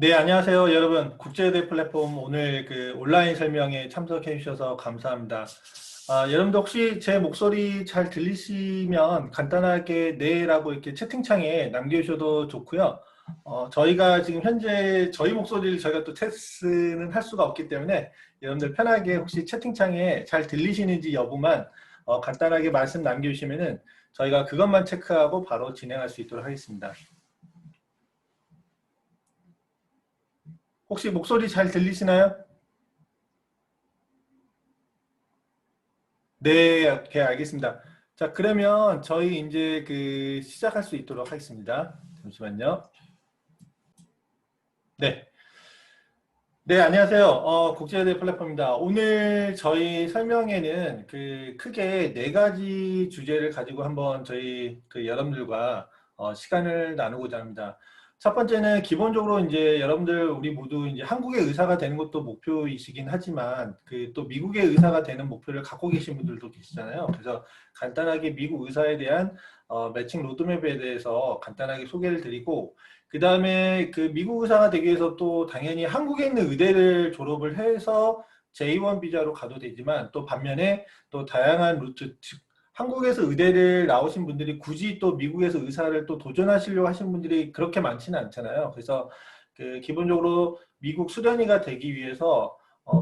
네, 안녕하세요, 여러분. 국제의대 플랫폼 오늘 그 온라인 설명에 참석해 주셔서 감사합니다. 여러분들 혹시 제 목소리 잘 들리시면 간단하게 네라고 이렇게 채팅창에 남겨주셔도 좋고요. 저희가 지금 현재 저희 목소리를 저희가 또 테스트는 할 수가 없기 때문에 여러분들 편하게 혹시 채팅창에 잘 들리시는지 여부만 간단하게 말씀 남겨주시면은 저희가 그것만 체크하고 바로 진행할 수 있도록 하겠습니다. 혹시 목소리 잘 들리시나요? 네, 오케이, 알겠습니다. 자, 그러면 저희 이제 그 시작할 수 있도록 하겠습니다. 잠시만요. 네. 네, 안녕하세요. 국제대 플랫폼입니다. 오늘 저희 설명회는 그 크게 네 가지 주제를 가지고 한번 저희 그 여러분들과 시간을 나누고자 합니다. 첫 번째는 기본적으로 이제 여러분들 우리 모두 이제 한국의 의사가 되는 것도 목표이시긴 하지만 그 또 미국의 의사가 되는 목표를 갖고 계신 분들도 계시잖아요. 그래서 간단하게 미국 의사에 대한 매칭 로드맵에 대해서 간단하게 소개를 드리고 그 다음에 그 미국 의사가 되기 위해서 또 당연히 한국에 있는 의대를 졸업을 해서 J1 비자로 가도 되지만 또 반면에 또 다양한 루트, 즉 한국에서 의대를 나오신 분들이 굳이 또 미국에서 의사를 또 도전하시려고 하시는 분들이 그렇게 많지는 않잖아요. 그래서 그 기본적으로 미국 수련의가 되기 위해서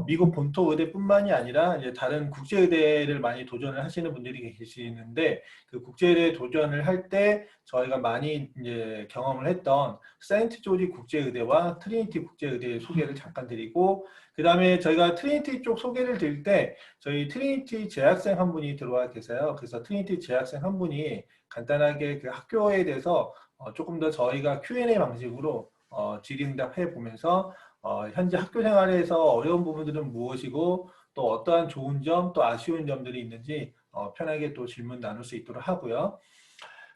미국 본토 의대뿐만이 아니라 이제 다른 국제 의대를 많이 도전을 하시는 분들이 계시는데 그 국제 의대 도전을 할 때 저희가 많이 이제 경험을 했던 세인트 조지 국제의대와 트리니티 국제의대 소개를 잠깐 드리고 그 다음에 저희가 트리니티 쪽 소개를 드릴 때 저희 트리니티 재학생 한 분이 들어와 계세요. 그래서 트리니티 재학생 한 분이 간단하게 그 학교에 대해서 조금 더 저희가 Q&A 방식으로 질의응답해 보면서 현재 학교 생활에서 어려운 부분들은 무엇이고 또 어떠한 좋은 점 또 아쉬운 점들이 있는지 편하게 또 질문 나눌 수 있도록 하고요.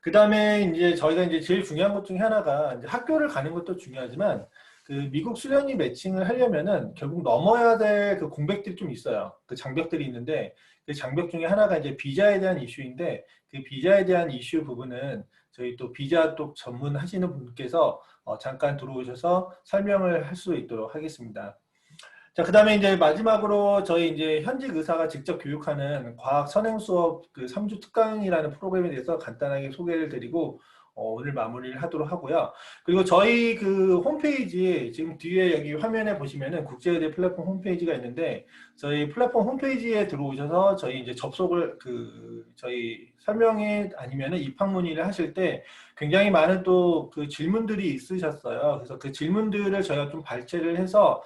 그 다음에 이제 저희가 이제 제일 중요한 것 중에 하나가 이제 학교를 가는 것도 중요하지만 그 미국 수련이 매칭을 하려면은 결국 넘어야 될 그 공백들이 좀 있어요. 그 장벽들이 있는데 그 장벽 중에 하나가 이제 비자에 대한 이슈인데 그 비자에 대한 이슈 부분은 저희 또 비자 쪽 전문하시는 분께서 잠깐 들어오셔서 설명을 할 수 있도록 하겠습니다. 자, 그 다음에 이제 마지막으로 저희 이제 현직 의사가 직접 교육하는 과학 선행 수업 그 3주 특강이라는 프로그램에 대해서 간단하게 소개를 드리고 오늘 마무리를 하도록 하고요. 그리고 저희 그 홈페이지 지금 뒤에 여기 화면에 보시면은 국제의대 플랫폼 홈페이지가 있는데 저희 플랫폼 홈페이지에 들어오셔서 저희 이제 접속을 그 저희 설명회 아니면은 입학 문의를 하실 때 굉장히 많은 또 그 질문들이 있으셨어요. 그래서 그 질문들을 저희가 좀 발췌를 해서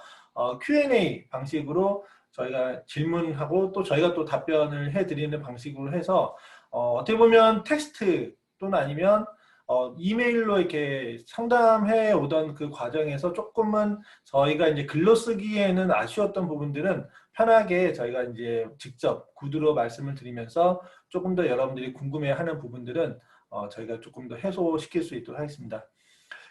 Q&A 방식으로 저희가 질문하고 또 저희가 또 답변을 해드리는 방식으로 해서 어떻게 보면 텍스트 또는 아니면 이메일로 이렇게 상담해 오던 그 과정에서 조금은 저희가 이제 글로 쓰기에는 아쉬웠던 부분들은 편하게 저희가 이제 직접 구두로 말씀을 드리면서 조금 더 여러분들이 궁금해하는 부분들은 저희가 조금 더 해소시킬 수 있도록 하겠습니다.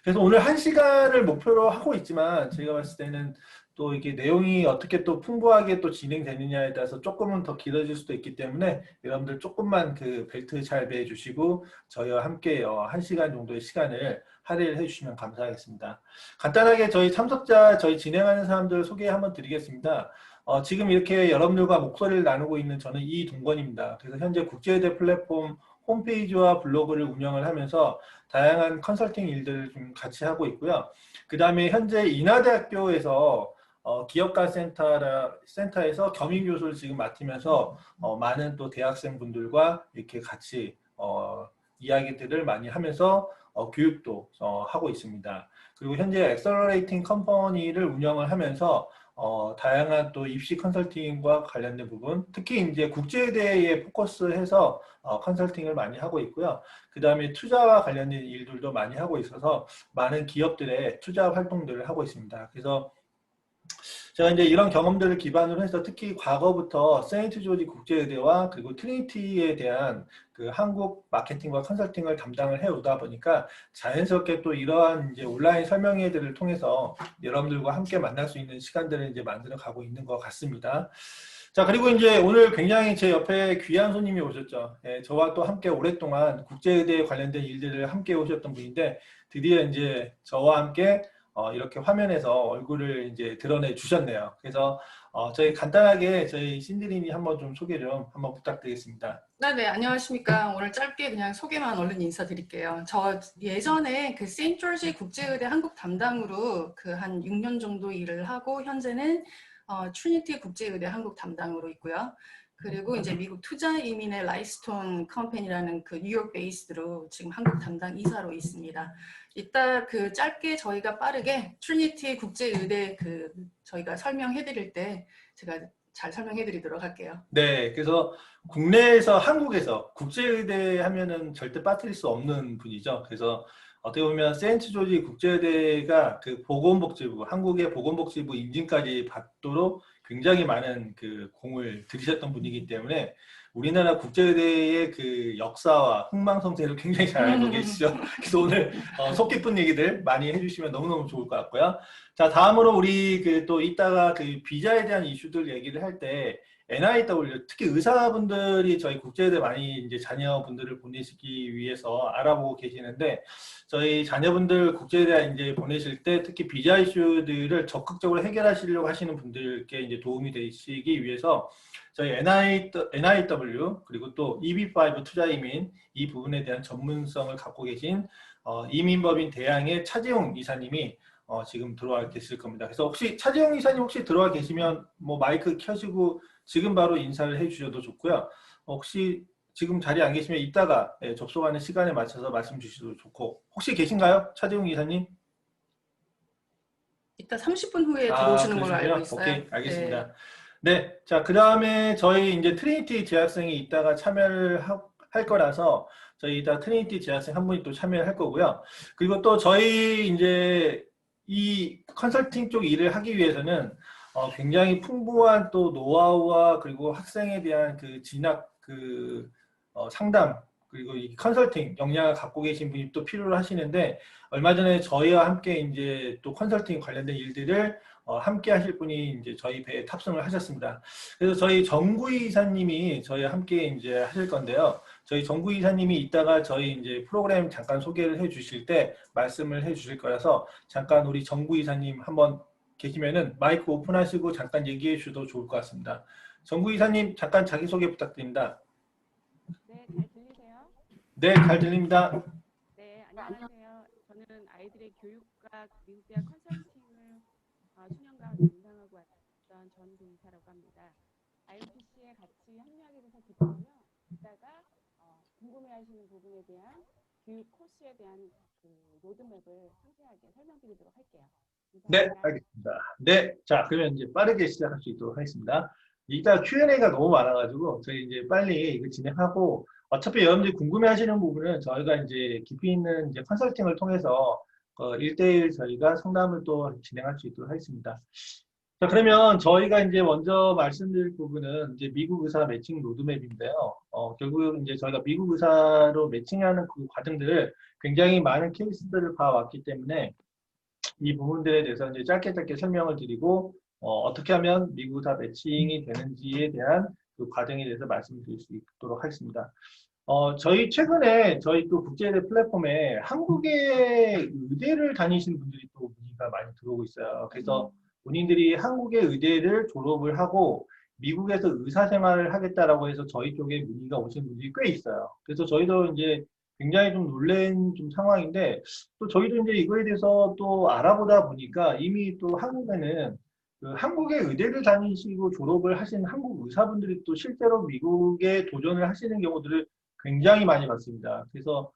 그래서 오늘 1시간을 목표로 하고 있지만 제가 봤을 때는 또 이게 내용이 어떻게 또 풍부하게 또 진행되느냐에 따라서 조금은 더 길어질 수도 있기 때문에 여러분들 조금만 그 벨트 잘 매해 주시고 저희와 함께 1시간 정도의 시간을 할애를 해주시면 감사하겠습니다. 간단하게 저희 참석자, 저희 진행하는 사람들 소개 한번 드리겠습니다. 지금 이렇게 여러분들과 목소리를 나누고 있는 저는 이동건입니다. 그래서 현재 국제의대 플랫폼 홈페이지와 블로그를 운영을 하면서 다양한 컨설팅 일들을 좀 같이 하고 있고요. 그 다음에 현재 인하대학교에서 기업가 센터에서 겸임교수를 지금 맡으면서 많은 또 대학생분들과 이렇게 같이 이야기들을 많이 하면서 교육도 하고 있습니다. 그리고 현재 엑셀러레이팅 컴퍼니를 운영을 하면서 다양한 또 입시 컨설팅과 관련된 부분, 특히 이제 국제대에 포커스해서 컨설팅을 많이 하고 있고요. 그 다음에 투자와 관련된 일들도 많이 하고 있어서 많은 기업들의 투자 활동들을 하고 있습니다. 그래서 제가 이제 이런 경험들을 기반으로 해서 특히 과거부터 세인트 조지 국제의대와 그리고 트리니티에 대한 그 한국 마케팅과 컨설팅을 담당을 해오다 보니까 자연스럽게 또 이러한 이제 온라인 설명회들을 통해서 여러분들과 함께 만날 수 있는 시간들을 이제 만들어 가고 있는 것 같습니다. 자, 그리고 이제 오늘 굉장히 제 옆에 귀한 손님이 오셨죠. 예, 저와 또 함께 오랫동안 국제의대에 관련된 일들을 함께 오셨던 분인데 드디어 이제 저와 함께 이렇게 화면에서 얼굴을 이제 드러내 주셨네요. 그래서 저희 간단하게 저희 신디님이 한번 좀 소개 좀 한번 부탁드리겠습니다. 네, 안녕하십니까. 오늘 짧게 그냥 소개만 얼른 인사드릴게요. 저 예전에 그 세인트조지 국제의대 한국 담당으로 그 한 6년 정도 일을 하고 현재는 트리니티 국제의대 한국 담당으로 있고요. 그리고 이제 미국 투자 이민의 라이스톤 컴퍼니라는 그 뉴욕 베이스로 지금 한국 담당 이사로 있습니다. 이따 그 짧게 저희가 빠르게 트리니티 국제의대 그 저희가 설명해 드릴 때 제가 잘 설명해 드리도록 할게요. 네, 그래서 국내에서 한국에서 국제의대 하면은 절대 빠뜨릴 수 없는 분이죠. 그래서 어떻게 보면 세인트 조지 국제의대가 그 보건복지부, 한국의 보건복지부 인증까지 받도록 굉장히 많은 그 공을 들이셨던 분이기 때문에 우리나라 국제의대의 그 역사와 흥망성쇠를 굉장히 잘 알고 계시죠. 그래서 오늘 속 깊은 얘기들 많이 해주시면 너무너무 좋을 것 같고요. 자, 다음으로 우리 그 또 이따가 그 비자에 대한 이슈들 얘기를 할 때 NIW, 특히 의사분들이 저희 국제의대 많이 이제 자녀분들을 보내시기 위해서 알아보고 계시는데 저희 자녀분들 국제의대 이제 보내실 때 특히 비자 이슈들을 적극적으로 해결하시려고 하시는 분들께 이제 도움이 되시기 위해서 저희 NIW 그리고 또 EB5 투자이민 이 부분에 대한 전문성을 갖고 계신 이민법인 대양의 차재용 이사님이 지금 들어와 계실 겁니다. 그래서 혹시 차재용 이사님 혹시 들어와 계시면 뭐 마이크 켜시고 지금 바로 인사를 해주셔도 좋고요. 혹시 지금 자리에 안 계시면 이따가 접속하는 시간에 맞춰서 말씀 주셔도 좋고 혹시 계신가요? 차재용 이사님? 이따 30분 후에 들어오시는 걸로 알고 있어요. 오케이, 알겠습니다. 네, 자, 그 다음에 저희 이제 트리니티 재학생이 이따가 참여를 할 거라서 저희 이따 트리니티 재학생 한 분이 또 참여를 할 거고요. 그리고 또 저희 이제 이 컨설팅 쪽 일을 하기 위해서는 굉장히 풍부한 또 노하우와 그리고 학생에 대한 그 진학 그 상담 그리고 이 컨설팅 역량을 갖고 계신 분이 또 필요로 하시는데 얼마 전에 저희와 함께 이제 또 컨설팅 관련된 일들을 함께 하실 분이 이제 저희 배에 탑승을 하셨습니다. 그래서 저희 정구희 이사님이 저희와 함께 이제 하실 건데요. 저희 정구희 이사님이 이따가 저희 이제 프로그램 잠깐 소개를 해 주실 때 말씀을 해 주실 거라서 잠깐 우리 정구희 이사님 한번 계시면은 마이크 오픈하시고 잠깐 얘기해 주셔도 좋을 것 같습니다. 정구희 이사님 잠깐 자기소개 부탁드립니다. 네, 잘 들리세요? 네, 잘 들립니다. 네, 안녕하세요. 저는 아이들의 교육과 미국대학 컨설팅을 수년간 담당하고 왔던 전도이사라고 합니다. IMPC에 같이 합류하게 돼서 기쁘고요. 이따가 궁금해하시는 부분에 대한 교육 코스에 대한 그 로드맵을 상세하게 설명드리도록 할게요. 네, 감사합니다. 알겠습니다. 네, 자, 그러면 이제 빠르게 시작할 수 있도록 하겠습니다. 이따 Q&A가 너무 많아가지고 저희 이제 빨리 이거 진행하고 어차피 여러분들이 궁금해하시는 부분은 저희가 이제 깊이 있는 이제 컨설팅을 통해서 1대1 저희가 상담을 또 진행할 수 있도록 하겠습니다. 자, 그러면 저희가 이제 먼저 말씀드릴 부분은 이제 미국 의사 매칭 로드맵인데요. 결국 이제 저희가 미국 의사로 매칭하는 그 과정들을 굉장히 많은 케이스들을 봐왔기 때문에 이 부분들에 대해서 이제 짧게 설명을 드리고 어떻게 하면 미국 의사 매칭이 되는지에 대한 그 과정에 대해서 말씀드릴 수 있도록 하겠습니다. 저희 최근에 저희 또 국제의대 플랫폼에 한국의 의대를 다니시는 분들이 또 문의가 많이 들어오고 있어요. 그래서 본인들이 한국의 의대를 졸업을 하고 미국에서 의사 생활을 하겠다라고 해서 저희 쪽에 문의가 오신 분들이 꽤 있어요. 그래서 저희도 이제 굉장히 좀 놀란 좀 상황인데 또 저희도 이제 이거에 대해서 또 알아보다 보니까 이미 또 한국에는 그 한국의 의대를 다니시고 졸업을 하신 한국 의사분들이 또 실제로 미국에 도전을 하시는 경우들을 굉장히 많이 봤습니다. 그래서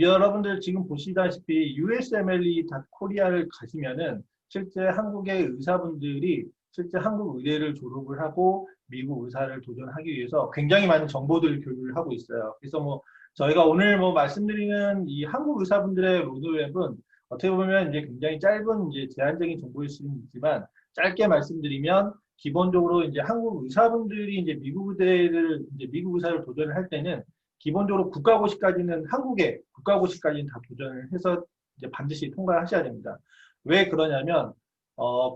여러분들 지금 보시다시피 usmle.korea를 가시면은 실제 한국의 의사분들이 실제 한국 의대를 졸업을 하고 미국 의사를 도전하기 위해서 굉장히 많은 정보들을 교류를 하고 있어요. 그래서 뭐 저희가 오늘 뭐 말씀드리는 이 한국 의사분들의 로드맵은 어떻게 보면 이제 굉장히 짧은 이제 제한적인 정보일 수는 있지만 짧게 말씀드리면 기본적으로 이제 한국 의사분들이 이제 미국 의대를 이제 미국 의사를 도전을 할 때는 기본적으로 국가고시까지는 한국의 국가고시까지는 다 도전을 해서 이제 반드시 통과하셔야 됩니다. 왜 그러냐면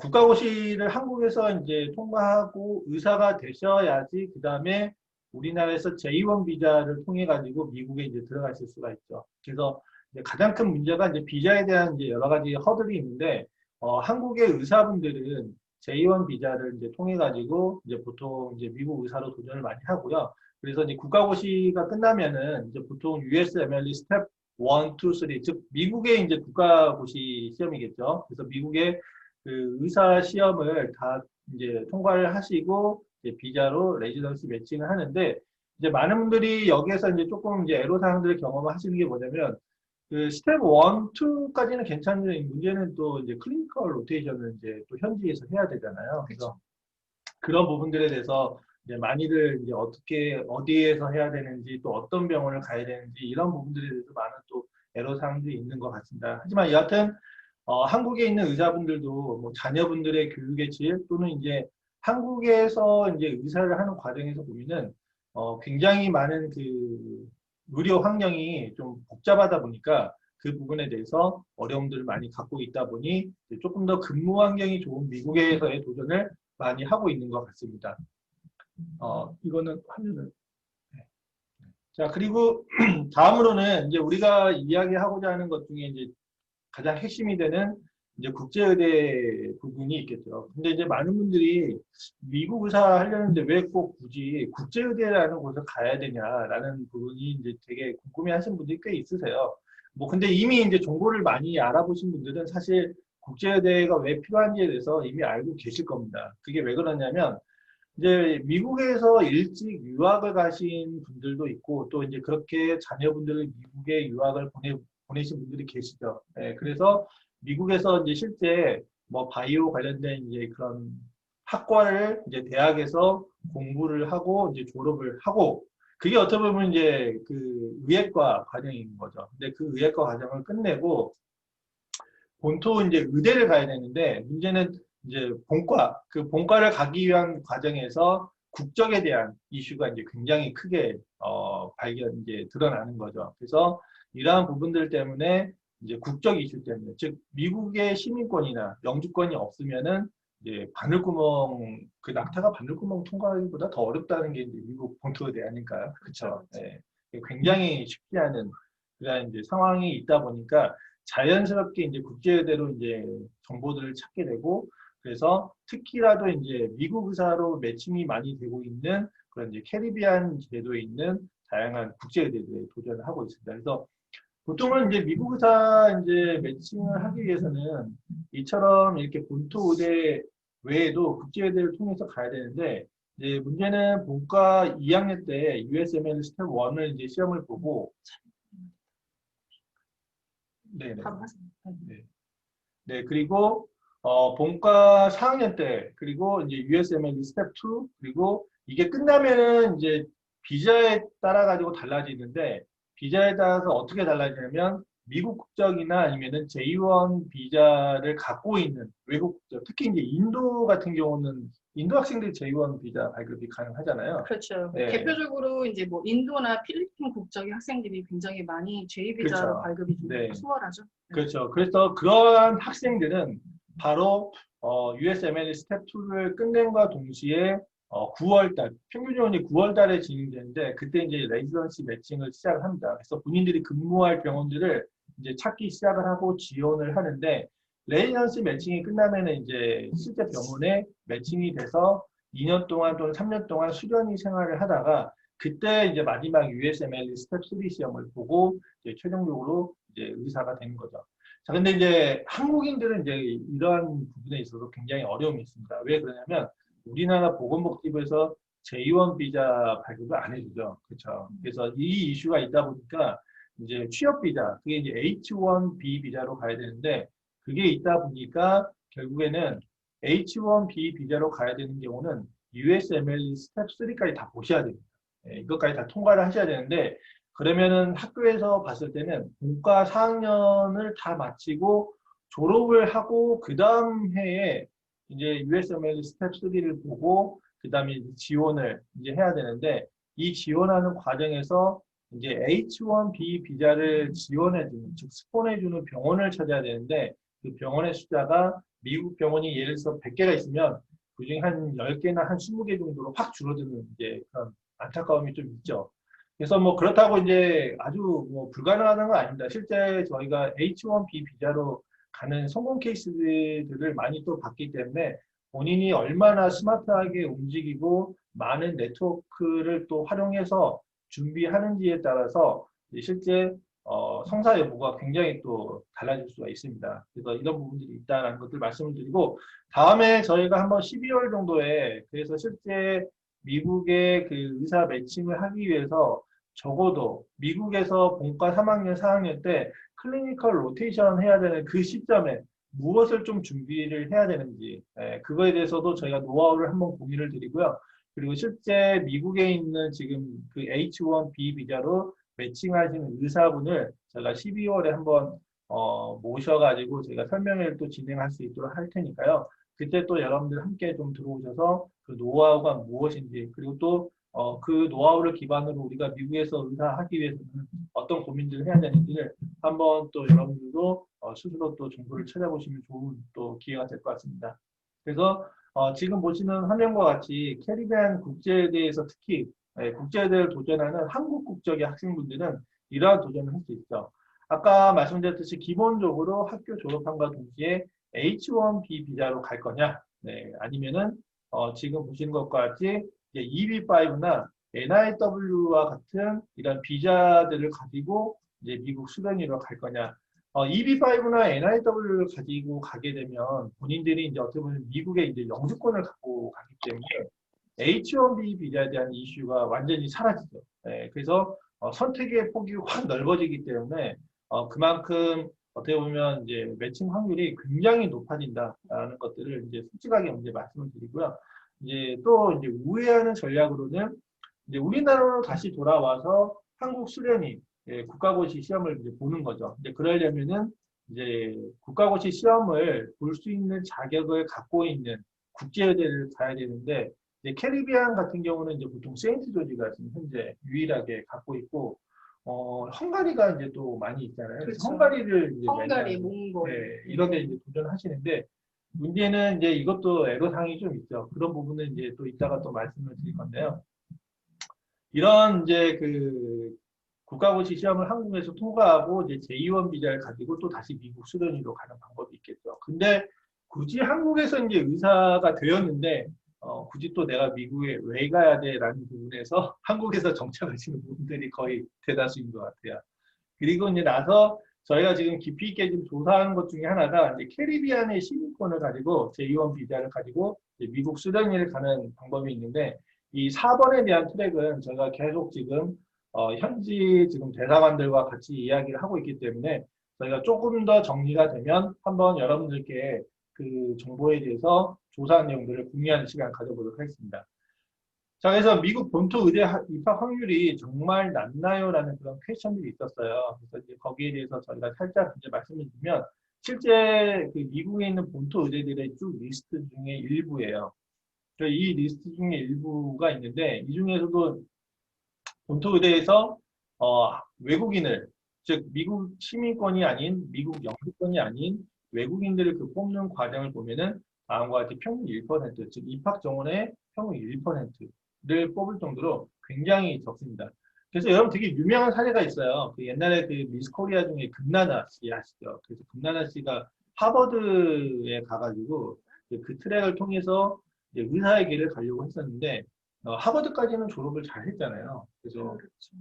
국가고시를 한국에서 이제 통과하고 의사가 되셔야지 그 다음에 우리나라에서 J1 비자를 통해 가지고 미국에 이제 들어가실 수가 있죠. 그래서 이제 가장 큰 문제가 이제 비자에 대한 이제 여러 가지 허들이 있는데 한국의 의사분들은 J1 비자를 이제 통해 가지고 이제 보통 이제 미국 의사로 도전을 많이 하고요. 그래서 이제 국가고시가 끝나면은 이제 보통 USMLE 스텝 1, 2, 3, 즉 미국의 이제 국가고시 시험이겠죠. 그래서 미국의 그 의사 시험을 다 이제 통과를 하시고 이제 비자로 레지던시 매칭을 하는데 이제 많은 분들이 여기에서 이제 조금 이제 애로사항들을 경험을 하시는 게 뭐냐면 그 스텝 1, 2까지는 괜찮은데 문제는 또 이제 클리니컬 로테이션을 이제 또 현지에서 해야 되잖아요. 그래서 그런 부분들에 대해서 이제 많이들 이제 어떻게 어디에서 해야 되는지 또 어떤 병원을 가야 되는지 이런 부분들에 대해서 많은 또 애로사항들이 있는 것 같습니다. 하지만 여하튼 한국에 있는 의사분들도 뭐 자녀분들의 교육의 질 또는 이제 한국에서 이제 의사를 하는 과정에서 보면은 굉장히 많은 그 의료 환경이 좀 복잡하다 보니까 그 부분에 대해서 어려움들을 많이 갖고 있다 보니 조금 더 근무 환경이 좋은 미국에서의 도전을 많이 하고 있는 것 같습니다. 이거는 화면을. 네. 자, 그리고 다음으로는 이제 우리가 이야기하고자 하는 것 중에 이제 가장 핵심이 되는 이제 국제의대 부분이 있겠죠. 근데 이제 많은 분들이 미국 의사 하려는데 왜 꼭 굳이 국제의대라는 곳을 가야 되냐라는 부분이 이제 되게 궁금해 하시는 분들이 꽤 있으세요. 뭐, 근데 이미 이제 정보를 많이 알아보신 분들은 사실 국제의대가 왜 필요한지에 대해서 이미 알고 계실 겁니다. 그게 왜 그러냐면 이제 미국에서 일찍 유학을 가신 분들도 있고 또 이제 그렇게 자녀분들을 미국에 유학을 보내신 분들이 계시죠. 예, 그래서 미국에서 이제 실제 뭐 바이오 관련된 이제 그런 학과를 이제 대학에서 공부를 하고 이제 졸업을 하고 그게 어떻게 보면 이제 그 의예과 과정인 거죠. 근데 그 의예과 과정을 끝내고 본토 이제 의대를 가야 되는데 문제는 이제 본과 그 본과를 가기 위한 과정에서 국적에 대한 이슈가 이제 굉장히 크게 발견 이제 드러나는 거죠. 그래서 이러한 부분들 때문에 이제 국적 이슈 때문에 즉 미국의 시민권이나 영주권이 없으면은 이제 바늘구멍 그 낙타가 바늘구멍 통과하기보다 더 어렵다는 게 이제 미국 본토 의대 아닐까요? 그렇죠. 네. 굉장히 쉽지 않은 그런 이제 상황이 있다 보니까 자연스럽게 이제 국제대로 이제 정보들을 찾게 되고 그래서 특히라도 이제 미국 의사로 매칭이 많이 되고 있는 그런 이제 캐리비안 제도에 있는 다양한 국제의대들에 도전을 하고 있습니다. 그래서 보통은 이제 미국 의사 이제 매칭을 하기 위해서는 이처럼 이렇게 본토 의대 외에도 국제의대를 통해서 가야 되는데 이제 문제는 본과 2학년 때 USMLE 스텝 1을 이제 시험을 보고 네네. 네. 네, 그리고 본과 4학년 때 그리고 이제 USMLE 스텝 2 그리고 이게 끝나면은 이제 비자에 따라 가지고 달라지는데 비자에 따라서 어떻게 달라지냐면 미국 국적이나 아니면은 J1 비자를 갖고 있는 외국 국적 특히 이제 인도 같은 경우는 인도 학생들이 J1 비자 발급이 가능하잖아요. 그렇죠. 네. 대표적으로 이제 뭐 인도나 필리핀 국적의 학생들이 굉장히 많이 J 비자로 그렇죠. 발급이 좀 네. 수월하죠. 그렇죠. 그래서 그러한 학생들은 바로 USMLE 스텝 2를 끝낸과 동시에 9월달, 평균적으로 9월달에 진행되는데 그때 이제 레지던시 매칭을 시작을 합니다. 그래서 본인들이 근무할 병원들을 이제 찾기 시작을 하고 지원을 하는데 레지던시 매칭이 끝나면은 이제 실제 병원에 매칭이 돼서 2년 동안 또는 3년 동안 수련의 생활을 하다가 그때 이제 마지막 USMLE 스텝 3 시험을 보고 이제 최종적으로 이제 의사가 되는 거죠. 자, 근데 이제 한국인들은 이제 이러한 부분에 있어서 굉장히 어려움이 있습니다. 왜 그러냐면 우리나라 보건복지부에서 J1 비자 발급을 안 해주죠. 그렇죠. 그래서 이 이슈가 있다 보니까 이제 취업 비자, 그게 이제 H1B 비자로 가야 되는데 그게 있다 보니까 결국에는 H1B 비자로 가야 되는 경우는 USMLE 스텝 3까지 다 보셔야 됩니다. 이것까지 다 통과를 하셔야 되는데 그러면은 학교에서 봤을 때는 본과 4학년을 다 마치고 졸업을 하고 그 다음 해에 이제 USMLE 스텝 3를 보고 그 다음에 지원을 이제 해야 되는데 이 지원하는 과정에서 이제 H1B 비자를 지원해주는 즉 스폰해주는 병원을 찾아야 되는데 그 병원의 숫자가 미국 병원이 예를 들어서 100개가 있으면 그중에 한 10개나 한 20개 정도로 확 줄어드는 이제 그런 안타까움이 좀 있죠. 그래서 뭐 그렇다고 이제 아주 뭐 불가능한 건 아닙니다. 실제 저희가 H1B 비자로 가는 성공 케이스들을 많이 또 봤기 때문에 본인이 얼마나 스마트하게 움직이고 많은 네트워크를 또 활용해서 준비하는지에 따라서 실제 성사 여부가 굉장히 또 달라질 수가 있습니다. 그래서 이런 부분들이 있다는 것들 말씀을 드리고 다음에 저희가 한번 12월 정도에 그래서 실제 미국의 그 의사 매칭을 하기 위해서 적어도 미국에서 본과 3학년, 4학년 때 클리니컬 로테이션 해야 되는 그 시점에 무엇을 좀 준비를 해야 되는지 그거에 대해서도 저희가 노하우를 한번 공유를 드리고요. 그리고 실제 미국에 있는 지금 그 H1B 비자로 매칭하시는 의사분을 제가 12월에 한번 모셔가지고 제가 설명회를 또 진행할 수 있도록 할 테니까요. 그때 또 여러분들 함께 좀 들어오셔서 그 노하우가 무엇인지 그리고 또 그 노하우를 기반으로 우리가 미국에서 의사하기 위해서는 어떤 고민들을 해야 되는지를 한번 또 여러분들도 스스로 또 정보를 찾아보시면 좋은 또 기회가 될 것 같습니다. 그래서 지금 보시는 화면과 같이 캐리비안 국제대회에서 특히 국제대회를 도전하는 한국 국적의 학생분들은 이러한 도전을 할 수 있죠. 아까 말씀드렸듯이 기본적으로 학교 졸업함과 동시에 H1B 비자로 갈 거냐, 네, 아니면은 지금 보시는 것과 같이 EB5나 NIW와 같은 이런 비자들을 가지고 이제 미국 수련회로 갈 거냐. EB5나 NIW를 가지고 가게 되면 본인들이 이제 어떻게 보면 미국의 이제 영주권을 갖고 가기 때문에 H1B 비자에 대한 이슈가 완전히 사라지죠. 그래서 선택의 폭이 확 넓어지기 때문에 그만큼 어떻게 보면 이제 매칭 확률이 굉장히 높아진다라는 것들을 이제 솔직하게 이제 말씀을 드리고요. 이제 또 이제 우회하는 전략으로는 이제 우리나라로 다시 돌아와서 한국 수련이 국가고시 시험을 이제 보는 거죠. 이제 그러려면은 이제 국가고시 시험을 볼 수 있는 자격을 갖고 있는 국제의대를 가야 되는데 이제 캐리비안 같은 경우는 이제 보통 세인트 조지가 지금 현재 유일하게 갖고 있고 헝가리가 이제 또 많이 있잖아요. 그래서 그렇죠. 헝가리를 이제 헝가리, 매년 몽골. 이런 데 이제 도전하시는데 문제는 이제 이것도 애로사항이 좀 있죠. 그런 부분은 이제 또 이따가 또 말씀을 드릴 건데요. 이런 이제 그 국가고시 시험을 한국에서 통과하고 이제 제2원 비자를 가지고 또 다시 미국 수련회로 가는 방법이 있겠죠. 근데 굳이 한국에서 이제 의사가 되었는데 굳이 또 내가 미국에 왜 가야 돼라는 부분에서 한국에서 정착하시는 분들이 거의 대다수인 것 같아요. 그리고 이제 나서 저희가 지금 깊이 있게 좀 조사하는 것 중에 하나가 이제 캐리비안의 시민권을 가지고 제2원 비자를 가지고 미국 수련회를 가는 방법이 있는데 이 4번에 대한 트랙은 저희가 계속 지금 현지 지금 대사관들과 같이 이야기를 하고 있기 때문에 저희가 조금 더 정리가 되면 한번 여러분들께 그 정보에 대해서 조사 내용들을 공유하는 시간 가져보도록 하겠습니다. 자, 그래서 미국 본토 의대 입학 확률이 정말 낮나요? 라는 그런 퀘스천들이 있었어요. 그래서 이제 거기에 대해서 저희가 살짝 이제 말씀을 드리면 실제 그 미국에 있는 본토 의대들의 쭉 리스트 중에 일부예요. 이 리스트 중에 일부가 있는데 이 중에서도 본토 의대에서 외국인을 즉 미국 시민권이 아닌 미국 영주권이 아닌 외국인들을 그 뽑는 과정을 보면은 다음과 같이 평균 1%, 즉 입학 정원의 평균 1%를 뽑을 정도로 굉장히 적습니다. 그래서 여러분 되게 유명한 사례가 있어요. 그 옛날에 그 미스 코리아 중에 금나나 씨 아시죠? 그래서 금나나 씨가 하버드에 가가지고 그 트랙을 통해서 이제 의사의 길을 가려고 했었는데 하버드까지는 졸업을 잘 했잖아요. 그래서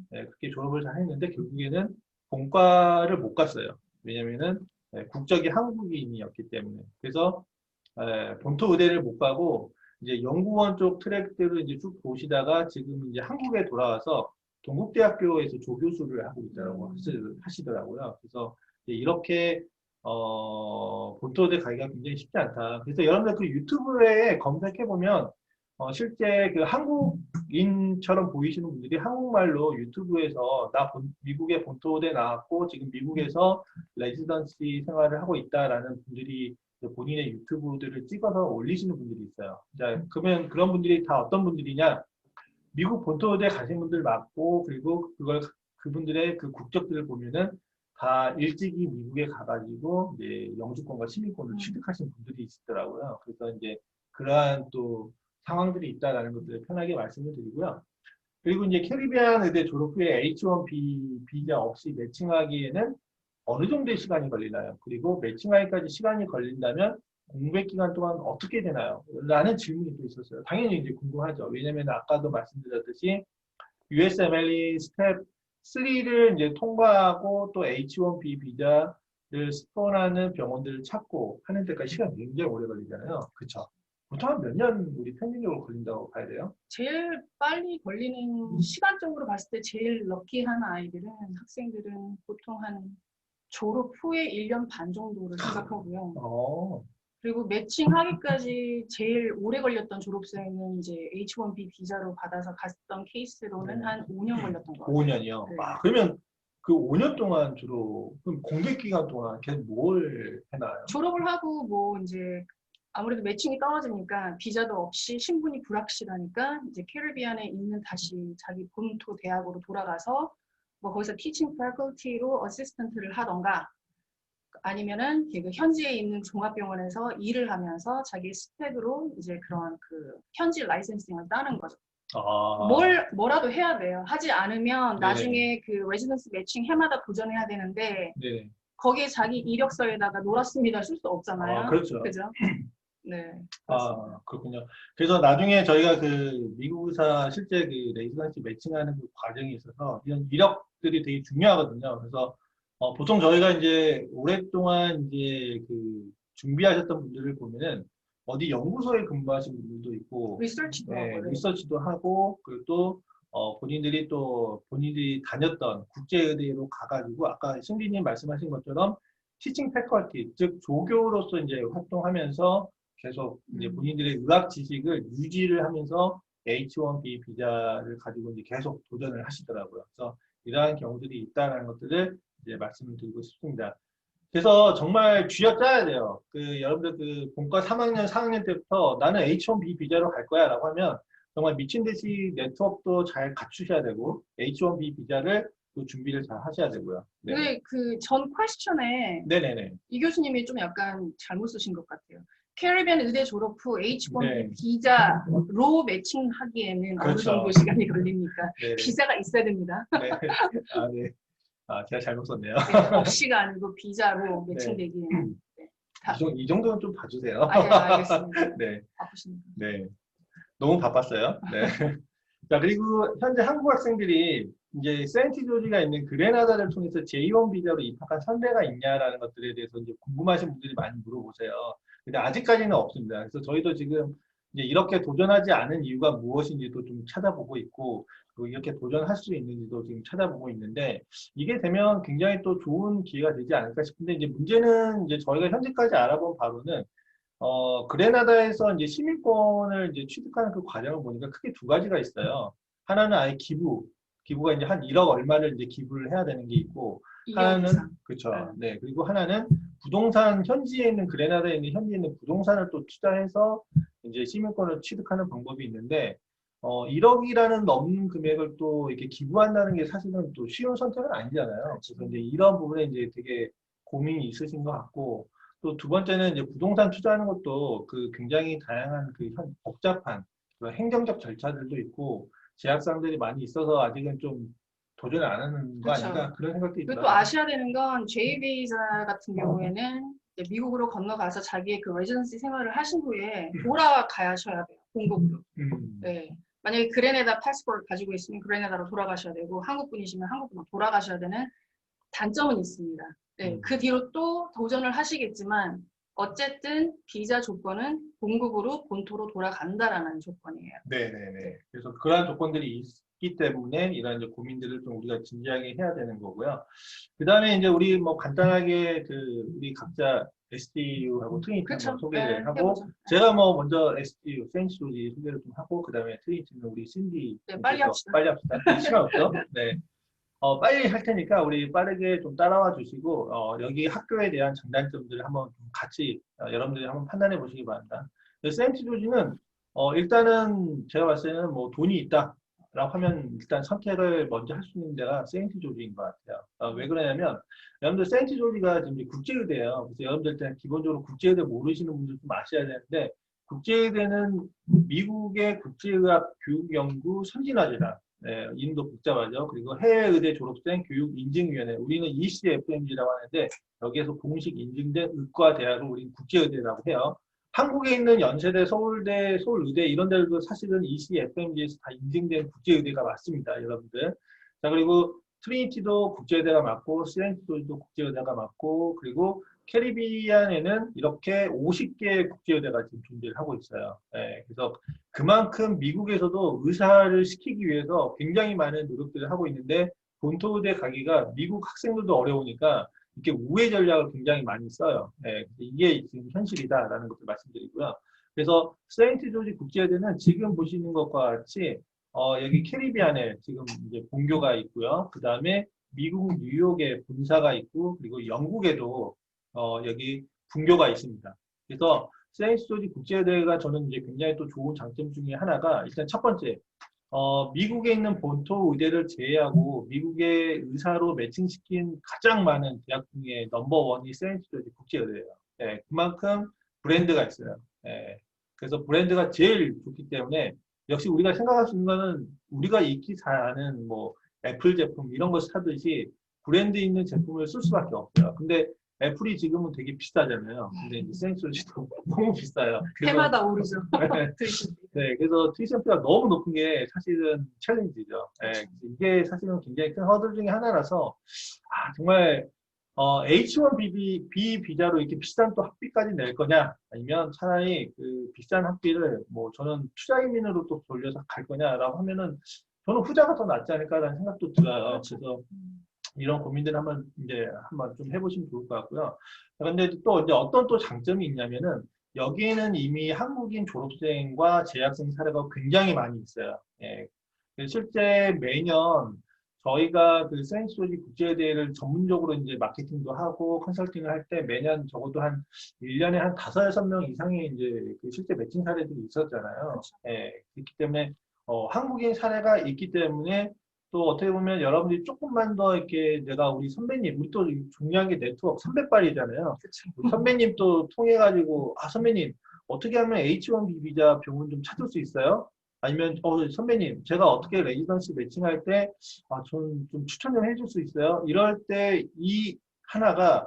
그렇게 졸업을 잘 했는데 결국에는 본과를 못 갔어요. 왜냐면은 국적이 한국인이었기 때문에. 그래서 본토 의대를 못 가고 이제 연구원 쪽 트랙들을 이제 쭉 보시다가 지금 이제 한국에 돌아와서 동국대학교에서 조교수를 하고 있다고 하시더라고요. 그래서 이렇게 본토 의대 가기가 굉장히 쉽지 않다. 그래서 여러분들 그 유튜브에 검색해 보면 실제 그 한국인처럼 보이시는 분들이 한국말로 유튜브에서 미국의 본토대 나왔고 지금 미국에서 레지던시 생활을 하고 있다라는 분들이 본인의 유튜브들을 찍어서 올리시는 분들이 있어요. 자, 그러면 그런 분들이 다 어떤 분들이냐? 미국 본토대 가신 분들 맞고 그리고 그분들의 그 국적들을 보면은 다 일찍이 미국에 가가지고 이제 영주권과 시민권을 취득하신 분들이 있더라고요. 그래서 이제 그러한 또 상황들이 있다라는 것들을 편하게 말씀을 드리고요. 그리고 이제 캐리비안 의대 졸업 후에 H1B 비자 없이 매칭하기에는 어느 정도의 시간이 걸리나요? 그리고 매칭하기까지 시간이 걸린다면 공백 기간 동안 어떻게 되나요? 라는 질문이 또 있었어요. 당연히 이제 궁금하죠. 왜냐면 아까도 말씀드렸듯이 USMLE 스텝 3를 이제 통과하고 또 H1B 비자를 스폰하는 병원들을 찾고 하는 데까지 시간이 굉장히 오래 걸리잖아요. 그쵸? 보통 한 몇 년 우리 평균적으로 걸린다고 봐야 돼요? 제일 빨리 걸리는 시간적으로 봤을 때 제일 럭키한 아이들은 학생들은 보통 한 졸업 후에 1년 반 정도를 생각하고요. 어, 그리고 매칭하기까지 제일 오래 걸렸던 졸업생은 이제 H1B 비자로 받아서 갔던 케이스로는 네. 한 5년 걸렸던 것 같아요. 5년이요. 네. 아, 그러면 그 5년 동안 주로 그럼 공백 기간 동안 계속 뭘 해나요? 졸업을 하고 뭐 이제 아무래도 매칭이 떨어지니까 비자도 없이 신분이 불확실하니까 이제 캐리비안에 있는 다시 자기 본토 대학으로 돌아가서 뭐 거기서 티칭 패컬티로 어시스턴트를 하던가 아니면은 그 현지에 있는 종합병원에서 일을 하면서 자기 스펙으로 이제 그런 그 현지 라이센싱을 따는 거죠. 아, 뭐라도 해야 돼요. 하지 않으면 네네. 나중에 그 레지던스 매칭 해마다 도전해야 되는데 네. 거기에 자기 이력서에다가 놀았습니다 쓸 수 없잖아요. 아, 그렇죠. 그죠? 네. 아, 그렇군요. 그래서 나중에 저희가 그 미국에서 실제 그 레지던시 매칭하는 그 과정이 있어서 이런 이력들이 되게 중요하거든요. 그래서 보통 저희가 이제 오랫동안 이제 그 준비하셨던 분들을 보면은 어디 연구소에 근무하신 분들도 있고, 리서치도 네, 하고. 리서치도 하고, 그리고 또 본인들이 또 본인들이 다녔던 국제의대로 가가지고 아까 신비님 말씀하신 것처럼 티칭 패컬티, 즉 조교로서 이제 활동하면서 계속 이제 본인들의 의학 지식을 유지를 하면서 H1B 비자를 가지고 이제 계속 도전을 하시더라고요. 그래서 이러한 경우들이 있다는 것들을 이제 말씀을 드리고 싶습니다. 그래서 정말 쥐어짜야 돼요. 그 여러분들 그 본과 3학년, 4학년 때부터 나는 H1B 비자로 갈 거야라고 하면 정말 미친 듯이 네트워크도 잘 갖추셔야 되고 H1B 비자를 또 준비를 잘 하셔야 되고요. 네. 근데 그 전 퀘스천에 네네네. 이 교수님이 좀 약간 잘못 쓰신 것 같아요. 캐리비안 의대 졸업 후 H1B 네. 비자로 매칭하기에는 어느 그렇죠. 정도 시간이 걸립니까? 네네. 비자가 있어야 됩니다. 네. 아, 네. 아, 제가 잘못 썼네요. 네, 없이가 아니고 비자로 네. 매칭되기에는. 네. 이 정도는 좀 봐주세요. 아, 네, 알겠습니다. 네. 바쁘십니다. 네. 너무 바빴어요. 네. 자, 그리고 현재 한국 학생들이 이제 세인트조지가 있는 그레나다를 통해서 J1 비자로 입학한 선배가 있냐라는 것들에 대해서 이제 궁금하신 분들이 많이 물어보세요. 근데 아직까지는 없습니다. 그래서 저희도 지금 이제 이렇게 도전하지 않은 이유가 무엇인지도 좀 찾아보고 있고, 그리고 이렇게 도전할 수 있는지도 지금 찾아보고 있는데, 이게 되면 굉장히 또 좋은 기회가 되지 않을까 싶은데, 이제 문제는 이제 저희가 현재까지 알아본 바로는 그레나다에서 이제 시민권을 이제 취득하는 그 과정을 보니까 크게 두 가지가 있어요. 하나는 아예 기부가 이제 한 1억 얼마를 이제 기부를 해야 되는 게 있고, 2억 하나는, 이상. 그쵸. 네. 그리고 하나는 부동산, 현지에 있는, 그레나다에 있는 현지에 있는 부동산을 또 투자해서 이제 시민권을 취득하는 방법이 있는데, 1억이라는 넘는 금액을 또 이렇게 기부한다는 게 사실은 또 쉬운 선택은 아니잖아요. 그래서 이제 이런 부분에 이제 되게 고민이 있으신 것 같고, 또 두 번째는 이제 부동산 투자하는 것도 그 굉장히 다양한 그 복잡한 그런 행정적 절차들도 있고 제약사항들이 많이 있어서 아직은 좀 도전을 안 하는 거 그렇죠. 아닌가 그런 생각도 그리고 또 있더라고요. 아셔야 되는 건 J-비자 같은 경우에는 이제 미국으로 건너가서 자기의 그 레지던시 생활을 하신 후에 돌아가셔야 돼요. 본국으로. 네. 만약에 그레네다 패스포트를 가지고 있으면 그레네다로 돌아가셔야 되고 한국 분이시면 한국으로 돌아가셔야 되는 단점은 있습니다. 네. 그 뒤로 또 도전을 하시겠지만 어쨌든 비자 조건은 본국으로 본토로 돌아간다라는 조건이에요. 네네네. 그래서 그러한 조건들이 있기 때문에 이런 이제 고민들을 좀 우리가 진지하게 해야 되는 거고요. 그 다음에 이제 우리 뭐 간단하게 그 우리 각자 SDU하고 트리니티 그쵸? 한번 소개를 네, 하고 해보죠. 제가 뭐 먼저 SDU, 세인트조지 소개를 좀 하고 그 다음에 트리니티는 우리 신디 네, 빨리 합시다. 빨리 합시다. 시간 없죠? 네. 빨리 할 테니까 우리 빠르게 좀 따라와 주시고 여기 학교에 대한 장단점들을 한번 좀 같이 여러분들이 한번 판단해 보시기 바랍니다. 세인트조지는 일단은 제가 봤을 때는 뭐 돈이 있다라고 하면 일단 선택을 먼저 할 수 있는 데가 세인트조지인 것 같아요. 왜 그러냐면 여러분들 세인트조지가 지금 국제의대예요. 그래서 여러분들 일단 기본적으로 국제의대 모르시는 분들 좀 아셔야 되는데 국제의대는 미국의 국제의학 교육연구 선진화제다. 네, 이름도 복잡하죠. 그리고 해외 의대 졸업생 교육인증위원회, 우리는 ECFMG라고 하는데 여기에서 공식 인증된 의과 대학을 우리는 국제의대라고 해요. 한국에 있는 연세대, 서울대, 서울의대 이런 데들도 사실은 ECFMG에서 다 인증된 국제의대가 맞습니다, 여러분들. 자, 그리고 트리니티도 국제의대가 맞고, CNT도 국제의대가 맞고, 그리고 캐리비안에는 이렇게 50개의 국제의대가 지금 존재를 하고 있어요. 네, 그래서 그만큼 미국에서도 의사를 시키기 위해서 굉장히 많은 노력들을 하고 있는데 본토의대 가기가 미국 학생들도 어려우니까 이렇게 우회 전략을 굉장히 많이 써요. 네, 이게 지금 현실이다라는 것을 말씀드리고요. 그래서 세인트 조지 국제의대는 지금 보시는 것과 같이 여기 캐리비안에 지금 이제 본교가 있고요. 그 다음에 미국 뉴욕에 본사가 있고 그리고 영국에도 여기 분교가 있습니다. 그래서 세인트 조지 국제대가 저는 이제 굉장히 또 좋은 장점 중에 하나가 일단 첫 번째 미국에 있는 본토 의대를 제외하고 미국의 의사로 매칭시킨 가장 많은 대학 중에 넘버원이 세인트 조지 국제의대예요. 네, 그만큼 브랜드가 있어요. 네, 그래서 브랜드가 제일 좋기 때문에 역시 우리가 생각할 수 있는 거는 우리가 익히 잘 아는 뭐 애플 제품 이런 거 사듯이 브랜드 있는 제품을 쓸 수밖에 없어요. 근데 애플이 지금은 되게 비싸잖아요. 근데 이제 세인트조지도 너무 비싸요. 그래서 해마다 오르죠. 네, 그래서 투이션비가 너무 높은 게 사실은 챌린지죠. 네, 이게 사실은 굉장히 큰 허들 중에 하나라서 정말 H1B 비자로 이렇게 비싼 또 학비까지 낼 거냐 아니면 차라리 그 비싼 학비를 뭐 저는 투자移民으로 또 돌려서 갈 거냐라고 하면은 저는 후자가 더 낫지 않을까라는 생각도 들어요. 그래서 이런 고민들 한번 좀 해보시면 좋을 것 같고요. 그런데 또 이제 어떤 또 장점이 있냐면은 여기에는 이미 한국인 졸업생과 재학생 사례가 굉장히 많이 있어요. 예. 실제 매년 저희가 그 세인트 조지 국제대회를 전문적으로 이제 마케팅도 하고 컨설팅을 할 때 매년 적어도 한 1년에 한 5, 6명 이상의 이제 그 실제 매칭 사례들이 있었잖아요. 예. 그렇기 때문에 한국인 사례가 있기 때문에 또 어떻게 보면 여러분들이 조금만 더 이렇게 내가 우리 선배님, 우리 또 중요한 게 네트워크 선배빨이잖아요. 우리 선배님 또 통해가지고, 선배님, 어떻게 하면 H1B 비자 병원 좀 찾을 수 있어요? 아니면, 선배님, 제가 어떻게 레지던시 매칭할 때, 좀 추천 좀 해줄 수 있어요? 이럴 때 이 하나가,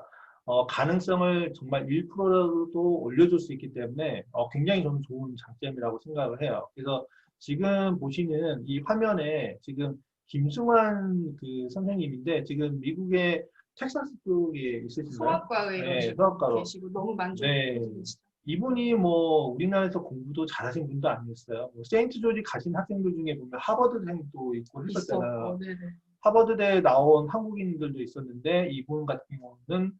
가능성을 정말 1%라도 올려줄 수 있기 때문에, 굉장히 저는 좋은 장점이라고 생각을 해요. 그래서 지금 보시는 이 화면에 지금 김승환 그 선생님인데 지금 미국의 텍사스 쪽에 있으신가요? 소아과의로 네, 지금 소아과로. 계시고 너무 네. 이분이 뭐 우리나라에서 공부도 잘하신 분도 아니었어요. 뭐 세인트 조지 가신 학생들 중에 보면 하버드생도 있고 했었잖아요. 하버드대 나온 한국인들도 있었는데 이분 같은 경우는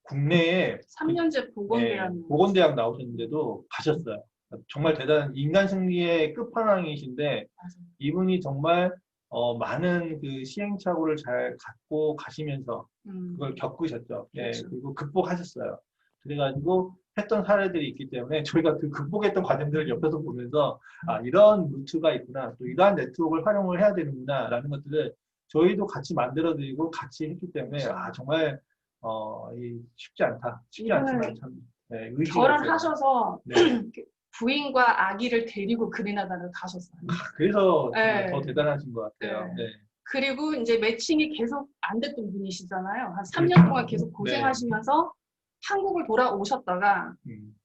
국내에 3년제 보건대학 보건대학 나오셨는데도 가셨어요. 정말 대단한 인간 승리의 끝판왕이신데 이분이 정말 많은 그 시행착오를 잘 갖고 가시면서 그걸 겪으셨죠. 예, 그렇죠. 그리고 극복하셨어요. 그래가지고 했던 사례들이 있기 때문에 저희가 그 극복했던 과정들을 옆에서 보면서 이런 루트가 있구나, 또 이러한 네트워크를 활용을 해야 되는구나 라는 것들을 저희도 같이 만들어드리고 같이 했기 때문에 정말 쉽지 않다. 쉽지 않지만 참 의지가 있어요. 결혼하셔서 네. 부인과 아기를 데리고 그리나다를 가셨어요. 그래서 정말 네. 더 대단하신 것 같아요. 네. 네. 그리고 이제 매칭이 계속 안 됐던 분이시잖아요. 한 3년 동안 계속 고생하시면서 한국을 돌아오셨다가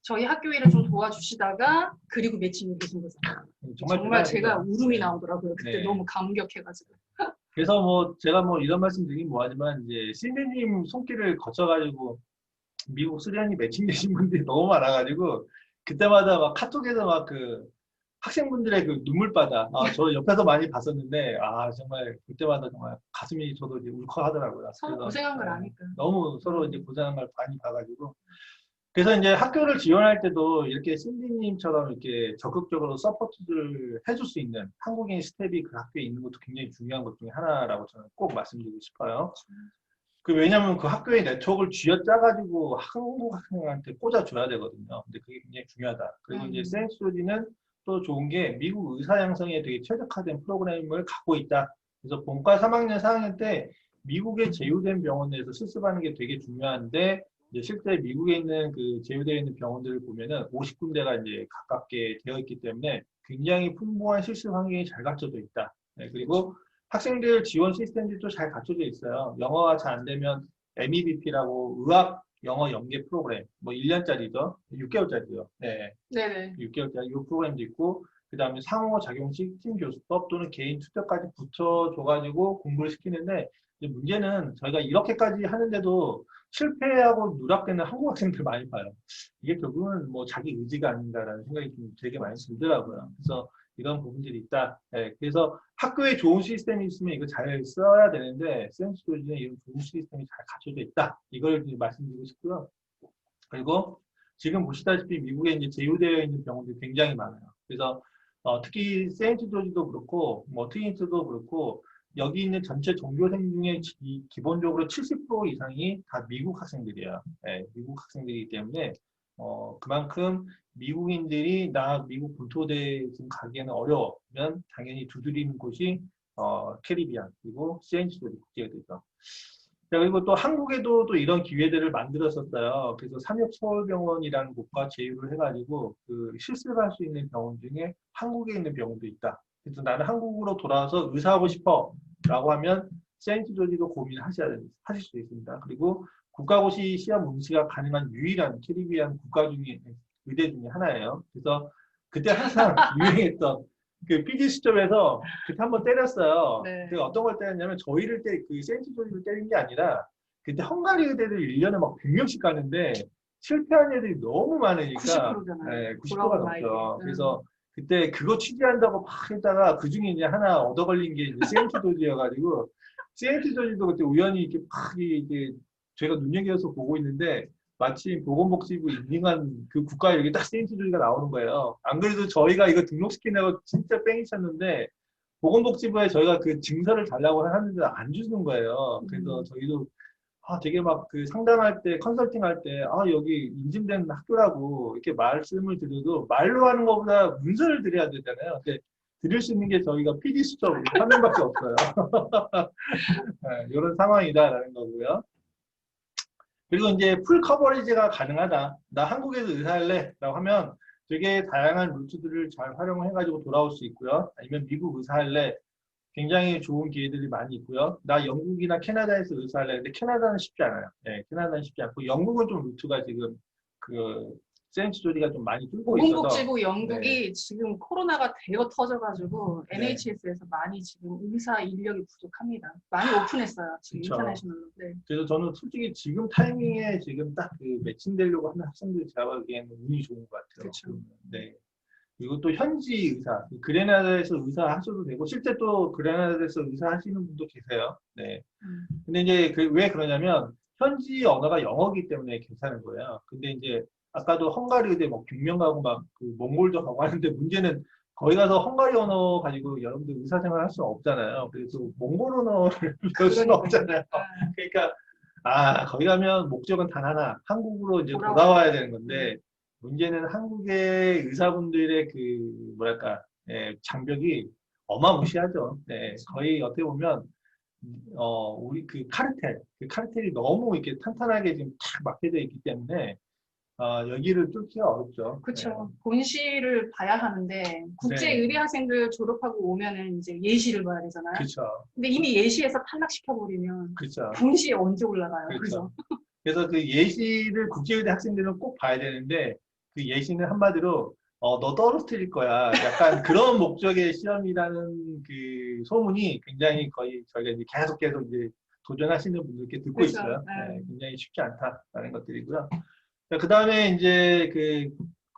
저희 학교 일을 좀 도와주시다가 그리고 매칭이 되신 거잖아요. 정말 제가 울음이 나오더라고요. 그때 너무 감격해가지고. 그래서 뭐 제가 뭐 이런 말씀 드리긴 뭐하지만 이제 신대님 손길을 거쳐가지고 미국 수련이 매칭되신 분들이 너무 많아가지고 그때마다 막 카톡에서 막 그 학생분들의 그 눈물바다 저 옆에서 많이 봤었는데 정말 그때마다 정말 가슴이 저도 이제 울컥하더라고요. 서로 고생한 걸 아니까. 너무 서로 이제 고생한 걸 많이 봐가지고 그래서 이제 학교를 지원할 때도 이렇게 신디님처럼 이렇게 적극적으로 서포트를 해줄 수 있는 한국인 스텝이 그 학교에 있는 것도 굉장히 중요한 것 중에 하나라고 저는 꼭 말씀드리고 싶어요. 왜냐면 그 학교의 네트워크를 쥐어짜가지고 한국 학생한테 꽂아줘야 되거든요. 근데 그게 굉장히 중요하다. 그리고 이제 세인트 조지는 또 좋은 게 미국 의사 양성에 되게 최적화된 프로그램을 갖고 있다. 그래서 본과 3학년, 4학년 때 미국의 제휴된 병원에서 실습하는 게 되게 중요한데 이제 실제 미국에 있는 그 제휴되어 있는 병원들을 보면은 50군데가 이제 가깝게 되어 있기 때문에 굉장히 풍부한 실습 환경이 잘 갖춰져 있다. 네, 그리고 학생들 지원 시스템들도 잘 갖춰져 있어요. 영어가 잘 안 되면 MEBP라고 의학 영어 연계 프로그램, 뭐 1년짜리죠. 6개월짜리죠. 네, 네네. 6개월짜리 이 프로그램도 있고, 그 다음에 상호작용식 팀교수법 또는 개인 투자까지 붙여줘가지고 공부를 시키는데, 이제 문제는 저희가 이렇게까지 하는데도 실패하고 누락되는 한국 학생들 많이 봐요. 이게 결국은 뭐 자기 의지가 아닌가라는 생각이 좀 되게 많이 들더라고요. 그래서 이런 부분들이 있다. 네, 그래서 학교에 좋은 시스템이 있으면 이거 잘 써야 되는데, 센스조지는 이런 좋은 시스템이 잘 갖춰져 있다. 이걸 이제 말씀드리고 싶고요. 그리고 지금 보시다시피 미국에 이제 제휴되어 있는 병원들이 굉장히 많아요. 그래서 특히 세인트조지도 그렇고 뭐 트리니티도 그렇고 여기 있는 전체 종교생 중에 기본적으로 70% 이상이 다 미국 학생들이에요. 네, 미국 학생들이기 때문에 그만큼 미국인들이 나 미국 본토대에 지금 가기에는 어려우면 당연히 두드리는 곳이 캐리비안 그리고 세인트조지 국제대죠. 자, 그리고 또 한국에도 또 이런 기회들을 만들었었어요. 그래서 삼육서울병원이라는 곳과 제휴를 해가지고 그 실습을 할 수 있는 병원 중에 한국에 있는 병원도 있다. 그래서 나는 한국으로 돌아와서 의사하고 싶어 라고 하면 세인트조지도 하실 수 있습니다. 그리고 국가고시 시험 응시가 가능한 유일한 캐리비안 국가 중에 의대 중에 하나예요. 그래서 그때 항상 유행했던 그 PD 수첩에서 그때 한번 때렸어요. 네. 그 어떤 걸 때렸냐면 저희를 그 세인트조지를 때린 게 아니라 그때 헝가리 의대들 1년에 막 100명씩 가는데 실패한 애들이 너무 많으니까 90%잖아요. 네, 90%가 돌아온 나이에. 넘죠. 그래서 그때 그거 취재한다고 막 했다가 그 중에 이제 하나 얻어 걸린 게 이제 세인트조지여가지고 세인트조지도 그때 우연히 이렇게 막 이게 제가 눈여겨서 보고 있는데 마침 보건복지부 인증한 그 국가 이렇게 딱 세인트조지가 나오는 거예요. 안 그래도 저희가 이거 등록시키려고 진짜 뺑이 쳤는데 보건복지부에 저희가 그 증서를 달라고 하는데 안 주는 거예요. 그래서 저희도 되게 막 그 상담할 때, 컨설팅 할 때, 여기 인증된 학교라고 이렇게 말씀을 드려도 말로 하는 것보다 문서를 드려야 되잖아요. 근데 드릴 수 있는 게 저희가 PD 수첩 화면밖에 없어요. 네, 이런 상황이다라는 거고요. 그리고 이제 풀 커버리지가 가능하다. 나 한국에서 의사할래 라고 하면 되게 다양한 루트들을 잘 활용을 해가지고 돌아올 수 있고요. 아니면 미국 의사할래 굉장히 좋은 기회들이 많이 있고요. 나 영국이나 캐나다에서 의사할래 근데 캐나다는 쉽지 않아요. 네, 캐나다는 쉽지 않고 영국은 좀 루트가 지금 그 세인트조지가 좀 많이 뚫고 있어서 보건복지부 영국이 네. 지금 코로나가 대거 터져가지고 네. NHS에서 많이 지금 의사 인력이 부족합니다. 많이 오픈했어요. 지금 그쵸. 인터내셔널로. 네. 그래서 저는 솔직히 지금 타이밍에 지금 딱 그 매칭되려고 하는 학생들 제가 보기에는 운이 좋은 것 같아요. 그쵸. 네. 그리고 또 현지 의사, 그레나다에서 의사 하셔도 되고 실제 또 그레나다에서 의사 하시는 분도 계세요. 네. 근데 이제 왜 그러냐면 현지 언어가 영어이기 때문에 괜찮은 거예요. 근데 이제 아까도 헝가리 의대 뭐 빅명 가고 막 그 몽골도 가고 하는데 문제는 거기 가서 헝가리 언어 가지고 여러분들 의사생활 할 수는 없잖아요. 그래서 몽골 언어를 배울 수는 없잖아요. 그러니까 거기 가면 목적은 단 하나, 한국으로 이제 돌아와야 되는 건데 문제는 한국의 의사분들의 그 뭐랄까 장벽이 어마무시하죠. 네, 거의 어떻게 보면 우리 그 카르텔이 너무 이렇게 탄탄하게 지금 탁 막혀져 있기 때문에 여기를 뚫기가 어렵죠. 그렇죠. 본시를 봐야 하는데 국제 의대 학생들 졸업하고 오면은 이제 예시를 봐야 되잖아요. 그렇죠. 근데 이미 예시에서 탈락시켜 버리면 그렇죠. 본시에 언제 올라가요? 그렇죠. 그래서 그 예시를 국제의대 학생들은 꼭 봐야 되는데 그 예시는 한마디로 너 떨어뜨릴 거야. 약간 그런 목적의 시험이라는 그 소문이 굉장히 거의 저희가 이제 계속 이제 도전하시는 분들께 듣고 그렇죠. 있어요. 네, 굉장히 쉽지 않다라는 것들이고요. 그 다음에 이제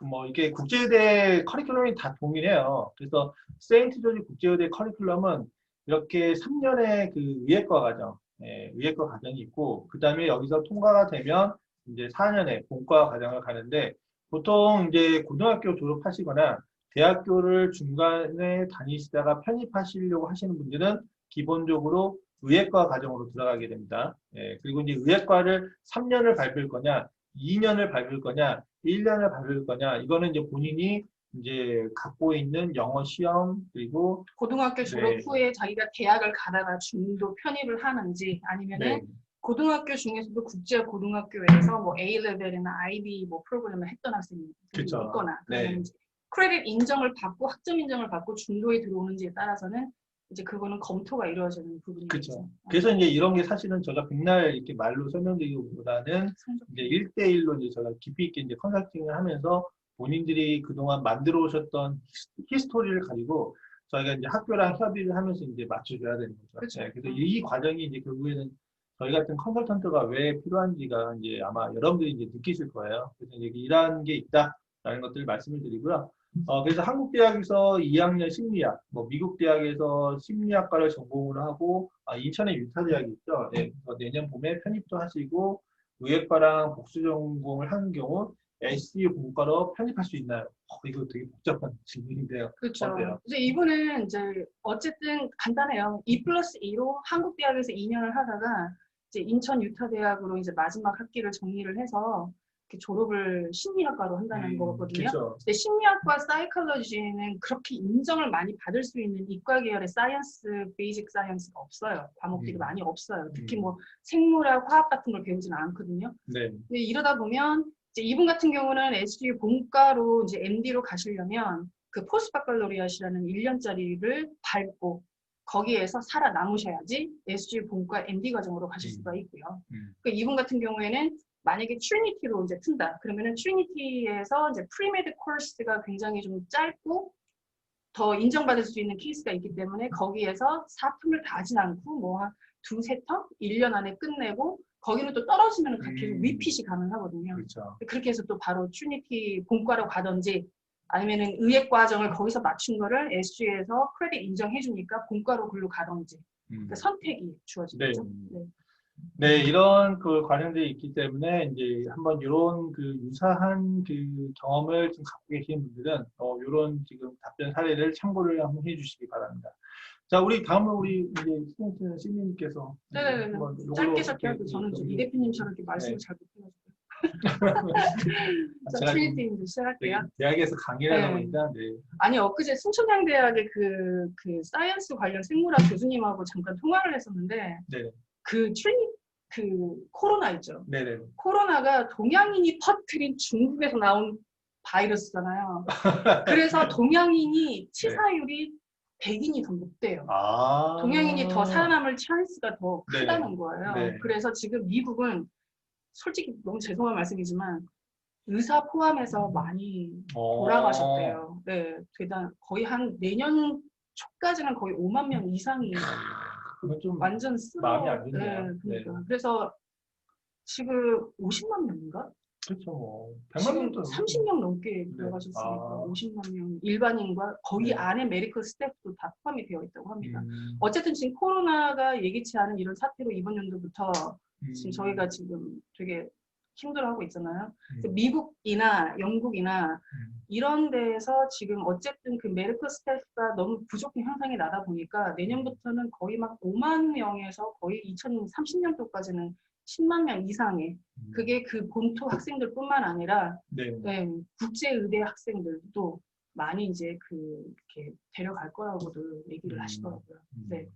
뭐 이게 국제의대 커리큘럼이 다 동일해요. 그래서 세인트조지 국제의대 커리큘럼은 이렇게 3년의 그 의예과 과정, 의예과 과정이 있고 그 다음에 여기서 통과가 되면 이제 4년의 본과 과정을 가는데 보통 이제 고등학교 졸업하시거나 대학교를 중간에 다니시다가 편입하시려고 하시는 분들은 기본적으로 의예과 과정으로 들어가게 됩니다. 그리고 이제 의예과를 3년을 밟을 거냐, 2년을 밟을 거냐, 1년을 밟을 거냐, 이거는 이제 본인이 이제 갖고 있는 영어 시험, 그리고 고등학교 졸업 후에 자기가 대학을 가다가 중도 편입을 하는지 아니면은 고등학교 중에서도 국제 고등학교에서 뭐 A-레벨이나 IB 뭐 프로그램을 했던 학생이 있거나 그러면 이제 크레딧 인정을 받고 학점 인정을 받고 중도에 들어오는지에 따라서는 이제 그거는 검토가 이루어지는 부분이죠. 그렇죠. 그래서 이제 이런 게 사실은 제가 백날 이렇게 말로 설명드리기보다는 이제 1대1로 이제 제가 깊이 있게 이제 컨설팅을 하면서 본인들이 그동안 만들어 오셨던 히스토리를 가지고 저희가 이제 학교랑 협의를 하면서 이제 맞춰줘야 되는 거죠. 그렇죠. 네, 그래서 이 과정이 이제 결국에는 저희 같은 컨설턴트가 왜 필요한지가 이제 아마 여러분들이 이제 느끼실 거예요. 그래서 이제 이러한 게 있다라는 것들을 말씀을 드리고요. 그래서 한국 대학에서 2학년 심리학, 뭐 미국 대학에서 심리학과를 전공을 하고 인천에 유타 대학이 있죠. 네, 그래서 내년 봄에 편입도 하시고 의예과랑 복수 전공을 하는 경우 SE 본과로 편입할 수 있나요? 이거 되게 복잡한 질문인데요. 그렇죠. 어때요? 이제 이분은 이제 어쨌든 간단해요. 2+2로 한국 대학에서 2년을 하다가 이제 인천 유타 대학으로 이제 마지막 학기를 정리를 해서 이렇게 졸업을 심리학과로 한다는 거거든요. 그렇죠. 근데 심리학과 사이콜로지는 그렇게 인정을 많이 받을 수 있는 이과 계열의 사이언스, 베이직 사이언스가 없어요. 과목들이 많이 없어요. 특히 뭐 생물학, 화학 같은 걸 배우지는 않거든요. 네. 근데 이러다 보면 이제 이분 같은 경우는 SU 본과로 이제 MD로 가시려면 그 포스트바칼로리아시라는 1년짜리를 밟고 거기에서 살아남으셔야지 SU 본과 MD 과정으로 가실 수가 있고요. 그 이분 같은 경우에는 만약에 트리니티로 이제 튼다. 그러면은 트리니티에서 이제 프리메드 코र्스가 굉장히 좀 짧고 더 인정받을 수 있는 케이스가 있기 때문에 거기에서 4텀을 다 하진 않고 뭐 한 2, 3텀? 1년 안에 끝내고 거기는 또 떨어지면 계속 리핏이 가능하거든요. 그렇죠. 그렇게 해서 또 바로 트리니티 본과로 가든지 아니면은 의예 과정을 거기서 맞춘 거를 SG에서 크레딧 인정해 주니까 본과로 글로 가든지 그러니까 선택이 주어지겠죠. 네. 네, 이런 그 과정들이 있기 때문에 이제 한번 이런 그 유사한 그 경험을 좀 갖고 계신 분들은 이런 지금 답변 사례를 참고를 한번 해주시기 바랍니다. 자, 우리 다음은 우리 이제 스튜던트 시민님께서 네네네. 한번 짧게 이렇게 할게요. 저는 좀 이 대표님처럼 이렇게 말씀을 잘 못해가지고. 자, 제가 트리니티 이제 시작할게요. 대학에서 강의를 하다 네. 보니까 네. 아니 엊그제 순천향대학의 그 사이언스 관련 생물학 교수님하고 잠깐 통화를 했었는데 네. 그 코로나 있죠. 네네. 코로나가 동양인이 퍼뜨린 중국에서 나온 바이러스잖아요. 그래서 동양인이 치사율이 백인이 더 높대요. 동양인이 더 살아남을 찬스가 더 크다는 거예요. 네. 그래서 지금 미국은 솔직히 너무 죄송한 말씀이지만 의사 포함해서 많이 돌아가셨대요. 네, 거의 한 내년 초까지는 거의 5만 명 이상이 그건 좀 완전 마음이 안 좋네요. 네, 그러니까. 네. 그래서 지금 50만 명인가? 그렇죠. 뭐 100만 지금 명도 30명 넘게 들어가셨으니까 50만 명 일반인과 거기 네. 안에 메디컬 스태프도 다 포함이 되어 있다고 합니다. 어쨌든 지금 코로나가 예기치 않은 이런 사태로 이번 연도부터 지금 저희가 지금 되게 힘들어하고 있잖아요. 미국이나 영국이나 이런 데에서 지금 어쨌든 그 메디컬 스태프가 너무 부족한 현상이 나다 보니까 내년부터는 거의 막 5만 명에서 거의 2030년도까지는 10만 명 이상의 그게 그 본토 학생들뿐만 아니라 네, 국제의대 학생들도 많이 이제 이렇게 데려갈 거라고도 얘기를 하시더라고요. 네.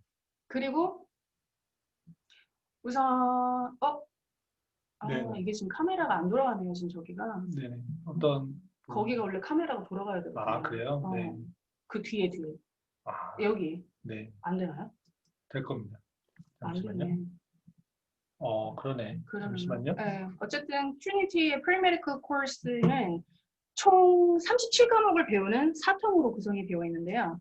그리고 우선 이게 지금 카메라가 안 돌아가네요. 지금 저기가. 네. 어떤 거기가 원래 카메라가 돌아가야 되거든요. 그래요? 네. 그 뒤에. 여기. 네. 안 되나요? 될 겁니다. 안 잠시만요. 되네. 그러네. 잠시만요. 네. 어쨌든 트리니티의 프리메디컬 코र्스는 총 37과목을 배우는 4텀으로 구성이 되어 있는데요.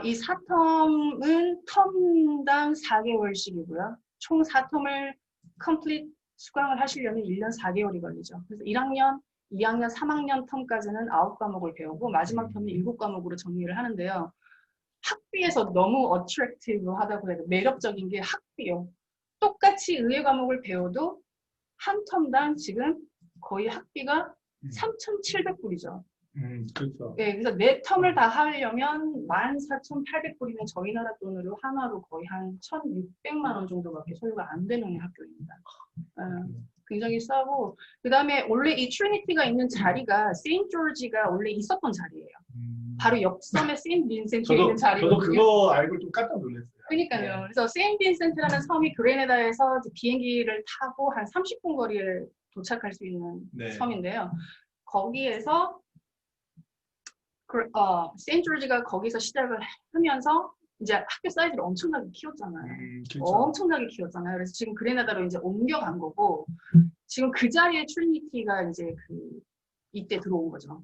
이 4텀은 텀당 4개월씩이고요. 총 4텀을 컴플릿 수강을 하시려면 1년 4개월이 걸리죠. 그래서 1학년, 2학년, 3학년 텀까지는 9과목을 배우고 마지막 텀은 7과목으로 정리를 하는데요. 학비에서 너무 어트랙티브하다고 해요. 매력적인 게 학비요. 똑같이 의예 과목을 배워도 한 텀당 지금 거의 학비가 3,700불이죠. 그렇죠. 네, 그래서 네 텀을 다 하려면 14,800불이면 저희 나라 돈으로 하나로 거의 한 1,600만 원 정도밖에 소요가 안 되는 학교입니다. 굉장히 싸고 그 다음에 원래 이 트리니티가 있는 자리가 세인트 조지가 원래 있었던 자리예요. 바로 옆섬에 세인트 빈센트에 있는 자리거든요. 저도 그거 알고 좀 깜짝 놀랐어요. 그러니까요. 네. 그래서 세인트 빈센트라는 섬이 그레네다에서 비행기를 타고 한 30분 거리에 도착할 수 있는 섬인데요. 거기에서 세인트 조지가 거기서 시작을 하면서 이제 학교 사이즈를 엄청나게 키웠잖아요. 그렇죠. 엄청나게 키웠잖아요. 그래서 지금 그레나다로 이제 옮겨간 거고 지금 그 자리에 트리니티가 이제 이때 들어온 거죠.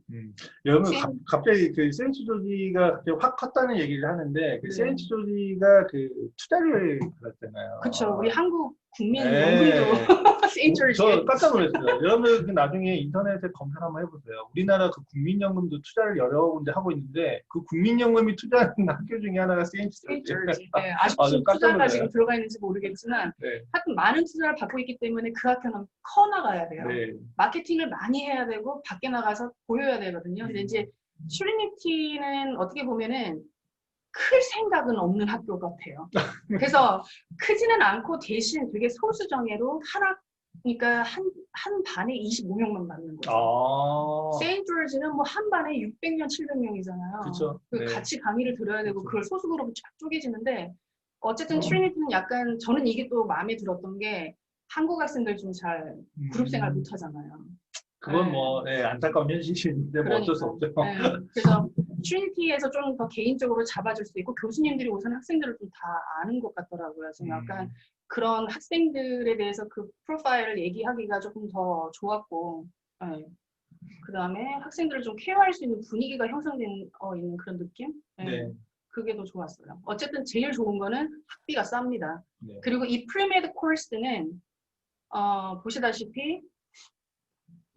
여러분 갑자기 그 세인트 조지가 갑자기 확 컸다는 얘기를 하는데 그 세인트 조지가 그 투자를 받았잖아요. 그렇죠. 우리 한국 국민 네. 연금도 세인트 조지. 저 깜짝 놀랐어요. 여러분 그 나중에 인터넷에 검색 한번 해보세요. 우리나라 그 국민연금도 투자를 여러 군데 하고 있는데 그 국민연금이 투자하는 학교 중에 하나가 세인트 조지. 네, 아직도 깜짝 투자가 놀라요. 지금 들어가 있는지 모르겠지만 네. 하여튼 많은 투자를 받고 있기 때문에 그 학교는 커나가야 돼요. 네. 마케팅을 많이 해야 되고 밖에 나가서 보여야 되거든요. 근데 이제 트리니티는 어떻게 보면은 클 생각은 없는 학교 같아요. 그래서 크지는 않고 대신 되게 소수 정예로 그러니까 한 반에 25명만 받는 거죠. 세인트 조지는 뭐 한 반에 600명, 700명이잖아요. 그렇죠. 네. 같이 강의를 들어야 되고 그쵸. 그걸 소수 그룹으로 쫙 쪼개지는데 어쨌든 트리니티는 약간 저는 이게 또 마음에 들었던 게 한국 학생들 좀 잘 그룹 생활 못 하잖아요. 그건 네. 뭐 안타까운 현실인데 뭐 어쩔 수 없죠. 네. 그래서 트리니티에서 좀 더 개인적으로 잡아줄 수 있고 교수님들이 우선 학생들을 좀 다 아는 것 같더라고요. 좀 약간 그런 학생들에 대해서 그 프로파일을 얘기하기가 조금 더 좋았고 네. 그 다음에 학생들을 좀 케어할 수 있는 분위기가 형성된 있는 그런 느낌? 네. 네. 그게 더 좋았어요. 어쨌든 제일 좋은 거는 학비가 쌉니다. 네. 그리고 이 프리메드 코र्스는 보시다시피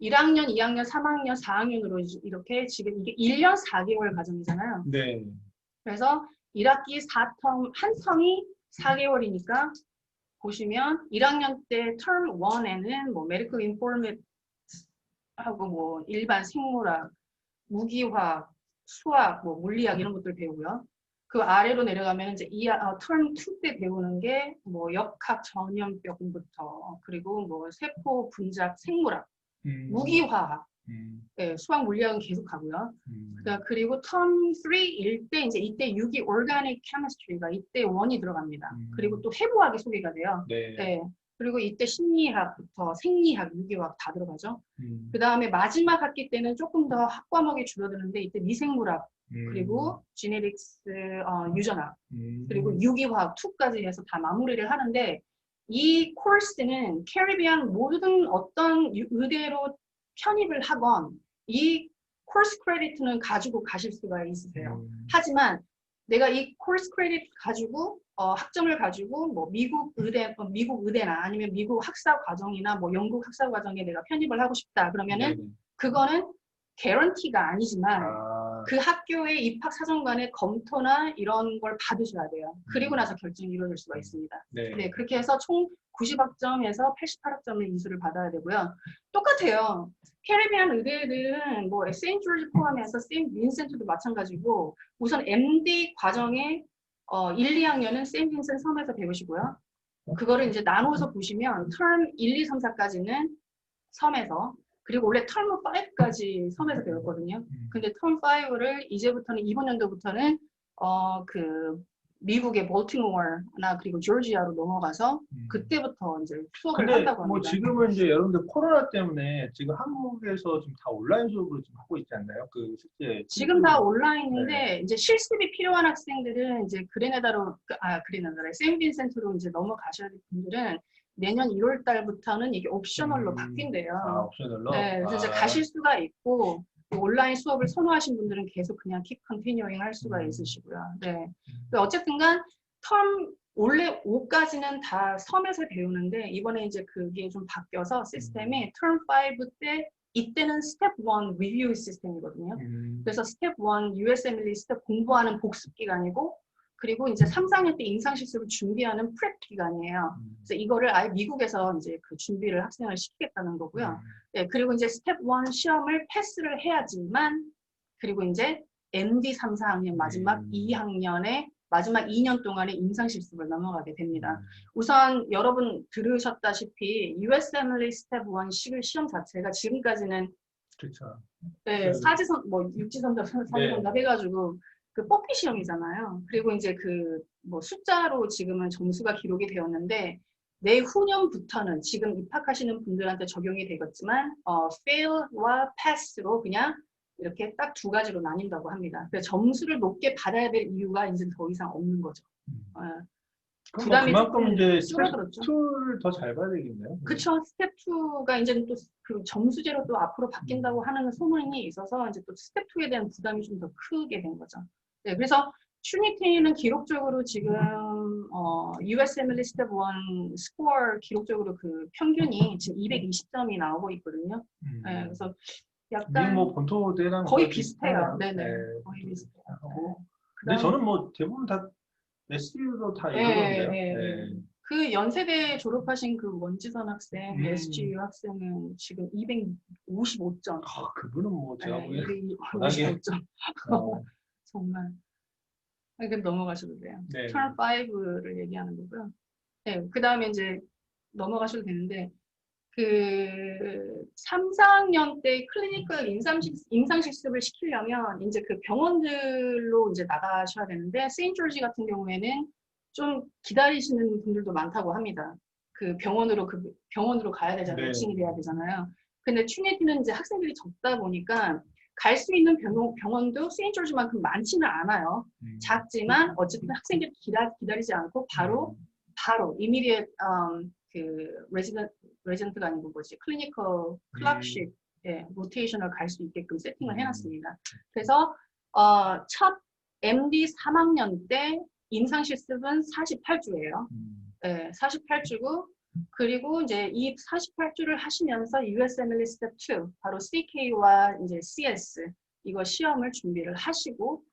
1학년, 2학년, 3학년, 4학년으로 이렇게 지금 이게 1년 4개월 과정이잖아요. 네. 그래서 1학기 4텀, 한 텀이 4개월이니까 보시면 1학년 때 term 1에는 뭐 medical informatics 하고 뭐 일반 생물학, 무기화학, 수학, 뭐 물리학 이런 것들 배우고요. 그 아래로 내려가면 이제 term 2 때 배우는 게 뭐 역학 전염병부터 그리고 뭐 세포 분작 생물학, 무기화학, 네, 수학 물리학은 계속 가고요. 그리고 term 3일 때 이제 이때 유기 organic chemistry가 이때 1이 들어갑니다. 그리고 또 해부학이 소개가 돼요. 네. 네. 그리고 이때 심리학부터 생리학, 유기화학 다 들어가죠. 그 다음에 마지막 학기 때는 조금 더 학과목이 줄어드는데 이때 미생물학, 그리고 지네틱스, 유전학, 그리고 유기화학 2까지 해서 다 마무리를 하는데 이 코र्스는 캐리비안 모든 어떤 의대로 편입을 하건 이 코र्스 크레디트는 가지고 가실 수가 있으세요. 하지만 내가 이 코र्스 크레디트 가지고 학점을 가지고 뭐 미국 의대나 아니면 미국 학사 과정이나 뭐 영국 학사 과정에 내가 편입을 하고 싶다 그러면은 그거는 개런티가 아니지만 그 학교의 입학 사정관의 검토나 이런 걸 받으셔야 돼요. 그리고 나서 결정이 이루어질 수가 있습니다. 네. 네, 그렇게 해서 총 90학점에서 88학점의 인수를 받아야 되고요. 똑같아요. 캐리비안 의대들은 뭐 세인트 조지 포함해서 세인트 빈센트도 마찬가지고 우선 MD 과정에 1, 2학년은 세인트 빈센트 섬에서 배우시고요. 그거를 이제 나눠서 보시면 텀 1, 2, 3, 4까지는 섬에서 그리고 원래 텀 5까지 섬에서 배웠거든요. 근데 텀 5를 이제부터는 이번 연도부터는 그 미국의 볼티모어나 그리고 조지아로 넘어가서 그때부터 이제 수업을 근데 한다고 합니다. 뭐 지금은 이제 여러분들 코로나 때문에 지금 한국에서 좀 다 온라인 수업으로 좀 하고 있지 않나요? 그 실제 지금 다 온라인인데 네. 이제 실습이 필요한 학생들은 이제 그레나다로 그레나다래 세인빈센트로 이제 넘어가셔야 될 분들은 내년 1월 달부터는 이게 옵셔널로 바뀐대요. 옵셔널로? 네, 그래서 이제 가실 수가 있고 온라인 수업을 선호하신 분들은 계속 그냥 keep continuing 할 수가 있으시고요. 네. 어쨌든간 텀 원래 5까지는 다 섬에서 배우는데 이번에 이제 그게 좀 바뀌어서 시스템이 텀 5 때 이때는 스텝 1 리뷰 시스템이거든요. 그래서 스텝 1 USMLE 스텝 공부하는 복습 기간이고 그리고 이제 3, 4학년 때 임상실습을 준비하는 프랩 기간이에요. 그래서 이거를 아예 미국에서 이제 그 준비를 학생을 시키겠다는 거고요. 네, 그리고 이제 스텝 1 시험을 패스를 해야지만 그리고 이제 MD 3, 4학년 마지막 2학년에 마지막 2년 동안의 임상실습을 넘어가게 됩니다. 우선 여러분 들으셨다시피 USMLE 스텝 1 시험 자체가 지금까지는 그렇죠. 네, 사지선 뭐 육지선답, 사지선답 해가지고 그 뽑기 시험이잖아요. 그리고 이제 그 뭐 숫자로 지금은 점수가 기록이 되었는데 내후년부터는 지금 입학하시는 분들한테 적용이 되겠지만 fail과 pass로 그냥 이렇게 딱 두 가지로 나뉜다고 합니다. 그래서 점수를 높게 받아야 될 이유가 이제 더 이상 없는 거죠. 어, 그럼 부담이 그만큼 조금 이제 스텝 줄어들었죠. 2를 더 잘 봐야 되겠네요. 그쵸. 스텝 2가 이제는 또 그 점수제로 또 앞으로 바뀐다고 하는 소문이 있어서 이제 또 스텝 2에 대한 부담이 좀 더 크게 된 거죠. 네, 그래서 트리니티는 기록적으로 지금 USMLE 스텝 1 스코어 기록적으로 그 평균이 지금 220점이 나오고 있거든요. 네, 그래서 우리 약간 뭐 본토대랑 거의 비슷해요. 네네. 네, 거의 비슷해요. 하고. 네. 근데 저는 뭐 대부분 다 SU로 다 네, 이러던데요. 네, 네. 그 연세대 졸업하신 그 원지선 학생, SGU 학생은 지금 255점. 아, 그분은 뭐 제가 보기엔 워낙에 255점. 어, 정말. 그럼 넘어가셔도 돼요. 네. Turn 5를 얘기하는 거고요. 네, 그 다음에 이제 넘어가셔도 되는데, 그 3, 4학년 때 클리니컬 임상실습을 시키려면 이제 그 병원들로 이제 나가셔야 되는데, 세인트조지 같은 경우에는 좀 기다리시는 분들도 많다고 합니다. 그 병원으로 가야 되잖아요. 네. 매칭이 돼야 되잖아요. 근데 트리니티는 이제 학생들이 적다 보니까 갈 수 있는 병원도 세인트조지만큼 많지는 않아요. 작지만 어쨌든 학생들이 기다리지 않고 바로 immediate 그 레지던트가 아니고 뭐지 클리니컬 클락십 로테이션을 갈 수 있게끔 세팅을 해놨습니다. 그래서 첫 MD 3학년 때 임상 실습은 48주예요. 네, 48주고 그리고 이제 이 48주를 하시면서 USMLE 스텝 2 바로 CK와 이제 CS 이거 시험을 준비를 하시고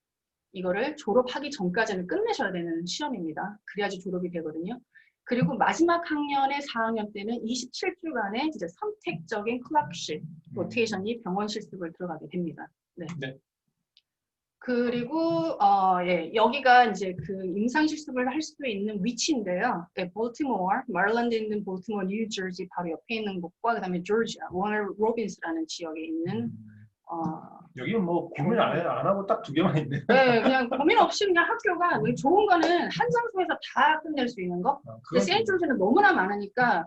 이거를 졸업하기 전까지는 끝내셔야 되는 시험입니다. 그래야지 졸업이 되거든요. 그리고 마지막 학년의 4학년 때는 27주간의 이제 선택적인 클락십, 로테이션이 병원 실습을 들어가게 됩니다. 네. 네. 그리고 여기가 이제 그 임상 실습을 할 수 있는 위치인데요. 네, 볼티모어, 마릴랜드에 있는 볼티모어, 뉴저지 바로 옆에 있는 곳과 그다음에 조지아, 워너 로빈스라는 지역에 있는 여기는 뭐 고민 안 하고 딱 두 개만 있네. 네, 그냥 고민 없이 그냥 학교가 좋은 거는 한 장소에서 다 끝낼 수 있는 거. 근데 세인트조지는 너무나 많으니까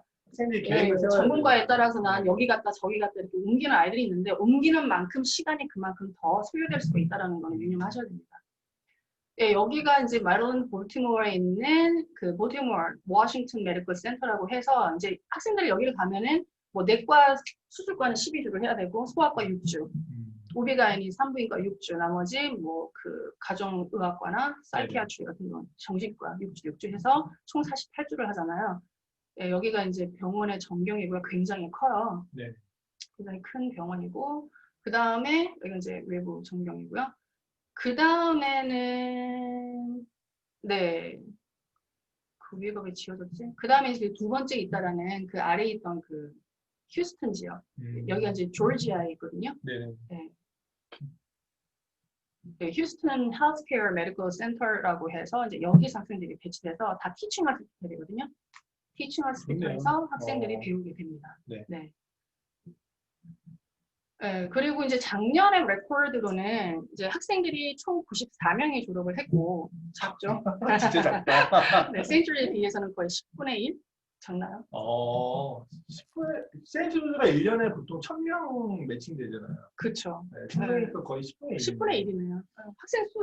전문가에 따라서 난 여기 갔다 저기 갔다 이렇게 옮기는 아이들이 있는데 옮기는 만큼 시간이 그만큼 더 소요될 수도 있다는 거는 유념하셔야 됩니다. 네, 여기가 이제 마릴랜드 볼티모어에 있는 그 볼티모어 워싱턴 메디컬 센터라고 해서 이제 학생들이 여기를 가면은 뭐 내과 수술과는 12주를 해야 되고 소아과 6주. OB-GYN이 산부인과 6주, 나머지 뭐 그 가정의학과나 사이키아트리 같은 건 정신과 6주 해서 총 48주를 하잖아요. 네, 여기가 이제 병원의 전경이고요. 굉장히 커요. 네. 굉장히 큰 병원이고 그 다음에 여기 이제 외부 전경이고요. 그 다음에는 네. 그 위가 왜 지워졌지? 그 다음에 이제 두 번째 있다라는 그 아래에 있던 그 휴스턴 지역. 여기가 이제 조지아에 있거든요. 네. 네. 네, 휴스턴 헬스케어 메디컬 센터라고 해서 이제 여기서 학생들이 배치돼서 다 티칭 하스피탈이거든요. 티칭 하스피탈에서 학생들이 배우게 됩니다. 네. 네. 네, 그리고 이제 작년의 레코드로는 이제 학생들이 총 94명이 졸업을 했고 작죠? 진짜 작다. 네, 세인트조지에 비해서는 거의 10분의 1 작나요? 10분의, 세인트조지가 1년에 보통 1000명 매칭되잖아요. 그쵸. 네, 1000명이니까 거의 10분의 1. 10분의 1이네요. 학생 수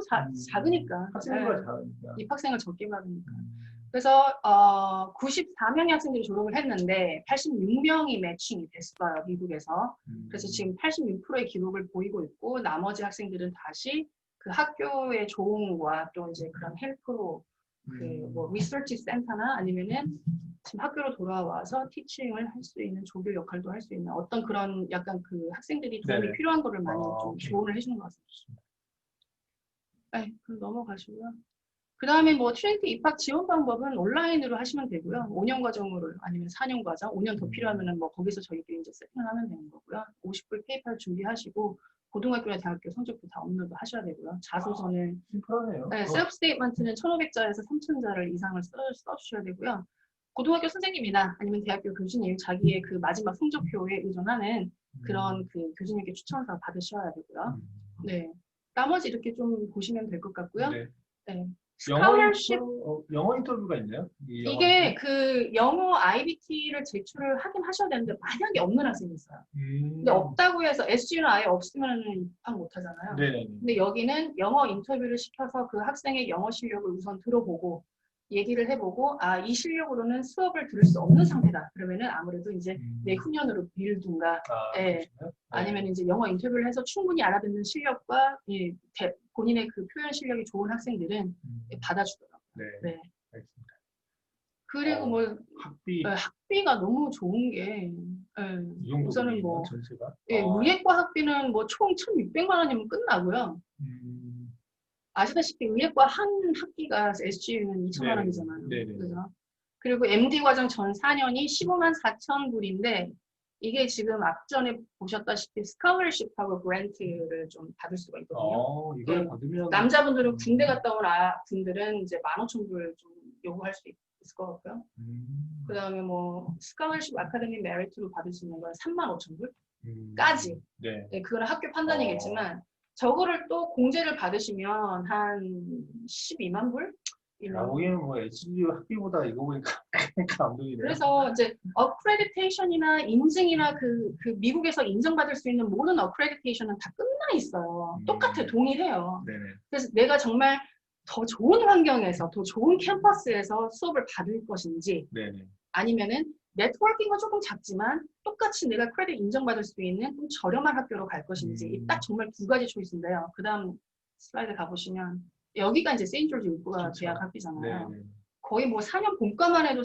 작으니까. 학생보다 작으니까. 입학생을 적게 받으니까. 그래서 94명의 학생들이 졸업을 했는데 86명이 매칭이 됐어요. 미국에서. 그래서 지금 86%의 기록을 보이고 있고 나머지 학생들은 다시 그 학교의 조언과 또 이제 그런 헬프로 뭐 리서치 센터나 아니면은 지금 학교로 돌아와서 티칭을 할 수 있는 조교 역할도 할 수 있는 어떤 그런 약간 그 학생들이 도움이 네네. 필요한 거를 많이 좀 오케이. 조언을 해주는 것 같습니다. 네, 그럼 넘어가시고요. 그 다음에 뭐 트리니티 입학 지원 방법은 온라인으로 하시면 되고요. 5년 과정으로 아니면 4년 과정, 5년 더 필요하면은 뭐 거기서 저희들이 이제 세팅을 하면 되는 거고요. 50불 페이팔 준비하시고 고등학교나 대학교 성적표 다 업로드 하셔야 되고요. 자소서는 심플하네요. 네, 셀프 스테이트먼트는 1,500자에서 3,000자를 이상을 써주셔야 되고요. 고등학교 선생님이나 아니면 대학교 교수님 자기의 그 마지막 성적표에 의존하는 그런 그 교수님께 추천서 받으셔야 되고요. 네, 나머지 이렇게 좀 보시면 될 것 같고요. 네. 네. 스칼러십 영어 인터뷰가 있나요? 이 영어 이게 인터뷰? 그 영어 IBT를 제출을 하긴 하셔야 되는데 만약에 없는 학생이 있어요. 근데 음. 없다고 해서 SG는 아예 없으면 입학 못 하잖아요. 네네. 근데 여기는 영어 인터뷰를 시켜서 그 학생의 영어 실력을 우선 들어보고 얘기를 해보고 아, 이 실력으로는 수업을 들을 수 없는 상태다. 그러면은 아무래도 이제 내후년으로 미루든가 아, 예, 그러시나요? 아니면 이제 영어 인터뷰를 해서 충분히 알아듣는 실력과 이 본인의 그 표현 실력이 좋은 학생들은 받아주더라고요. 네. 네. 알겠습니다. 그리고 뭐 학비 학비가 너무 좋은 게 예, 이 정도 우선은 금액이나 뭐 전세가? 예, 의예과 학비는 뭐 총 1,600만 원이면 끝나고요. 음, 아시다시피 의예과 한 학기가 SGU는 2천만 네네. 원이잖아요. 네네. 그죠? 그리고 MD 과정 전 4년이 15만 4천 불인데 이게 지금 앞전에 보셨다시피 스칼러십하고 그랜트를 좀 받을 수가 있거든요. 이걸 예. 받으면 남자분들은 군대 갔다 온 분들은 이제 15,000불 좀 요구할 수 있을 것 같고요. 그 다음에 뭐 스칼러십 아카데미 메리트로 받을 수 있는 건 35,000불까지. 네. 네, 그거는 학교 판단이겠지만 저거를 또 공제를 받으시면 한 12만 불? 아, 보기에는 뭐 HGU 학비보다 이거 보니까 감동이네요. 그래서 이제 어크레디테이션이나 인증이나 그 미국에서 인정받을 수 있는 모든 어크레디테이션은 다 끝나 있어요. 똑같아, 동일해요. 네네. 그래서 내가 정말 더 좋은 환경에서, 더 좋은 캠퍼스에서 수업을 받을 것인지, 네네. 아니면은 네트워킹은 조금 작지만 똑같이 내가 크레딧 인정받을 수 있는 좀 저렴한 학교로 갈 것인지 딱 정말 두 가지 초이스인데요. 그 다음 슬라이드 가보시면 여기가 이제 세인트조지 의과 대학 학비잖아요. 네네. 거의 뭐 4년 본과만 해도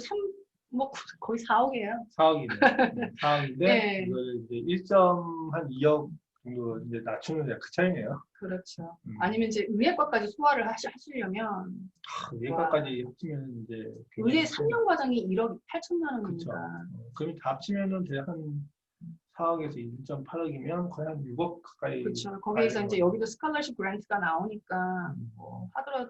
뭐 거의 4억이에요. 4억이네. 4억인데 네. 이걸 이제 1.2억 정도 이제 낮추는 그 차이네요. 그렇죠. 아니면 이제 의예과까지 소화를 하시려면 의예과까지 합치면 이제 의예 3년 과정이 1억 8천만 그렇죠. 원이니까. 그럼 다 합치면은 대략 한 4억에서 1.8억이면 거의 한 6억 가까이. 그렇죠. 거기에서 이제 여기도 스칼러십 그랜트가 나오니까 뭐 하더라도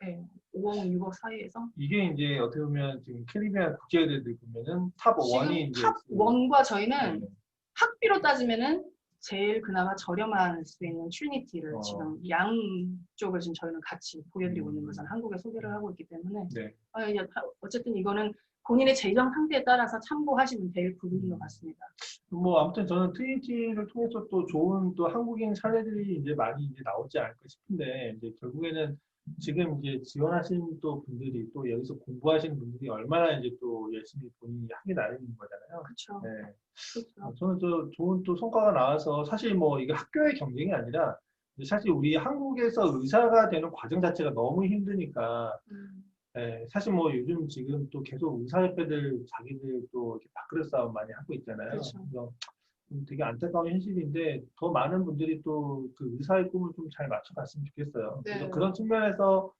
네, 5억, 6억 사이에서 이게 이제 어떻게 보면 지금 캐리비안 국제대들 보면은 탑 1이 이제 탑 1과 저희는 네. 학비로 따지면은 제일 그나마 저렴할 수 있는 트리니티를 지금 양쪽을 지금 저희는 같이 보여드리고 있는 것은 한국에 소개를 하고 있기 때문에 네. 어쨌든 이거는 본인의 재정 상태에 따라서 참고하시면 될 부분인 것 같습니다. 뭐 아무튼 저는 트리니티를 통해서 또 좋은 또 한국인 사례들이 이제 많이 이제 나오지 않을까 싶은데 이제 결국에는 지금 이제 지원하신 또 분들이 또 여기서 공부하시는 분들이 얼마나 이제 또 열심히 본인이 하기 나름인 거잖아요. 그렇죠. 네. 그렇죠. 저는 저 좋은 또 성과가 나와서 사실 뭐 이게 학교의 경쟁이 아니라 사실 우리 한국에서 의사가 되는 과정 자체가 너무 힘드니까 네, 사실 뭐 요즘 지금 또 계속 의사협회들 자기들 또 이렇게 밥그릇 싸움 많이 하고 있잖아요. 그렇죠. 그래서 되게 안타까운 현실인데 더 많은 분들이 또 그 의사의 꿈을 좀 잘 맞춰갔으면 좋겠어요. 네. 그래서 그런 측면에서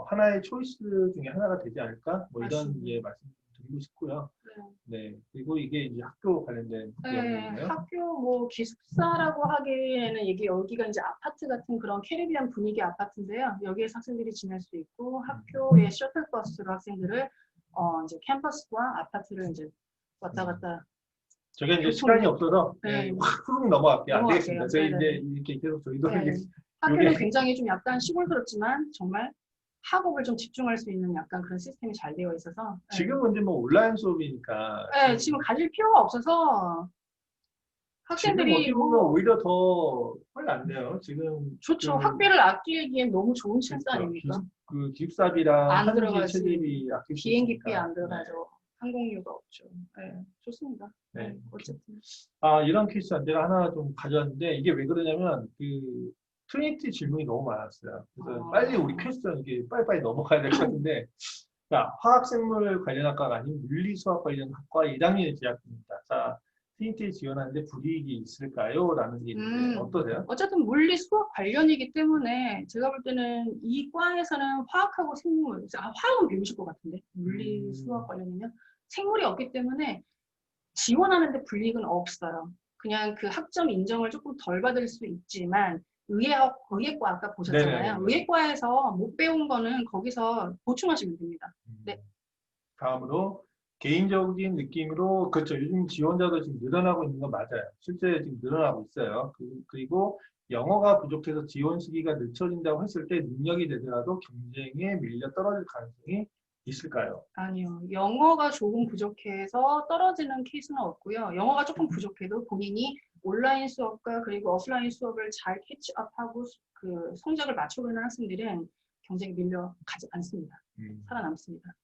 하나의 초이스 중에 하나가 되지 않을까? 뭐 이런 맞습니다. 예, 말씀 드리고 싶고요. 네. 네. 그리고 이게 이제 학교 관련된 네, 내용이네요. 학교 뭐 기숙사라고 하기에는 이게 여기가 이제 아파트 같은 그런 캐리비안 분위기 아파트인데요. 여기에서 학생들이 지낼 수 있고 학교의 셔틀버스로 학생들을 이제 캠퍼스와 아파트를 이제 왔다 갔다. 저게 이제 시간이 없어서 네. 후루룩 넘어갈게요. 안 되겠습니다. 저희 네네. 이제 이렇게 계속 저희도 네. 이게 학교는 굉장히 좀 약간 시골스럽지만 정말 학업을 좀 집중할 수 있는 약간 그런 시스템이 잘 되어 있어서 지금은 이제 뭐 온라인 수업이니까 네, 지금 가실 필요가 없어서 지금 학생들이 어떻게 보면 오히려 더 빨리 안 돼요. 지금 좋죠. 그 학비를 아끼기엔 너무 좋은 찬스 아닙니까? 그 기숙사비랑 안 현지 들어가지. 체제비 아낄 수 비행기비 있으니까. 안 들어가죠. 항공료가 없죠. 네, 좋습니다. 네. 어쨌든. 이런 케이스 내가 하나 좀 가져왔는데 이게 왜 그러냐면 그 트리니티 질문이 너무 많았어요. 그래서 빨리 우리 퀘스천 이게 빨리빨리 넘어가야 될 것 같은데 자, 화학생물 관련학과가 아닌 물리수학 관련 학과 1학년에 재학입니다. 자, 트리니티에 지원하는데 불이익이 있을까요? 라는 게 있는데 어떠세요? 어쨌든 물리 수학 관련이기 때문에 제가 볼 때는 이 과에서는 화학하고 생물, 화학은 배우실 것 같은데 물리 수학 관련이면 생물이 없기 때문에 지원하는데 불이익은 없어요. 그냥 그 학점 인정을 조금 덜 받을 수 있지만 의예과 아까 보셨잖아요. 네네네. 의예과에서 못 배운 거는 거기서 보충하시면 됩니다. 네. 다음으로 개인적인 느낌으로 그렇죠. 요즘 지원자도 지금 늘어나고 있는 건 맞아요. 실제 지금 늘어나고 있어요. 그리고 영어가 부족해서 지원 시기가 늦춰진다고 했을 때 능력이 되더라도 경쟁에 밀려 떨어질 가능성이 있을까요? 아니요. 영어가 조금 부족해서 떨어지는 케이스는 없고요. 영어가 조금 부족해도 본인이 온라인 수업과 그리고 오프라인 수업을 잘 캐치업하고 그 성적을 맞춰가는 학생들은 경쟁에 밀려가지 않습니다. 살아남습니다.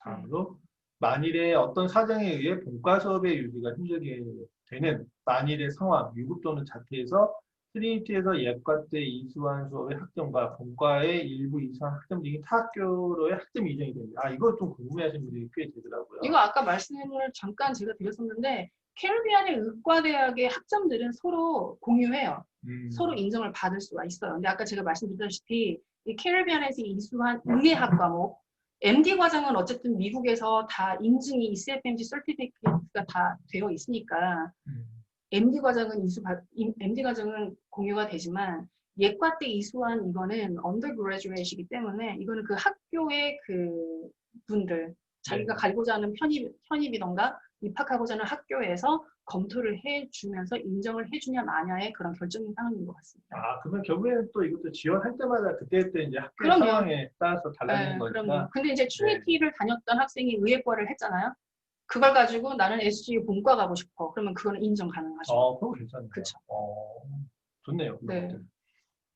다음으로 만일에 어떤 사정에 의해 본과 수업의 유지가 힘들게 되는 만일의 상황, 유급 또는 자퇴에서 트리니티에서 예과때 이수한 수업의 학점과 본과의 일부 이수한 학점 등이 타 학교로의 학점 이전이 됩니다. 아, 이거 좀 궁금해하시는 분들이 꽤 되더라고요. 이거 아까 말씀을 잠깐 제가 드렸었는데 캐리비안의 의과대학의 학점들은 서로 공유해요. 서로 인정을 받을 수가 있어요. 근데 아까 제가 말씀드렸다시피 이 캐리비안에서 이수한 의예학 과목, MD 과정은 어쨌든 미국에서 다 인증이 ECFMG 서티피케이트가 다 되어 있으니까 MD 과정은 공유가 되지만 예과 때 이수한 이거는 undergraduate이기 때문에 이거는 그 학교의 그 분들 자기가 가고자 하는 편입이던가 입학하고자 하는 학교에서 검토를 해주면서 인정을 해주냐 마냐의 그런 결정인 상황인 것 같습니다. 아, 그러면 결국에는 또 이것도 지원할 때마다 그때 이제 학교 그럼요. 상황에 따라서 달라지는 네, 거니까. 그럼요. 근데 이제 트리니티를 다녔던 학생이 의예과를 했잖아요. 그걸 가지고 나는 SG 본과 가고 싶어. 그러면 그거는 인정 가능하죠. 그거 괜찮네요. 그쵸. 좋네요. 네.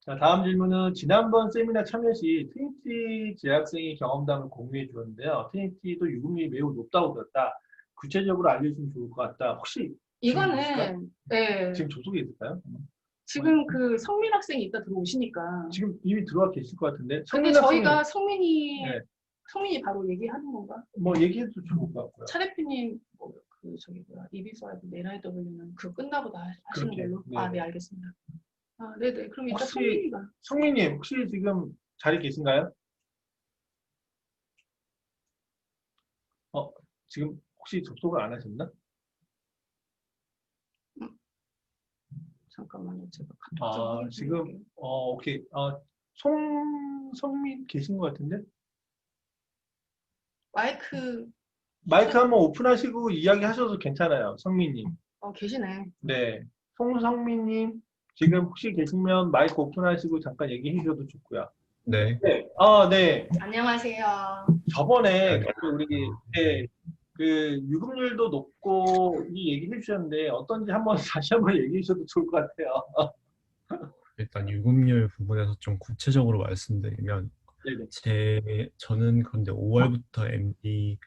자, 다음 질문은 지난번 세미나 참여 시 트리니티 재학생이 경험담을 공유해 주었는데요. 트리니티도 유급률이 매우 높다고 들었다. 구체적으로 알려주시면 좋을 것 같다. 혹시 이거는 네. 지금 접속이 있을까요? 지금 그 성민 학생이 이따 들어오시니까. 지금 이미 들어와 계실 것 같은데. 근데 저희가 성민이 바로 얘기하는 건가? 뭐 얘기해도 좋을 것 같고요. 차 대표님 EB5 NIW는 그거 끝나고 다 하시는 그렇게, 걸로. 네. 아, 네, 알겠습니다. 아, 네네. 그럼 이따 혹시 성민이가. 성민님 혹시 지금 자리 계신가요? 지금 혹시 접속을 안 하셨나? 잠깐만요. 제가 카톡 좀 지금 오케이. 성민 계신 것 같은데? 마이크 한번 오픈하시고 이야기하셔도 괜찮아요, 성민님. 계시네. 네, 송성민님 지금 혹시 계시면 마이크 오픈하시고 잠깐 얘기해 주셔도 좋고요. 네. 네, 네. 안녕하세요. 저번에 우리 그 유급률도 높고 이 얘기해 주셨는데 어떤지 한번 다시 한번 얘기해 주셔도 좋을 것 같아요. 일단 유급률 부분에서 좀 구체적으로 말씀드리면 저는 그런데 5월부터 MD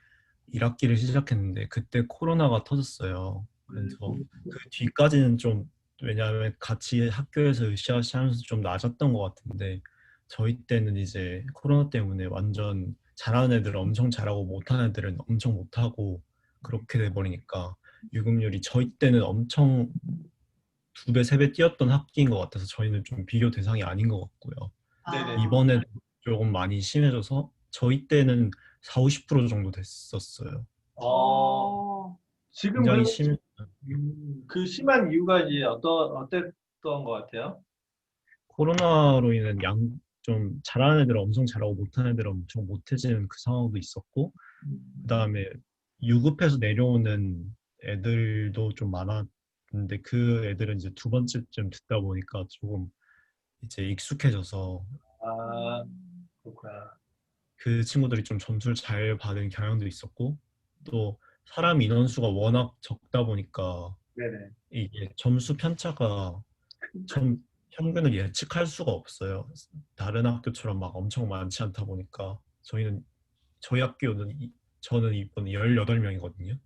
1학기를 시작했는데 그때 코로나가 터졌어요. 그래서 그 뒤까지는 좀 왜냐하면 같이 학교에서 으쌰으쌰하면서 좀 낮았던 것 같은데 저희 때는 이제 코로나 때문에 완전 잘하는 애들은 엄청 잘하고 못하는 애들은 엄청 못하고 그렇게 돼버리니까 유급률이 저희 때는 엄청 2배, 3배 뛰었던 학기인 것 같아서 저희는 좀 비교 대상이 아닌 것 같고요. 네네. 이번에 조금 많이 심해져서 저희 때는 40~50% 정도 됐었어요. 지금 굉장히 그 심한 이유가 이제 어땠던 것 같아요? 코로나로 인해 좀 잘하는 애들은 엄청 잘하고 못하는 애들은 엄청 못해지는 그 상황도 있었고 그다음에 유급해서 내려오는 애들도 좀 많았는데 그 애들은 이제 2번째쯤 듣다 보니까 조금 이제 익숙해져서 그렇구나. 그 친구들이 좀 점수를 잘 받은 경향도 있었고 또 사람 인원수가 워낙 적다 보니까 네네. 이게 점수 편차가 평균을 예측할 수가 없어요. 다른 학교처럼 막 엄청 많지 않다 보니까 저희 학교는 저는 이번에 18명이거든요.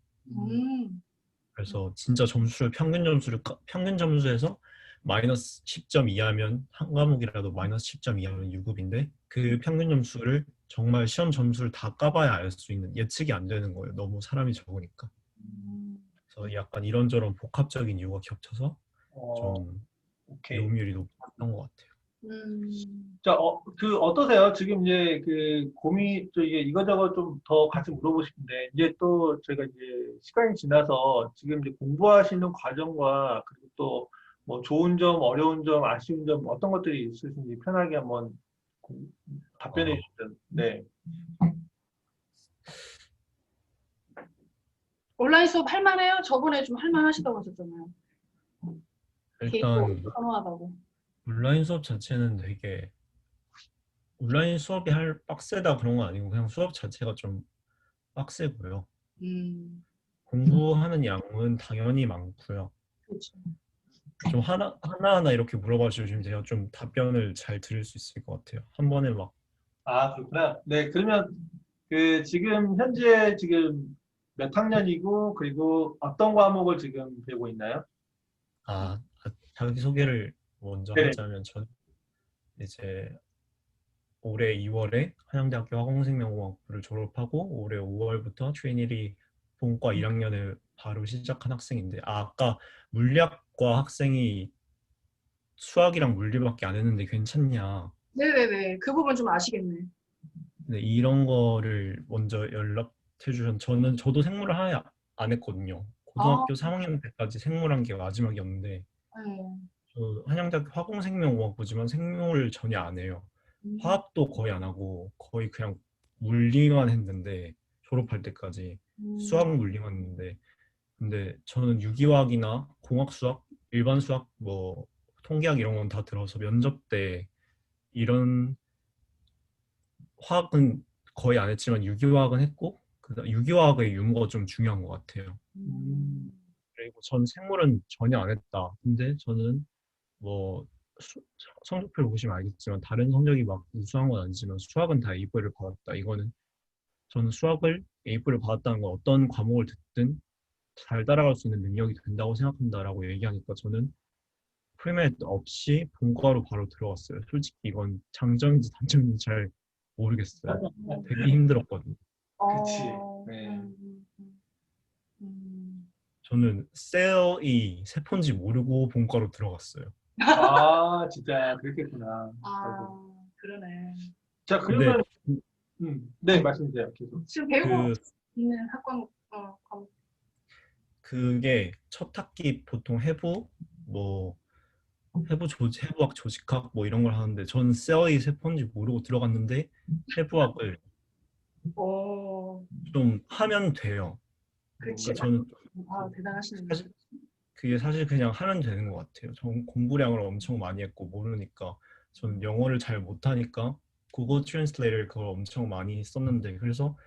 그래서 진짜 평균 점수에서 마이너스 10점 이하면 한 과목이라도 마이너스 10점 이하면 유급인데 그 평균 점수를 정말 시험 점수를 다 까봐야 알 수 있는 예측이 안 되는 거예요. 너무 사람이 적으니까. 그래서 약간 이런저런 복합적인 이유가 겹쳐서 좀 유급률이 높았던 것 같아요. 자, 어떠세요? 지금 이제 이게 이거저거 좀 더 같이 물어보고 싶은데, 이제 또 저희가 이제 시간이 지나서 지금 이제 공부하시는 과정과 그리고 또 뭐 좋은 점, 어려운 점, 아쉬운 점 어떤 것들이 있으신지 편하게 한번 답변해 주시면. 네. 온라인 수업 할만해요? 저번에 좀 할만하시다고 하셨잖아요. 일단 선호하다고. 온라인 수업 자체는 되게 온라인 수업이 할 빡세다 그런 건 아니고 그냥 수업 자체가 좀 빡세고요. 음, 공부하는 양은 당연히 많고요. 그렇죠. 좀 하나하나 이렇게 물어봐 주시면 제가 좀 답변을 잘 드릴 수 있을 것 같아요. 한 번에 막 아, 그렇구나. 네, 그러면 그 지금 현재 지금 몇 학년이고 그리고 어떤 과목을 지금 배우고 있나요? 자기소개를 먼저 네. 하자면 전 이제 올해 2월에 한양대학교 화공생명공학부를 졸업하고 올해 5월부터 트리니티 본과 1학년을 바로 시작한 학생인데 아까 물리학과 학생이 수학이랑 물리밖에 안 했는데 괜찮냐. 네네네. 그 부분 좀 아시겠네. 네, 이런 거를 먼저 연락해 주셨. 저도 생물을 하나 안 했거든요. 아, 고등학교 3학년 때까지 생물한 게 마지막이었는데 네. 저 한양대학교 화공생명공학부지만 생물을 전혀 안 해요. 음, 화학도 거의 안 하고 거의 그냥 물리만 했는데 졸업할 때까지 음, 수학 물리만 했는데 근데 저는 유기화학이나 공학수학, 일반 수학, 뭐 통계학 이런 건 다 들어서 면접 때 이런 화학은 거의 안 했지만 유기화학은 했고 유기화학의 유무가 좀 중요한 것 같아요. 음. 그리고 전 생물은 전혀 안 했다. 근데 저는 뭐 수- 성적표를 보시면 알겠지만 다른 성적이 막 우수한 건 아니지만 수학은 다 A뿔을 받았다. 이거는 저는 수학을 A뿔을 받았다는 건 어떤 과목을 듣든 잘 따라갈 수 있는 능력이 된다고 생각한다라고 얘기하니까 저는 프리메 없이 본과로 바로 들어갔어요. 솔직히 이건 장점인지 단점인지 잘 모르겠어요. 되게 힘들었거든요. 그치. 어, 네. 음. 저는 셀이 세포인지 모르고 본과로 들어갔어요. 아, 진짜 그렇겠구나. 아이고. 아, 그러네. 자, 근데 그러면 네, 말씀주세요. 계속. 지금 배우고 그 있는 과목. 그게 첫 학기 보통 뭐 해부학 조직학 뭐 이런 걸 하는데 전 셀이 세포인지 모르고 들어갔는데 해부학을 오, 좀 하면 돼요. 그렇지. 그러니까 저는 아, 대단하시네요. 사실 그게 사실 그냥 하면 되는 것 같아요. 전 공부량을 엄청 많이 했고 모르니까 저는 영어를 잘 못하니까 구글 트랜스레이터를 그걸 엄청 많이 썼는데 그래서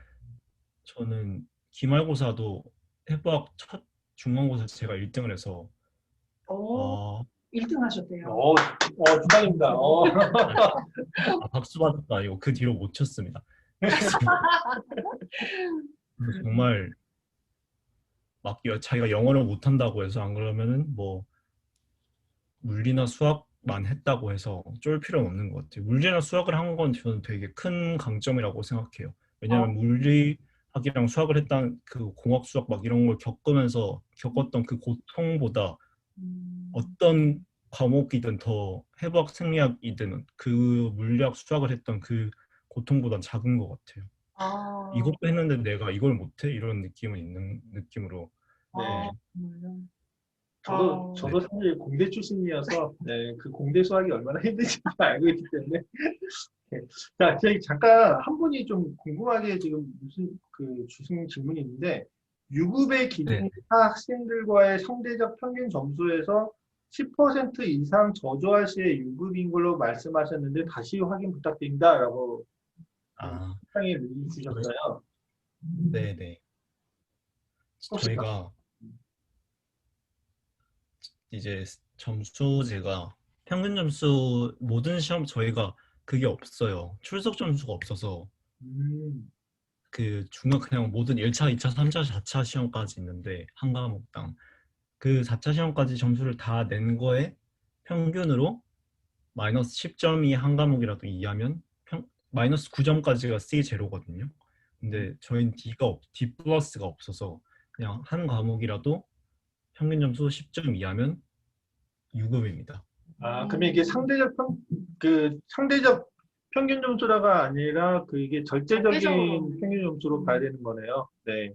저는 기말고사도 해부학 첫 중간고사 제가 1등을 해서 오, 어, 1등 하셨대요. 축하드립니다. 박수 받았다 이거 그 뒤로 못 쳤습니다. 그래서 정말 막 자기가 영어를 못한다고 해서 안 그러면은 뭐 물리나 수학만 했다고 해서 쫄 필요는 없는 것 같아요. 물리나 수학을 한 건 저는 되게 큰 강점이라고 생각해요. 어, 왜냐하면 물리학이랑 수학을 했던 그 공학 수학 막 이런 걸 겪으면서 겪었던 그 고통보다 음, 어떤 과목이든 더 해부학 생리학이든 그 물리학 수학을 했던 그 고통보단 작은 것 같아요. 아, 이것도 했는데 내가 이걸 못해? 이런 느낌은 있는 느낌으로 네. 아, 정말요? 네. 저도 사실 공대 출신이어서, 네, 그 공대 수학이 얼마나 힘든지 알고 있기 때문에. 네. 자, 저희 잠깐 한 분이 좀 궁금하게 지금 무슨 주신 질문이 있는데, 유급의 네. 기준이 학생들과의 상대적 평균 점수에서 10% 이상 저조할 시에 유급인 걸로 말씀하셨는데, 다시 확인 부탁드립니다. 라고 아, 상에 문의 주셨어요. 네네. 혹시, 저희가 이제 점수제가 평균 점수 모든 시험 저희가 그게 없어요. 출석 점수가 없어서 음, 그 중간 그냥 모든 1차, 2차, 3차, 4차 시험까지 있는데 한 과목당 그 4차 시험까지 점수를 다 낸 거에 평균으로 마이너스 10점이 한 과목이라도 이하면 마이너스 9점까지가 C 제로거든요. 근데 저희는 D 플러스가 없어서 그냥 한 과목이라도 평균 점수 10점 이하면 유급입니다. 그러면 이게 상대적 평균 점수라가 아니라 이게 절대적으로. 절대적인 평균 점수로 봐야 되는 거네요. 네.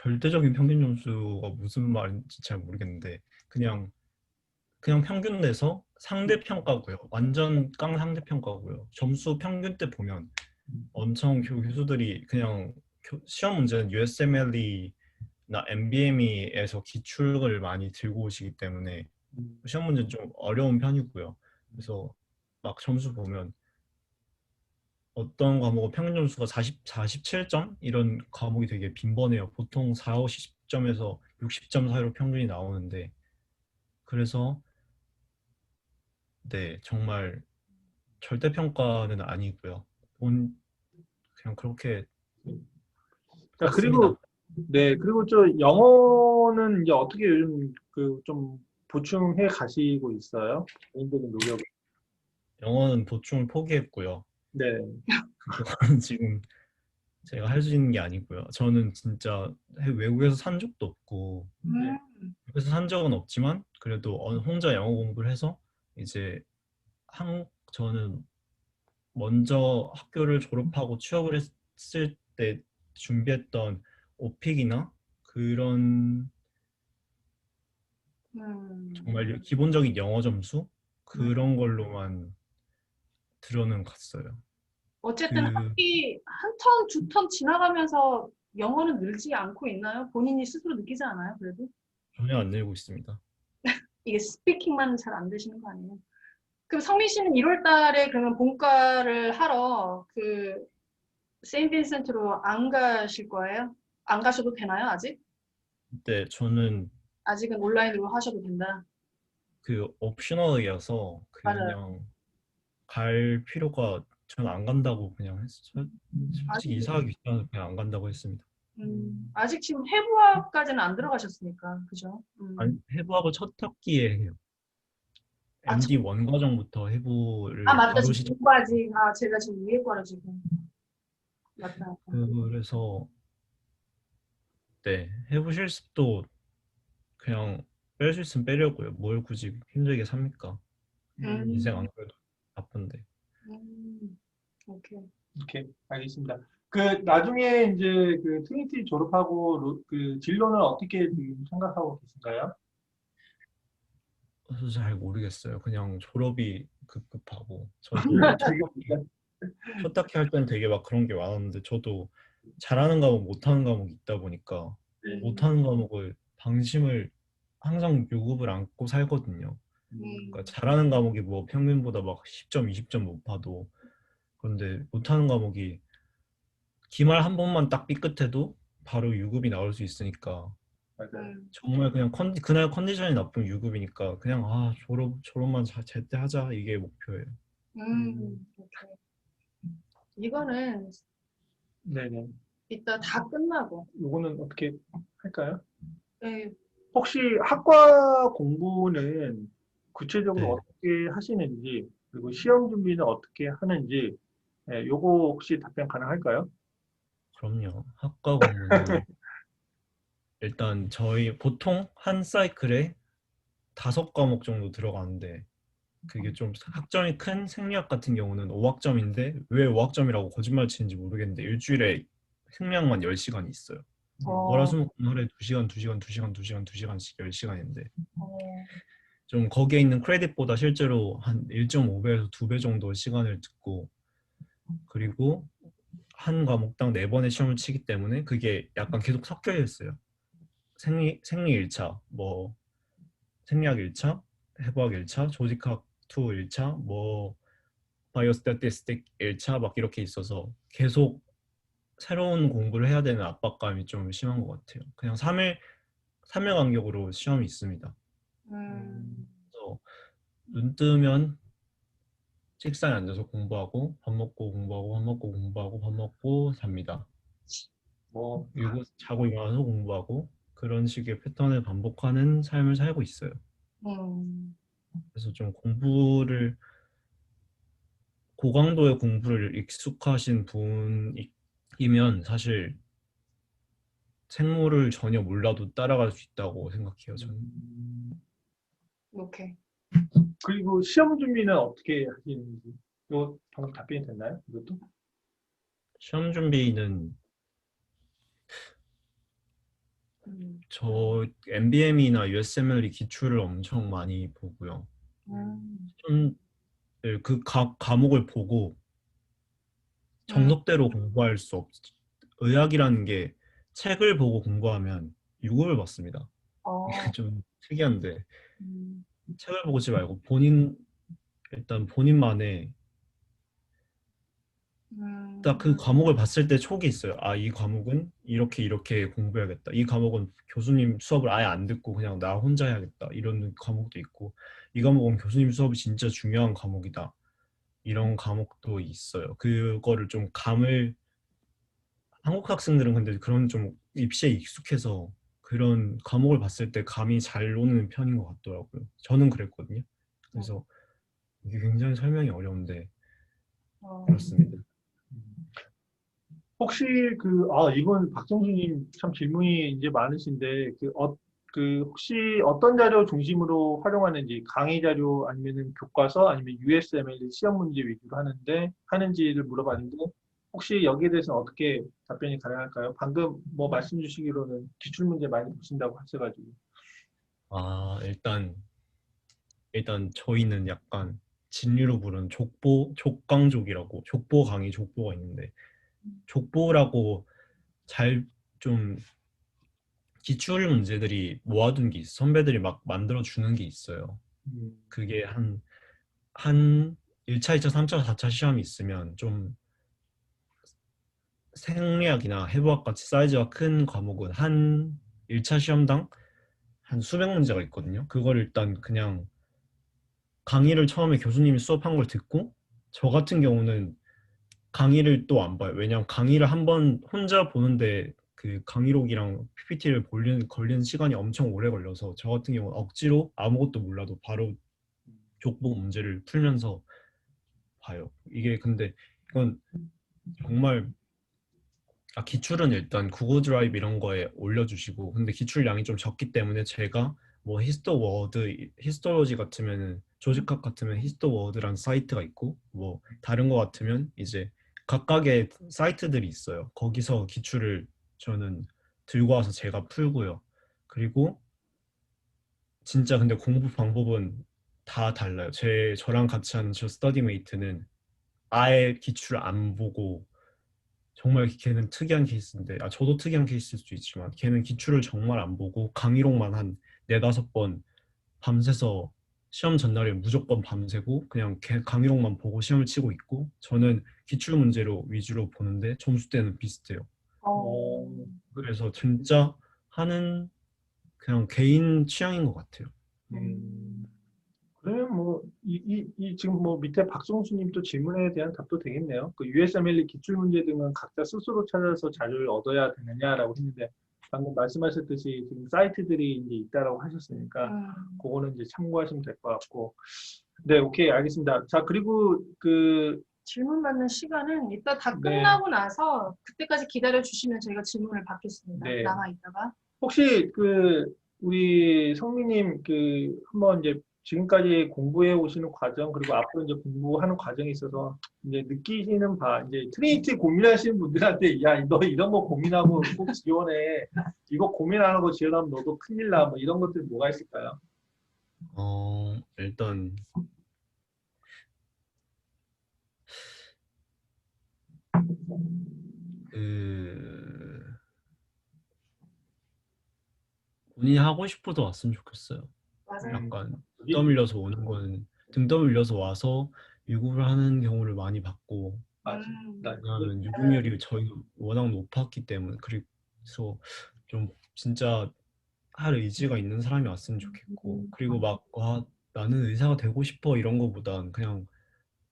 절대적인 평균 점수가 무슨 말인지 잘 모르겠는데 그냥 평균 내서 상대 평가고요. 완전 깡 상대 평가고요. 점수 평균 때 보면 엄청 교수들이 그냥 시험 문제는 USMLE나 NBME에서 기출을 많이 들고 오시기 때문에 시험 문제는 좀 어려운 편이고요. 그래서 막 점수 보면 어떤 과목은 평균 점수가 47점 이런 과목이 되게 빈번해요. 보통 4, 50점에서 60점 사이로 평균이 나오는데 그래서 네, 정말 절대평가는 아니고요. 그냥 그렇게 자, 그렇습니다. 그리고, 네, 그리고 저 영어는 이제 어떻게 요즘 그 좀 보충해 가시고 있어요? 개인적인 노력. 영어는 보충을 포기했고요. 네. 그거는 지금 제가 할 수 있는 게 아니고요. 저는 진짜 외국에서 산 적도 없고 네. 외국에서 산 적은 없지만 그래도 혼자 영어 공부를 해서 이제 저는 먼저 학교를 졸업하고 취업을 했을 때 준비했던 오픽이나 그런 정말 기본적인 영어 점수 그런 걸로만 들어는 갔어요. 어쨌든 그 학기 한 턴, 두 턴 지나가면서 영어는 늘지 않고 있나요? 본인이 스스로 느끼지 않아요? 그래도? 전혀 안 늘고 있습니다. 이게 스피킹만 잘 안 되시는 거 아니에요? 그럼 성민 씨는 1월 달에 그러면 본과를 하러 그 세인트빈센트로 안 가실 거예요? 안 가셔도 되나요, 아직? 근데 저는 아직은 온라인으로 하셔도 된다. 그 옵셔널이어서 맞아요. 그냥 갈 필요가 저는 안 간다고 그냥 했어요. 솔직히 아직, 이사하기 귀찮아서 그냥 안 간다고 했습니다. 아직 지금 해부학까지는 안 들어가셨으니까, 그죠? 아니, 해부학을 첫 학기에 해요. 아, MD 원 과정부터 해부를 맞다. 바로 지금 시작. 본과지. 아, 제가 지금 위에 과로 지금. 맞다. 그래서 네, 해부 실습도 그냥 뺄 수 있으면 빼려고요. 뭘 굳이 힘들게 삽니까? 인생 음, 안 그래도 바쁜데. 오케이. 오케이, 알겠습니다. 그 나중에 이제 그 트리니티 졸업하고 그 진로는 어떻게 지금 생각하고 계신가요? 그래서 잘 모르겠어요. 그냥 졸업이 급급하고 저도 첫 학기 할 때는 되게 막 그런 게 많았는데 저도 잘하는 과목 못하는 과목이 있다 보니까 못하는 과목을 방심을 항상 요급을 안고 살거든요. 그러니까 잘하는 과목이 뭐 평균보다 막 10점, 20점 못 봐도 그런데 못하는 과목이 기말 한 번만 딱 삐끗해도 바로 유급이 나올 수 있으니까 맞아요. 정말 그냥 그날 컨디션이 나쁘면 유급이니까 그냥 졸업만 제때 하자 이게 목표예요. 오케이. 이거는 네네. 이따 다 끝나고. 요거는 어떻게 할까요? 네, 혹시 학과 공부는 구체적으로 네, 어떻게 하시는지, 그리고 시험 준비는 어떻게 하는지, 예, 요거 혹시 답변 가능할까요? 그럼요. 학과 공부는 일단 저희 보통 한 사이클에 5과목 정도 들어가는데 그게 좀 학점이 큰 생리학 같은 경우는 5학점인데 왜 5학점이라고 거짓말 치는지 모르겠는데 일주일에 생리학만 10시간이 있어요. 어, 월화수목금하루에 2시간, 2시간, 2시간, 2시간, 2시간씩 10시간인데 어, 좀 거기에 있는 크레딧보다 실제로 한 1.5배에서 2배 정도 시간을 듣고 그리고 한 과목당 4번의 시험을 치기 때문에 그게 약간 계속 섞여 있어요. 생리 1차, 뭐 생리학 1차, 해부학 1차, 조직학 2 1차, 뭐 바이오스태티스틱 1차 막 이렇게 있어서 계속 새로운 공부를 해야 되는 압박감이 좀 심한 것 같아요. 그냥 3일 간격으로 시험이 있습니다. 그래서 눈 뜨면 책상에 앉아서 공부하고 밥 먹고 공부하고 밥 먹고 공부하고 밥 먹고 잡니다. 뭐, 그리고 자고 일어나서 공부하고 그런 식의 패턴을 반복하는 삶을 살고 있어요. 음, 그래서 좀 고강도의 공부를 익숙하신 분이면 사실 생물을 전혀 몰라도 따라갈 수 있다고 생각해요, 저는. 오케이. 그리고 시험 준비는 어떻게 하시는지, 요 방금 답변이 됐나요? 이것도? 시험 준비는 음, 저 MBM이나 USMLE 기출을 엄청 많이 보고요. 음, 시험을 그 각 과목을 보고 음, 정석대로 공부할 수 없. 의학이라는 게 책을 보고 공부하면 유급을 받습니다. 어, 좀 특이한데 음, 책을 보지 말고 일단 본인만의 딱 그 과목을 봤을 때 촉이 있어요. 아, 이 과목은 이렇게 이렇게 공부해야겠다. 이 과목은 교수님 수업을 아예 안 듣고 그냥 나 혼자 해야겠다. 이런 과목도 있고, 이 과목은 교수님 수업이 진짜 중요한 과목이다. 이런 과목도 있어요. 그거를 좀 한국 학생들은 근데 그런 좀 입시에 익숙해서 그런 과목을 봤을 때 감이 잘 오는 편인 것 같더라고요. 저는 그랬거든요. 그래서 이게 굉장히 설명이 어려운데 그렇습니다. 혹시 이분 박정수님 참 질문이 이제 많으신데 혹시 어떤 자료 중심으로 활용하는지 강의 자료 아니면은 교과서 아니면 USMLE 시험 문제 위주로 하는지를 물어봤는데 혹시 여기에 대해서는 어떻게 답변이 가능할까요? 방금 뭐 말씀 주시기로는 기출 문제 많이 보신다고 하셔가지고. 아, 일단 저희는 약간 진리로 부르는 족강족이라고 족보 강의 족보가 있는데 족보라고 잘 좀 기출 문제들이 모아둔 게 있어. 선배들이 막 만들어 주는 게 있어요. 그게 한 1차, 2차, 3차, 4차 시험이 있으면 좀 생리학이나 해부학 같이 사이즈가 큰 과목은 한 1차 시험당 한 수백 문제가 있거든요. 그걸 일단 그냥 강의를 처음에 교수님이 수업한 걸 듣고 저 같은 경우는 강의를 또 안 봐요. 왜냐하면 강의를 한 번 혼자 보는데 그 강의록이랑 PPT를 걸리는 시간이 엄청 오래 걸려서 저 같은 경우는 억지로 아무것도 몰라도 바로 족보 문제를 풀면서 봐요. 이게 근데 이건 정말 기출은 일단 구글 드라이브 이런 거에 올려주시고 근데 기출량이 좀 적기 때문에 제가 뭐 히스토로지 같으면은 조직학 같으면 히스토워드라는 사이트가 있고 뭐 다른 거 같으면 이제 각각의 사이트들이 있어요. 거기서 기출을 저는 들고 와서 제가 풀고요. 그리고 진짜 근데 공부 방법은 다 달라요. 저랑 같이 하는 저 스터디메이트는 아예 기출 안 보고 정말 걔는 특이한 케이스인데 저도 특이한 케이스일 수도 있지만 걔는 기출을 정말 안 보고 강의록만 한 네다섯 번 밤새서 시험 전날에 무조건 밤새고 그냥 걔 강의록만 보고 시험을 치고 있고 저는 기출 문제로 위주로 보는데 점수대는 비슷해요. 그래서 진짜 하는 그냥 개인 취향인 것 같아요. 그러면 지금 뭐 밑에 박성수님 또 질문에 대한 답도 되겠네요. 그 USMLE 기출 문제 등은 각자 스스로 찾아서 자료를 얻어야 되느냐라고 했는데 방금 말씀하셨듯이 지금 사이트들이 이제 있다라고 하셨으니까 그거는 이제 참고하시면 될 것 같고. 네, 오케이, 알겠습니다. 자, 그리고 질문 받는 시간은 이따 다 네. 끝나고 나서 그때까지 기다려 주시면 저희가 질문을 받겠습니다. 네. 남아 있다가. 혹시 우리 성미님 한번 이제 지금까지 공부해 오시는 과정 그리고 앞으로 이제 공부하는 과정에 있어서 이제 느끼시는 바 이제 트리니티 고민하시는 분들한테 야 너 이런 거 고민하고 꼭 지원해 이거 고민 안 하고 지원하면 너도 큰일 나 뭐 이런 것들 뭐가 있을까요? 일단 본인이 하고 싶어도 왔으면 좋겠어요. 맞아요. 약간 등 떠밀려서 와서 유급을 하는 경우를 많이 봤고 왜냐하면 유급률이 저희가 워낙 높았기 때문에 그래서 좀 진짜 할 의지가 있는 사람이 왔으면 좋겠고 그리고 막 나는 의사가 되고 싶어 이런 거보단 그냥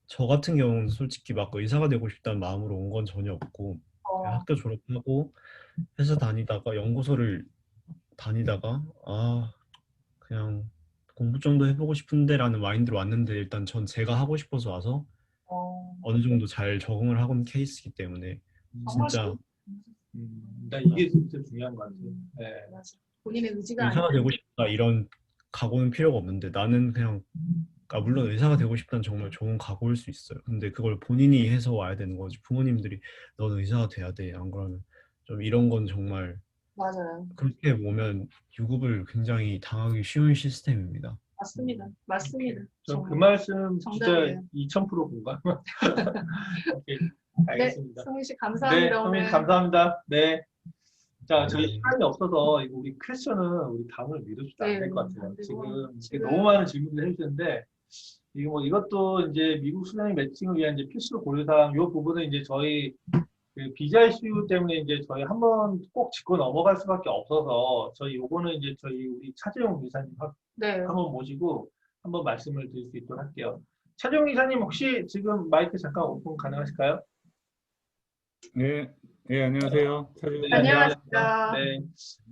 저 같은 경우는 솔직히 막 의사가 되고 싶다는 마음으로 온 건 전혀 없고 그냥 학교 졸업하고 회사 다니다가 연구소를 다니다가 그냥 공부 정도 해보고 싶은데라는 마인드로 왔는데 일단 전 제가 하고 싶어서 와서 어느 정도 잘 적응을 하고 있는 케이스이기 때문에 진짜 나 이게 진짜 중요한 것 같아요. 네. 본인의 의지가 의사가 되고 싶다 이런 각오는 필요가 없는데 나는 그냥 물론 의사가 되고 싶다는 정말 좋은 각오일 수 있어요. 근데 그걸 본인이 해서 와야 되는 거지. 부모님들이 넌 의사가 돼야 돼. 안 그러면 좀 이런 건 정말 맞아요. 그렇게 보면 유급을 굉장히 당하기 쉬운 시스템입니다. 맞습니다. 저 그 말씀 진짜 정답이에요. 2000% 공감. 오케이, 알겠습니다. 네, 성민 씨 감사합니다. 네, 성민 오늘. 감사합니다. 네. 자, 저희 시간이 없어서 이거 우리 퀘스천은 우리 다음을 미룹시다. 안 될 것 네, 같아요. 안 되고, 지금 이렇게 지금 너무 많은 질문을 해주셨는데, 이거 뭐 이것도 이제 미국 수능 매칭을 위한 이제 필수 고려사항, 이 부분은 이제 저희 그 비자 이슈 때문에 이제 저희 한번 꼭 짚고 넘어갈 수밖에 없어서 저희 요거는 이제 저희 우리 차재용 이사님 네. 한번 모시고 한번 말씀을 드릴 수 있도록 할게요. 차재용 이사님 혹시 지금 마이크 잠깐 오픈 가능하실까요? 네, 네, 안녕하세요. 네, 안녕하세요. 네.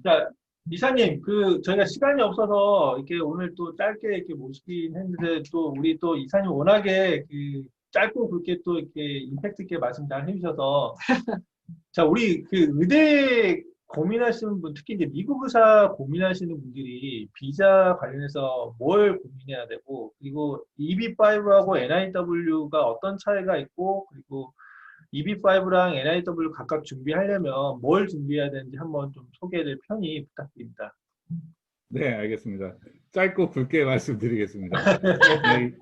자, 이사님, 저희가 시간이 없어서 이렇게 오늘 또 짧게 이렇게 모시긴 했는데 또 우리 또 이사님 워낙에 짧고 굵게 또 이렇게 임팩트 있게 말씀 잘 해주셔서 자, 우리 의대 고민하시는 분, 특히 이제 미국 의사 고민하시는 분들이 비자 관련해서 뭘 고민해야 되고, 그리고 EB5하고 NIW가 어떤 차이가 있고, 그리고 EB5랑 NIW 각각 준비하려면 뭘 준비해야 되는지 한번 좀 소개를 편히 부탁드립니다. 네, 알겠습니다. 짧고 굵게 말씀드리겠습니다. 네.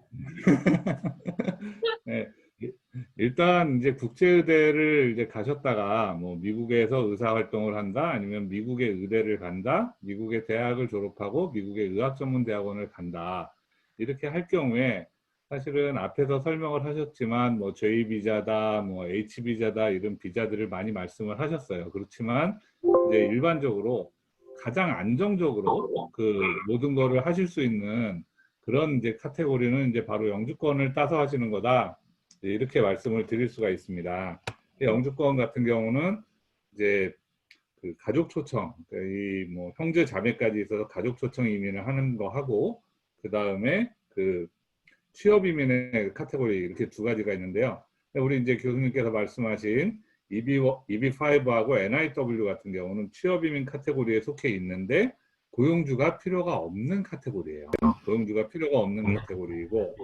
네. 일단 이제 국제의대를 이제 가셨다가 뭐 미국에서 의사 활동을 한다, 아니면 미국의 의대를 간다, 미국의 대학을 졸업하고 미국의 의학전문대학원을 간다, 이렇게 할 경우에 사실은 앞에서 설명을 하셨지만 뭐 J 비자다, 뭐 H 비자다, 이런 비자들을 많이 말씀을 하셨어요. 그렇지만 이제 일반적으로 가장 안정적으로 그 모든 거를 하실 수 있는 그런 이제 카테고리는 이제 바로 영주권을 따서 하시는 거다, 이렇게 말씀을 드릴 수가 있습니다. 영주권 같은 경우는 이제 그 가족 초청, 이 뭐 형제 자매까지 있어서 가족 초청 이민을 하는 거 하고, 그 다음에 그 취업 이민의 카테고리, 이렇게 두 가지가 있는데요. 우리 이제 교수님께서 말씀하신 EB5하고 NIW 같은 경우는 취업 이민 카테고리에 속해 있는데 고용주가 필요가 없는 카테고리예요. 고용주가 필요가 없는 카테고리이고,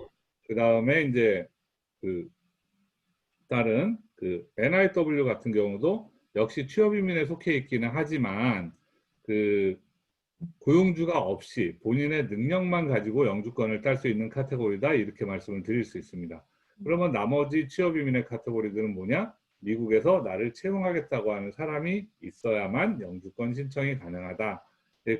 그 다음에 이제 다른 NIW 같은 경우도 역시 취업 이민에 속해 있기는 하지만 고용주가 없이 본인의 능력만 가지고 영주권을 딸 수 있는 카테고리다, 이렇게 말씀을 드릴 수 있습니다. 그러면 나머지 취업 이민의 카테고리들은 뭐냐? 미국에서 나를 채용하겠다고 하는 사람이 있어야만 영주권 신청이 가능하다.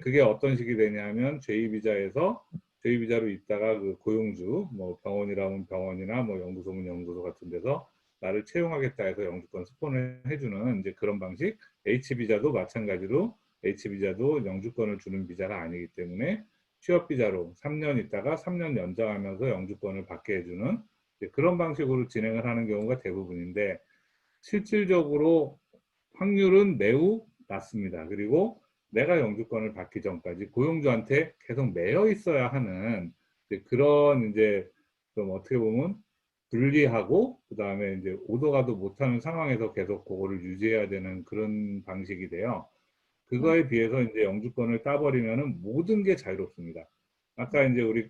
그게 어떤 식이 되냐면 J비자로 있다가 그 고용주, 뭐 병원이라면 병원이나 뭐 연구소면 연구소 같은 데서 나를 채용하겠다 해서 영주권 스폰을 해주는 이제 그런 방식. H비자도 마찬가지로 H비자도 영주권을 주는 비자가 아니기 때문에 취업비자로 3년 있다가 3년 연장하면서 영주권을 받게 해주는 그런 방식으로 진행을 하는 경우가 대부분인데, 실질적으로 확률은 매우 낮습니다. 그리고 내가 영주권을 받기 전까지 고용주한테 계속 매여 있어야 하는 그런 이제 좀 어떻게 보면 불리하고, 그 다음에 이제 오도 가도 못하는 상황에서 계속 그거를 유지해야 되는 그런 방식이 돼요. 그거에 비해서 이제 영주권을 따버리면은 모든 게 자유롭습니다. 아까 이제 우리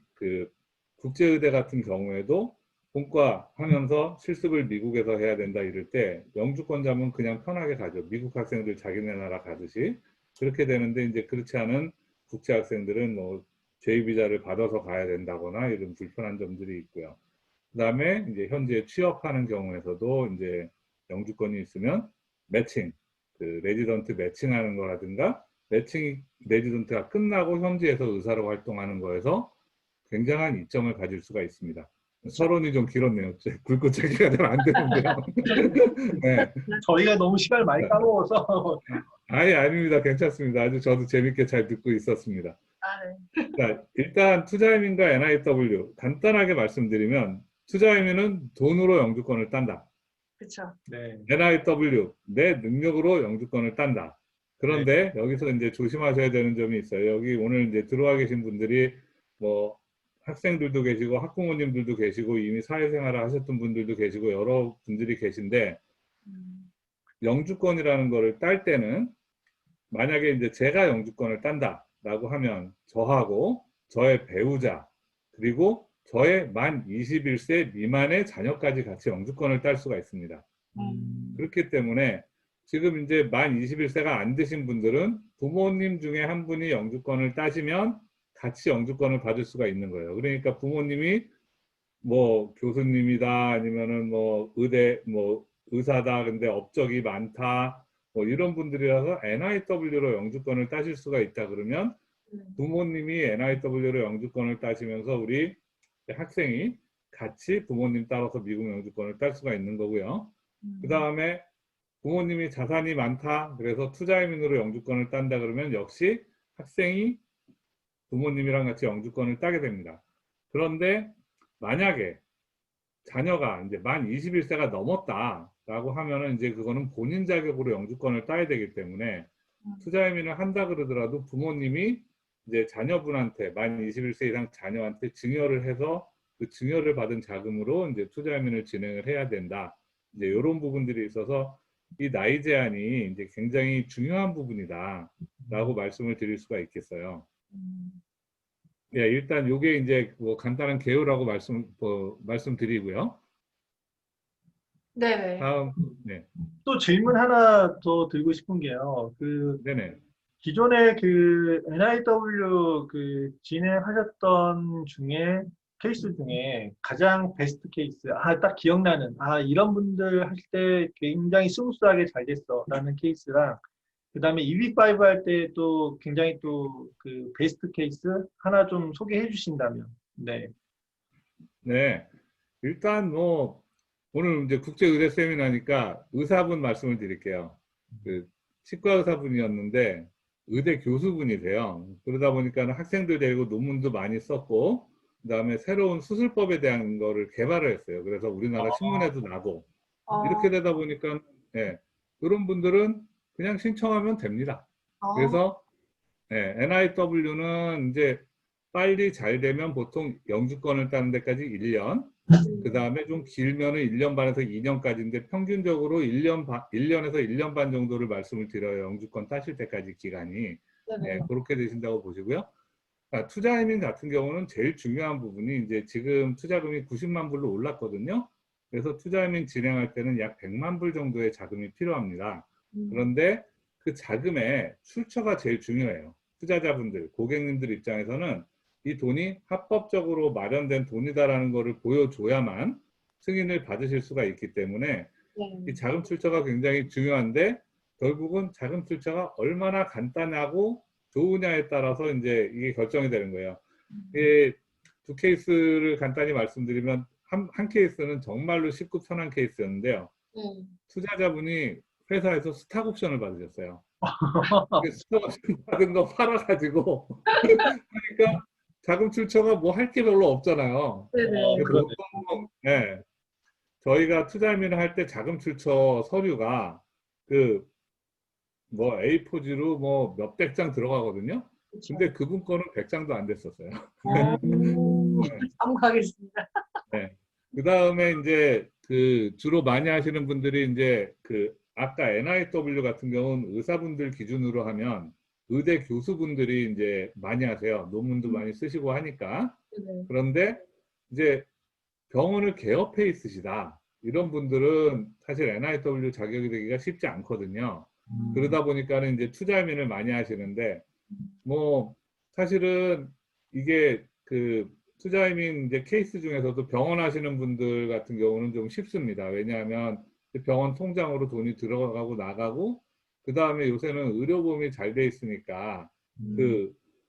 국제의대 같은 경우에도 본과 하면서 실습을 미국에서 해야 된다 이럴 때 영주권자면 그냥 편하게 가죠. 미국 학생들 자기네 나라 가듯이. 그렇게 되는데 이제 그렇지 않은 국제 학생들은 뭐 J비자를 받아서 가야 된다거나 이런 불편한 점들이 있고요. 그 다음에 이제 현재 취업하는 경우에서도 이제 영주권이 있으면 매칭, 레지던트 매칭하는 거라든가, 레지던트가 끝나고 현지에서 의사로 활동하는 거에서 굉장한 이점을 가질 수가 있습니다. 서론이 좀 길었네요. 굵고 짧게가 되면 안 되는데요. 네. 저희가 너무 시간을 많이 까먹어서 아예 아닙니다. 괜찮습니다. 아주 저도 재밌게 잘 듣고 있었습니다. 아, 네. 자, 일단 투자이민과 NIW 간단하게 말씀드리면, 투자이민은 돈으로 영주권을 딴다. 그렇죠. 네. NIW, 내 능력으로 영주권을 딴다. 그런데 여기서 이제 조심하셔야 되는 점이 있어요. 여기 오늘 이제 들어와 계신 분들이 뭐 학생들도 계시고 학부모님들도 계시고 이미 사회생활을 하셨던 분들도 계시고 여러 분들이 계신데, 영주권이라는 거를 딸 때는 만약에 이제 제가 영주권을 딴다라고 하면 저하고 저의 배우자 그리고 저의 만 21세 미만의 자녀까지 같이 영주권을 딸 수가 있습니다. 그렇기 때문에 지금 이제 만 21세가 안 되신 분들은 부모님 중에 한 분이 영주권을 따시면 같이 영주권을 받을 수가 있는 거예요. 그러니까 부모님이 뭐 교수님이다, 아니면은 뭐 의사다, 근데 업적이 많다, 뭐 이런 분들이라서 NIW로 영주권을 따실 수가 있다 그러면 부모님이 NIW로 영주권을 따시면서 우리 학생이 같이 부모님 따라서 미국 영주권을 딸 수가 있는 거고요. 그 다음에 부모님이 자산이 많다 그래서 투자이민으로 영주권을 딴다 그러면 역시 학생이 부모님이랑 같이 영주권을 따게 됩니다. 그런데 만약에 자녀가 이제 만 21세가 넘었다라고 하면은 이제 그거는 본인 자격으로 영주권을 따야 되기 때문에 투자이민을 한다 그러더라도 부모님이 이제 자녀분한테 만 21세 이상 자녀한테 증여를 해서 그 증여를 받은 자금으로 이제 투자이민을 진행을 해야 된다. 이제 이런 부분들이 있어서 이 나이 제한이 이제 굉장히 중요한 부분이다라고 말씀을 드릴 수가 있겠어요. 예, 일단 요게 이제 뭐 간단한 개요라고 말씀드리고요. 네네. 다음, 네, 또 질문 하나 더 드리고 싶은 게요. 네네. 기존에 NIW 진행하셨던 케이스 중에 가장 베스트 케이스, 딱 기억나는, 이런 분들 하실 때 굉장히 스무스하게 잘 됐어 라는 케이스랑, 그 다음에 EB5 할 때 또 굉장히 또 베스트 케이스 하나 좀 소개해 주신다면. 네. 네, 일단 뭐 오늘 이제 국제의대 세미나니까 의사분 말씀을 드릴게요. 그 치과 의사분이었는데 의대 교수분이세요. 그러다 보니까 학생들 데리고 논문도 많이 썼고, 그다음에 새로운 수술법에 대한 거를 개발을 했어요. 그래서 우리나라 신문에도 나고 이렇게 되다 보니까 예, 이런 분들은 그냥 신청하면 됩니다. 그래서 NIW는 이제 빨리 잘 되면 보통 영주권을 따는 데까지 1년, 그 다음에 좀 길면은 1년 반에서 2년까지인데 평균적으로 1년에서 1년 반 정도를 말씀을 드려요. 영주권 따실 때까지 기간이. 네, 그렇게 되신다고 보시고요. 투자이민 같은 경우는 제일 중요한 부분이 이제 지금 투자금이 90만 불로 올랐거든요. 그래서 투자이민 진행할 때는 약 100만 불 정도의 자금이 필요합니다. 그런데 그 자금의 출처가 제일 중요해요. 투자자분들, 고객님들 입장에서는 이 돈이 합법적으로 마련된 돈이다라는 것을 보여줘야만 승인을 받으실 수가 있기 때문에 이 자금 출처가 굉장히 중요한데 결국은 자금 출처가 얼마나 간단하고 좋으냐에 따라서 이제 이게 결정이 되는 거예요. 두 케이스를 간단히 말씀드리면 한 케이스는 정말로 쉽고 편한 케이스였는데요. 투자자분이 회사에서 스탁 옵션을 받으셨어요. 스탁 옵션 받은 거 팔아가지고 그러니까 자금 출처가 뭐 할 게 별로 없잖아요. 네네. 보통 저희가 투자이민을 할 때 자금 출처 서류가 뭐 A4지로 뭐 몇백 장 들어가거든요. 근데 그분 거는 100장도 안 됐었어요. 참고하겠습니다. 네. 그 다음에 이제 주로 많이 하시는 분들이 이제 아까 NIW 같은 경우는 의사분들 기준으로 하면 의대 교수분들이 이제 많이 하세요. 논문도 많이 쓰시고 하니까. 그런데 이제 병원을 개업해 있으시다. 이런 분들은 사실 NIW 자격이 되기가 쉽지 않거든요. 그러다 보니까는 이제 투자이민을 많이 하시는데, 뭐, 사실은 이게 투자이민 이제 케이스 중에서도 병원 하시는 분들 같은 경우는 좀 쉽습니다. 왜냐하면 병원 통장으로 돈이 들어가고 나가고, 그 다음에 요새는 의료보험이 잘 돼 있으니까,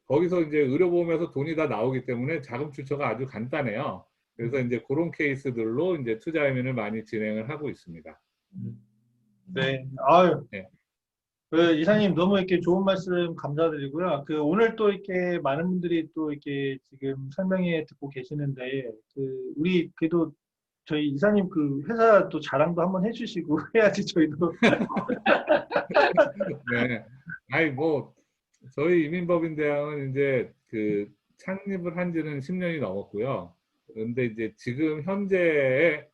거기서 이제 의료보험에서 돈이 다 나오기 때문에 자금 출처가 아주 간단해요. 그래서 이제 그런 케이스들로 이제 투자이민을 많이 진행을 하고 있습니다. 네. 아유. 네. 이사님 너무 이렇게 좋은 말씀 감사드리고요. 오늘 또 이렇게 많은 분들이 또 이렇게 지금 설명회 듣고 계시는데, 우리 그래도 저희 이사님 회사 또 자랑도 한번 해주시고 해야지 저희도. 네. 뭐 저희 이민법인대학은 이제 창립을 한 지는 10년이 넘었고요. 그런데 이제 지금 현재의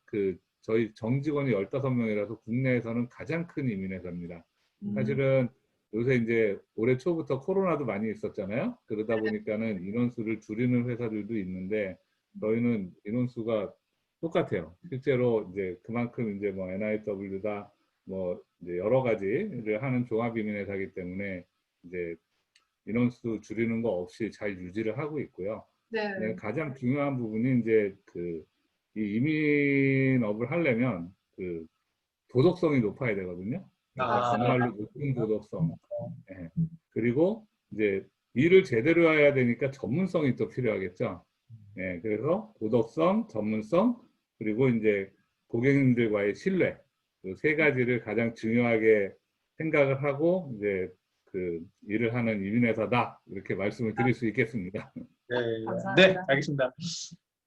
저희 정직원이 15명이라서 국내에서는 가장 큰 이민회사입니다. 사실은 요새 이제 올해 초부터 코로나도 많이 있었잖아요. 그러다 보니까는 인원수를 줄이는 회사들도 있는데 저희는 인원수가 똑같아요. 실제로 이제 그만큼 이제 뭐 NIW다 뭐 이제 여러 가지를 하는 종합 이민회사이기 때문에 이제 인원수 줄이는 거 없이 잘 유지를 하고 있고요. 네, 가장 중요한 부분이 이제 이 이민업을 하려면 도덕성이 높아야 되거든요. 정말로 높은 도덕성. 예. 그리고 이제 일을 제대로 해야 되니까 전문성이 또 필요하겠죠. 예, 그래서 도덕성, 전문성, 그리고 이제 고객님들과의 신뢰, 그 세 가지를 가장 중요하게 생각을 하고 이제 그 일을 하는 이민회사다 이렇게 말씀을 드릴 수 있겠습니다. 네, 감사합니다. 네, 알겠습니다.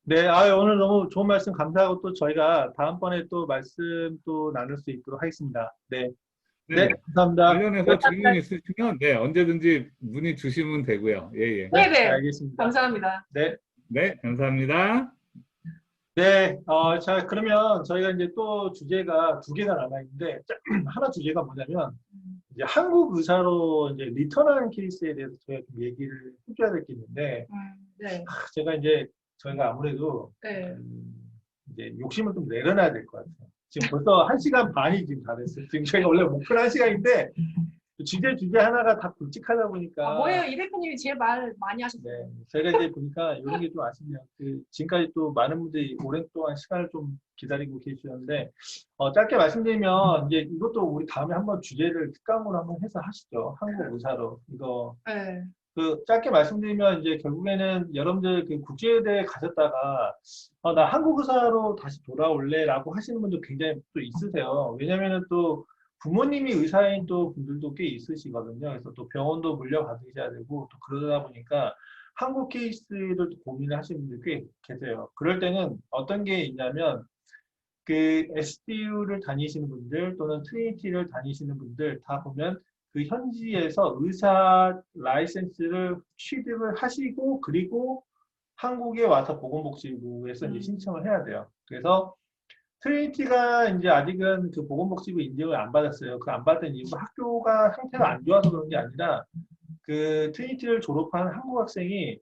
네, 오늘 너무 좋은 말씀 감사하고 또 저희가 다음번에 또 말씀 또 나눌 수 있도록 하겠습니다. 네, 네, 감사합니다. 관련해서 질문 있으시면 네, 언제든지 문의 주시면 되고요. 예, 예. 네네. 알겠습니다. 감사합니다. 네. 네, 감사합니다. 네, 자, 그러면 저희가 이제 또 주제가 두 개가 남아있는데, 하나 주제가 뭐냐면, 이제 한국 의사로 이제 리턴하는 케이스에 대해서 저희가 좀 얘기를 해줘야 될 게 있는데, 네. 제가 이제 저희가 아무래도 네. 이제 욕심을 좀 내려놔야 될 것 같아요. 지금 벌써 1시간 반이 지금 다 됐어요. 지금 저희가 원래 목표는 1시간인데, 주제 하나가 다 굵직하다 보니까. 뭐예요? 이 대표님이 제일 말 많이 하셨어요. 네, 제가 이제 보니까 이런 게 좀 아쉽네요. 지금까지 또 많은 분들이 오랫동안 시간을 좀 기다리고 계시는데, 짧게 말씀드리면, 이제 이것도 우리 다음에 한번 주제를 특강으로 한번 해서 하시죠. 한국 의사로. 이거. 네. 짧게 말씀드리면, 이제 결국에는 여러분들 국제대에 가셨다가, 나 한국 의사로 다시 돌아올래? 라고 하시는 분도 굉장히 또 있으세요. 왜냐면은 또, 부모님이 의사인 또 분들도 꽤 있으시거든요. 그래서 또 병원도 물려받으셔야 되고 또 그러다 보니까 한국 케이스를 또 고민을 하시는 분들이 꽤 계세요. 그럴 때는 어떤 게 있냐면 그 SDU를 다니시는 분들 또는 트리니티를 다니시는 분들 다 보면 그 현지에서 의사 라이센스를 취득을 하시고 그리고 한국에 와서 보건복지부에서 이제 신청을 해야 돼요. 그래서 트리니티가 이제 아직은 그 보건복지부 인증을 안 받았어요. 그 안 받은 이유가 학교가 상태가 안 좋아서 그런 게 아니라 그 트리니티를 졸업한 한국 학생이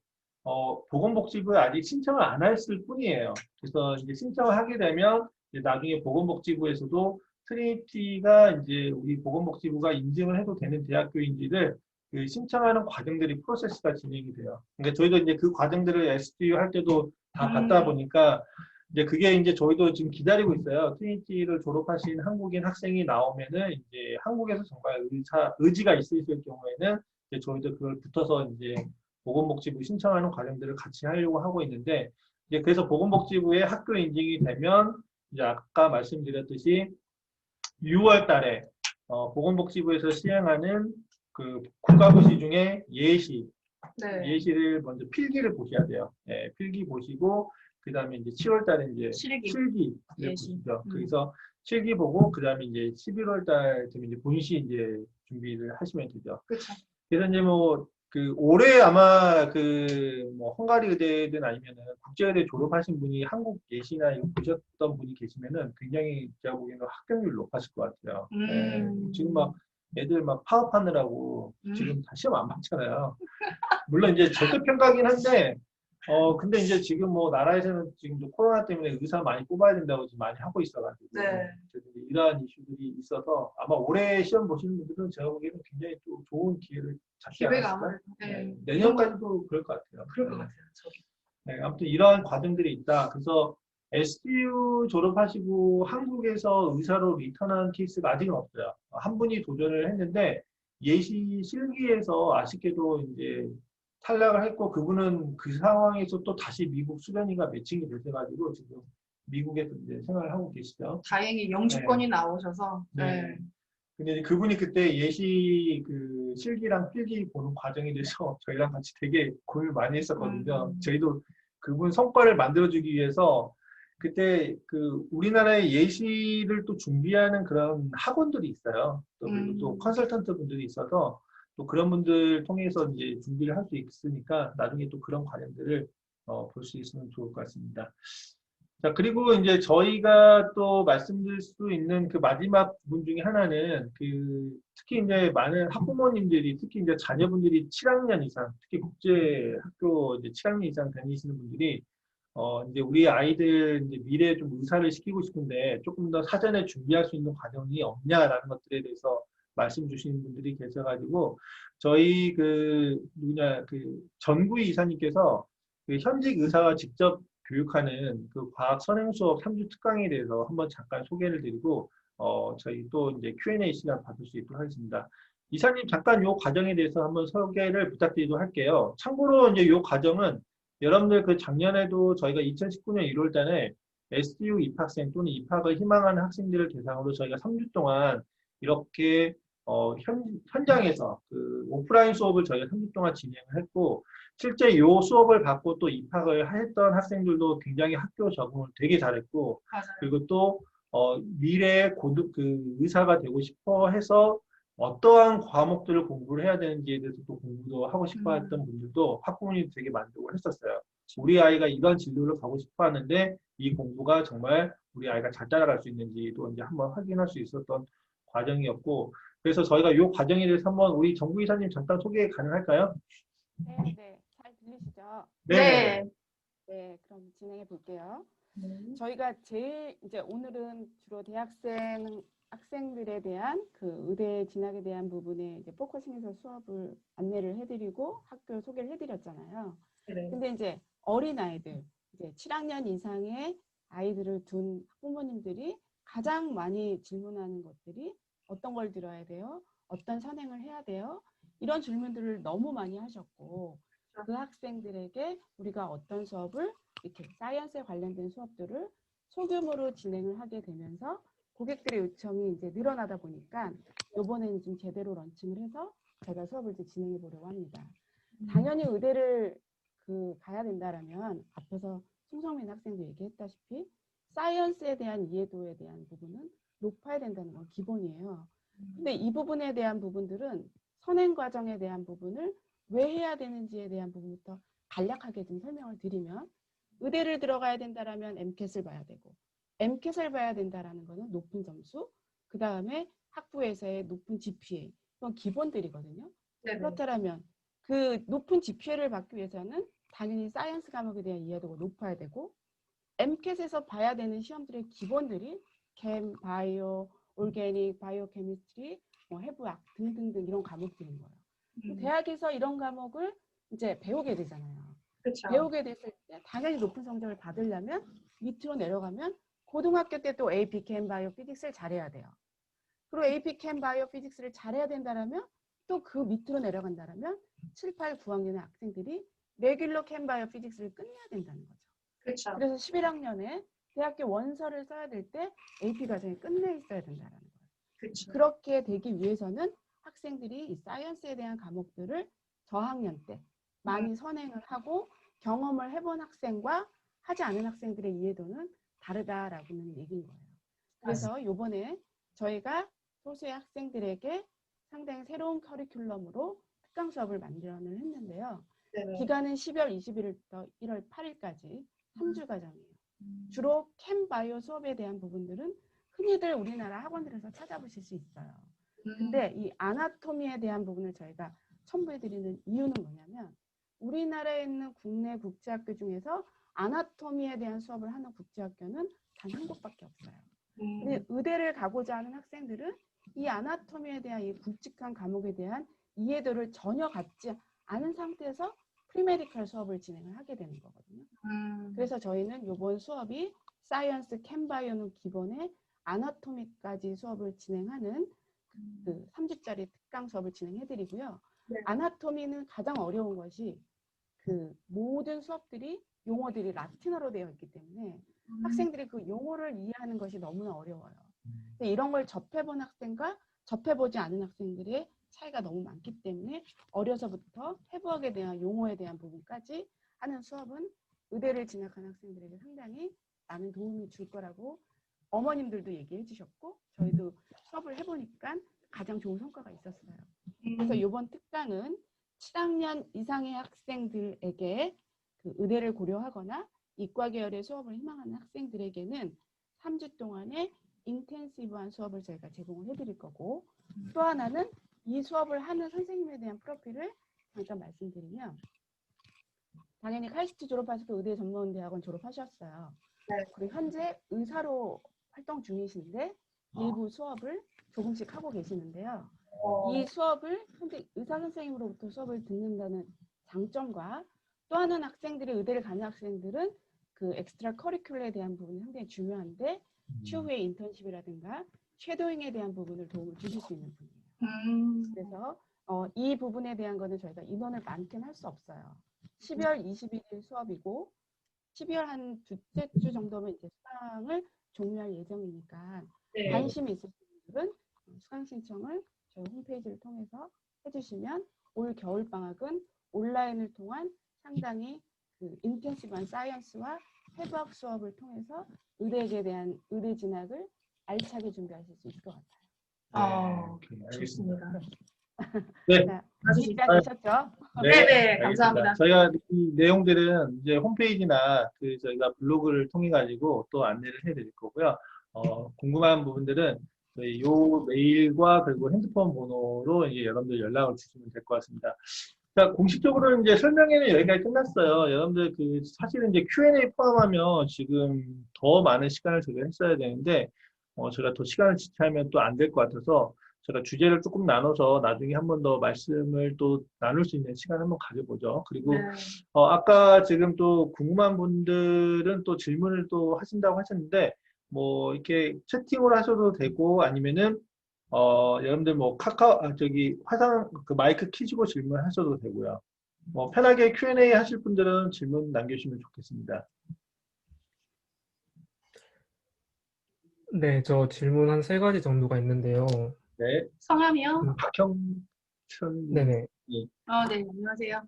보건복지부에 아직 신청을 안 했을 뿐이에요. 그래서 이제 신청을 하게 되면 이제 나중에 보건복지부에서도 트리니티가 이제 우리 보건복지부가 인증을 해도 되는 대학교인지를 그 신청하는 과정들이 프로세스가 진행이 돼요. 그러니까 저희도 이제 그 과정들을 SDU 할 때도 다 봤다 보니까 이제 그게 이제 저희도 지금 기다리고 있어요. 트리니티를 졸업하신 한국인 학생이 나오면은 이제 한국에서 정말 의지가 있으실 경우에는 이제 저희도 그걸 붙어서 이제 보건복지부 신청하는 과정들을 같이 하려고 하고 있는데 이제 그래서 보건복지부의 학교 인증이 되면 이제 아까 말씀드렸듯이 6월 달에 보건복지부에서 시행하는 그 국가고시 중에 예시를 먼저 필기를 보셔야 돼요. 네, 필기 보시고 그 다음에 이제 7월 달에 이제 실기를 보시죠. 그래서 실기 보고 그 다음에 이제 11월 달 되면 이제 본시 이제 준비를 하시면 되죠. 그렇죠. 그래서 이제 뭐 그 올해 아마 뭐 헝가리 의대든 아니면은 국제의대 졸업하신 분이 한국 예시나 이거 보셨던 분이 계시면은 굉장히 제가 보기에는 합격률 높았을 것 같아요. 네, 지금 막 애들 막 파업하느라고 지금 다 시험 안 봤잖아요. 물론 이제 절대평가긴 한데 근데 이제 지금 뭐 나라에서는 지금 코로나 때문에 의사 많이 뽑아야 된다고 지금 많이 하고 있어가지고 이러한 이슈들이 있어서 아마 올해 시험 보시는 분들은 제가 보기에는 굉장히 또 좋은 기회를 잡지 않았을까? 네. 내년까지도 그럴 것 같아요. 그럴 것 같아요. 저기. 네, 아무튼 이러한 과정들이 있다. 그래서 SDU 졸업하시고 한국에서 의사로 리턴한 케이스가 아직은 없어요. 한 분이 도전을 했는데 예시 실기에서 아쉽게도 이제 탈락을 했고 그분은 그 상황에서 또 다시 미국 수련위가 매칭이 되셔가지고 지금 미국에서 이제 생활을 하고 계시죠. 다행히 영주권이 나오셔서. 네. 근데 그분이 그때 예시 그 실기랑 필기 보는 과정에 대해서 저희랑 같이 되게 고민을 많이 했었거든요. 저희도 그분 성과를 만들어주기 위해서 그때 그 우리나라의 예시를 또 준비하는 그런 학원들이 있어요. 그리고 또 컨설턴트 분들이 있어서 또 그런 분들 통해서 이제 준비를 할 수 있으니까 나중에 또 그런 과정들을 볼 수 있으면 좋을 것 같습니다. 자, 그리고 이제 저희가 또 말씀드릴 수 있는 그 마지막 부분 중에 하나는 특히 이제 많은 학부모님들이 특히 이제 자녀분들이 7학년 이상, 특히 국제학교 이제 7학년 이상 다니시는 분들이 이제 우리 아이들 이제 미래에 좀 의사를 시키고 싶은데 조금 더 사전에 준비할 수 있는 과정이 없냐라는 것들에 대해서 말씀 주시는 분들이 계셔가지고 저희 전구희 이사님께서 현직 의사가 직접 교육하는 그 과학 선행 수업 3주 특강에 대해서 한번 잠깐 소개를 드리고 저희 또 이제 Q&A 시간 받을 수 있도록 하겠습니다. 이사님 잠깐 요 과정에 대해서 한번 소개를 부탁드리도록 할게요. 참고로 이제 요 과정은 여러분들 그 작년에도 저희가 2019년 1월 달에 SU 입학생 또는 입학을 희망하는 학생들을 대상으로 저희가 3주 동안 이렇게 현장에서 그 오프라인 수업을 저희가 3주 동안 진행을 했고, 실제 요 수업을 받고 또 입학을 했던 학생들도 굉장히 학교 적응을 되게 잘했고, 맞아요. 그리고 또 미래의 그 의사가 되고 싶어 해서 어떠한 과목들을 공부를 해야 되는지에 대해서 또 공부도 하고 싶어 했던 분들도 학부모님이 되게 만족을 했었어요. 우리 아이가 이런 진로를 가고 싶어 하는데 이 공부가 정말 우리 아이가 잘 따라갈 수 있는지도 이제 한번 확인할 수 있었던 과정이었고, 그래서 저희가 이 과정에 대해서 한번 우리 정부 이사님 잠깐 소개 가능할까요? 네, 네. 잘 들리시죠? 네. 네, 그럼 진행해 볼게요. 네. 저희가 제일 이제 오늘은 주로 학생들에 대한 그 의대 진학에 대한 부분에 이제 포커싱해서 수업을 안내를 해드리고 학교 소개를 해드렸잖아요. 네. 근데 이제 어린 아이들, 이제 7학년 이상의 아이들을 둔 학부모님들이 가장 많이 질문하는 것들이 어떤 걸 들어야 돼요? 어떤 선행을 해야 돼요? 이런 질문들을 너무 많이 하셨고, 그 학생들에게 우리가 어떤 수업을 이렇게 사이언스에 관련된 수업들을 소규모로 진행을 하게 되면서 고객들의 요청이 이제 늘어나다 보니까 이번에는 좀 제대로 런칭을 해서 제가 수업을 이제 진행해 보려고 합니다. 당연히 의대를 가야 된다라면 앞에서 송성민 학생도 얘기했다시피 사이언스에 대한 이해도에 대한 부분은 높아야 된다는 건 기본이에요. 근데 이 부분에 대한 부분들은 선행 과정에 대한 부분을 왜 해야 되는지에 대한 부분부터 간략하게 좀 설명을 드리면, 의대를 들어가야 된다라면 MCAT을 봐야 되고, MCAT을 봐야 된다라는 거는 높은 점수, 그 다음에 학부에서의 높은 GPA, 이건 기본들이거든요. 네네. 그렇다면 그 높은 GPA를 받기 위해서는 당연히 사이언스 과목에 대한 이해도가 높아야 되고, MCAT에서 봐야 되는 시험들의 기본들이 캠, 바이오, 올게닉, 바이오 케미스트리, 해부학 등등등 이런 과목들인 거예요. 대학에서 이런 과목을 이제 배우게 되잖아요. 그렇죠. 배우게 됐을 때 당연히 높은 성적을 받으려면 밑으로 내려가면 고등학교 때 또 AP 캠, 바이오, 피직스를 잘해야 돼요. 그리고 AP 캠, 바이오, 피직스를 잘해야 된다라면 또 그 밑으로 내려간다라면 7, 8, 9학년의 학생들이 레귤러 캠, 바이오, 피직스를 끝내야 된다는 거죠. 그렇죠. 그래서 11학년에 대학교 원서를 써야 될 때 AP 과정이 끝내 있어야 된다는 거예요. 그렇죠. 그렇게 되기 위해서는 학생들이 이 사이언스에 대한 과목들을 저학년 때 많이 선행을 하고 경험을 해본 학생과 하지 않은 학생들의 이해도는 다르다라고는 얘기인 거예요. 그래서 이번에 저희가 소수의 학생들에게 상당히 새로운 커리큘럼으로 특강 수업을 마련을 했는데요. 네네. 기간은 12월 21일부터 1월 8일까지 3주 과정이에요. 주로 캠 바이오 수업에 대한 부분들은 흔히들 우리나라 학원들에서 찾아보실 수 있어요. 근데 이 아나토미에 대한 부분을 저희가 첨부해드리는 이유는 뭐냐면, 우리나라에 있는 국내 국제학교 중에서 아나토미에 대한 수업을 하는 국제학교는 단 한 곳밖에 없어요. 근데 의대를 가고자 하는 학생들은 이 아나토미에 대한 이 굵직한 과목에 대한 이해도를 전혀 갖지 않은 상태에서 프리메디컬 수업을 진행을 하게 되는 거거든요. 그래서 저희는 이번 수업이 사이언스 캠바이오는 기본에 아나토미까지 수업을 진행하는 그 3주짜리 특강 수업을 진행해드리고요. 네. 아나토미는 가장 어려운 것이 그 모든 수업들이 용어들이 라틴어로 되어 있기 때문에 학생들이 그 용어를 이해하는 것이 너무나 어려워요. 이런 걸 접해본 학생과 접해보지 않은 학생들의 차이가 너무 많기 때문에 어려서부터 해부학에 대한 용어에 대한 부분까지 하는 수업은 의대를 진학한 학생들에게 상당히 많은 도움이 줄 거라고 어머님들도 얘기해 주셨고, 저희도 수업을 해보니까 가장 좋은 성과가 있었어요. 그래서 이번 특강은 7학년 이상의 학생들에게 그 의대를 고려하거나 이과 계열의 수업을 희망하는 학생들에게는 3주 동안의 인텐시브한 수업을 저희가 제공을 해드릴 거고, 또 하나는 이 수업을 하는 선생님에 대한 프로필을 잠깐 말씀드리면, 당연히 카이스트 졸업하시고 의대 전문대학원 졸업하셨어요. 네. 그리고 현재 의사로 활동 중이신데 일부 수업을 조금씩 하고 계시는데요. 이 수업을 현재 의사 선생님으로부터 수업을 듣는다는 장점과, 또 하나는 학생들이 의대를 가는 학생들은 그 엑스트라 커리큘러에 대한 부분이 상당히 중요한데 추후에 인턴십이라든가 쉐도잉에 대한 부분을 도움을 주실 수 있는 분이에요. 그래서 이 부분에 대한 거는 저희가 인원을 많게는 할 수 없어요. 12월 21일 수업이고 12월 한 둘째 주 정도면 이제 수강을 종료할 예정이니까 네. 관심이 있으신 분들은 수강 신청을 저희 홈페이지를 통해서 해주시면 올 겨울방학은 온라인을 통한 상당히 그 인텐시브한 사이언스와 해부학 수업을 통해서 의대에 대한 의대 진학을 알차게 준비하실 수 있을 것 같아요. 오케이, 좋습니다. 네. 자, 아주 이해가 되셨죠? 네네, 알겠습니다. 감사합니다. 저희가 이 내용들은 이제 홈페이지나 그 저희가 블로그를 통해 가지고 또 안내를 해드릴 거고요. 궁금한 부분들은 저희 요 메일과 그리고 핸드폰 번호로 이제 여러분들 연락을 주시면 될 것 같습니다. 자, 공식적으로는 이제 설명회는 여기까지 끝났어요. 여러분들 그 사실은 이제 Q&A 포함하면 지금 더 많은 시간을 저희가 했어야 되는데 제가 더 시간을 지체하면 또 안 될 것 같아서 제가 주제를 조금 나눠서 나중에 한 번 더 말씀을 또 나눌 수 있는 시간을 한번 가져보죠. 그리고 네. 아까 지금 또 궁금한 분들은 또 질문을 또 하신다고 하셨는데 뭐 이렇게 채팅으로 하셔도 되고 아니면은 여러분들 뭐 저기 화상 그 마이크 켜시고 질문하셔도 되고요. 뭐 편하게 Q&A 하실 분들은 질문 남겨주시면 좋겠습니다. 네, 저 질문 한 3가지 정도가 있는데요. 네, 성함이요? 박형춘. 네네. 예. 네, 안녕하세요.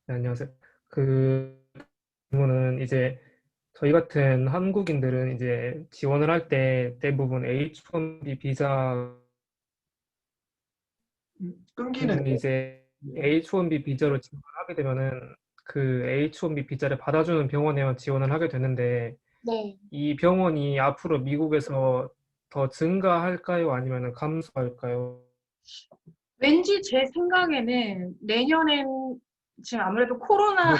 네, 안녕하세요. 그 질문은 이제 저희 같은 한국인들은 이제 지원을 할 때 대부분 H1B 비자 끊기는데. 이제 네. H1B 비자로 지원을 하게 되면은 그 H1B 비자를 받아주는 병원에 지원을 하게 되는데 네. 이 병원이 앞으로 미국에서 더 증가할까요? 아니면 감소할까요? 왠지 제 생각에는 내년엔 지금 아무래도 코로나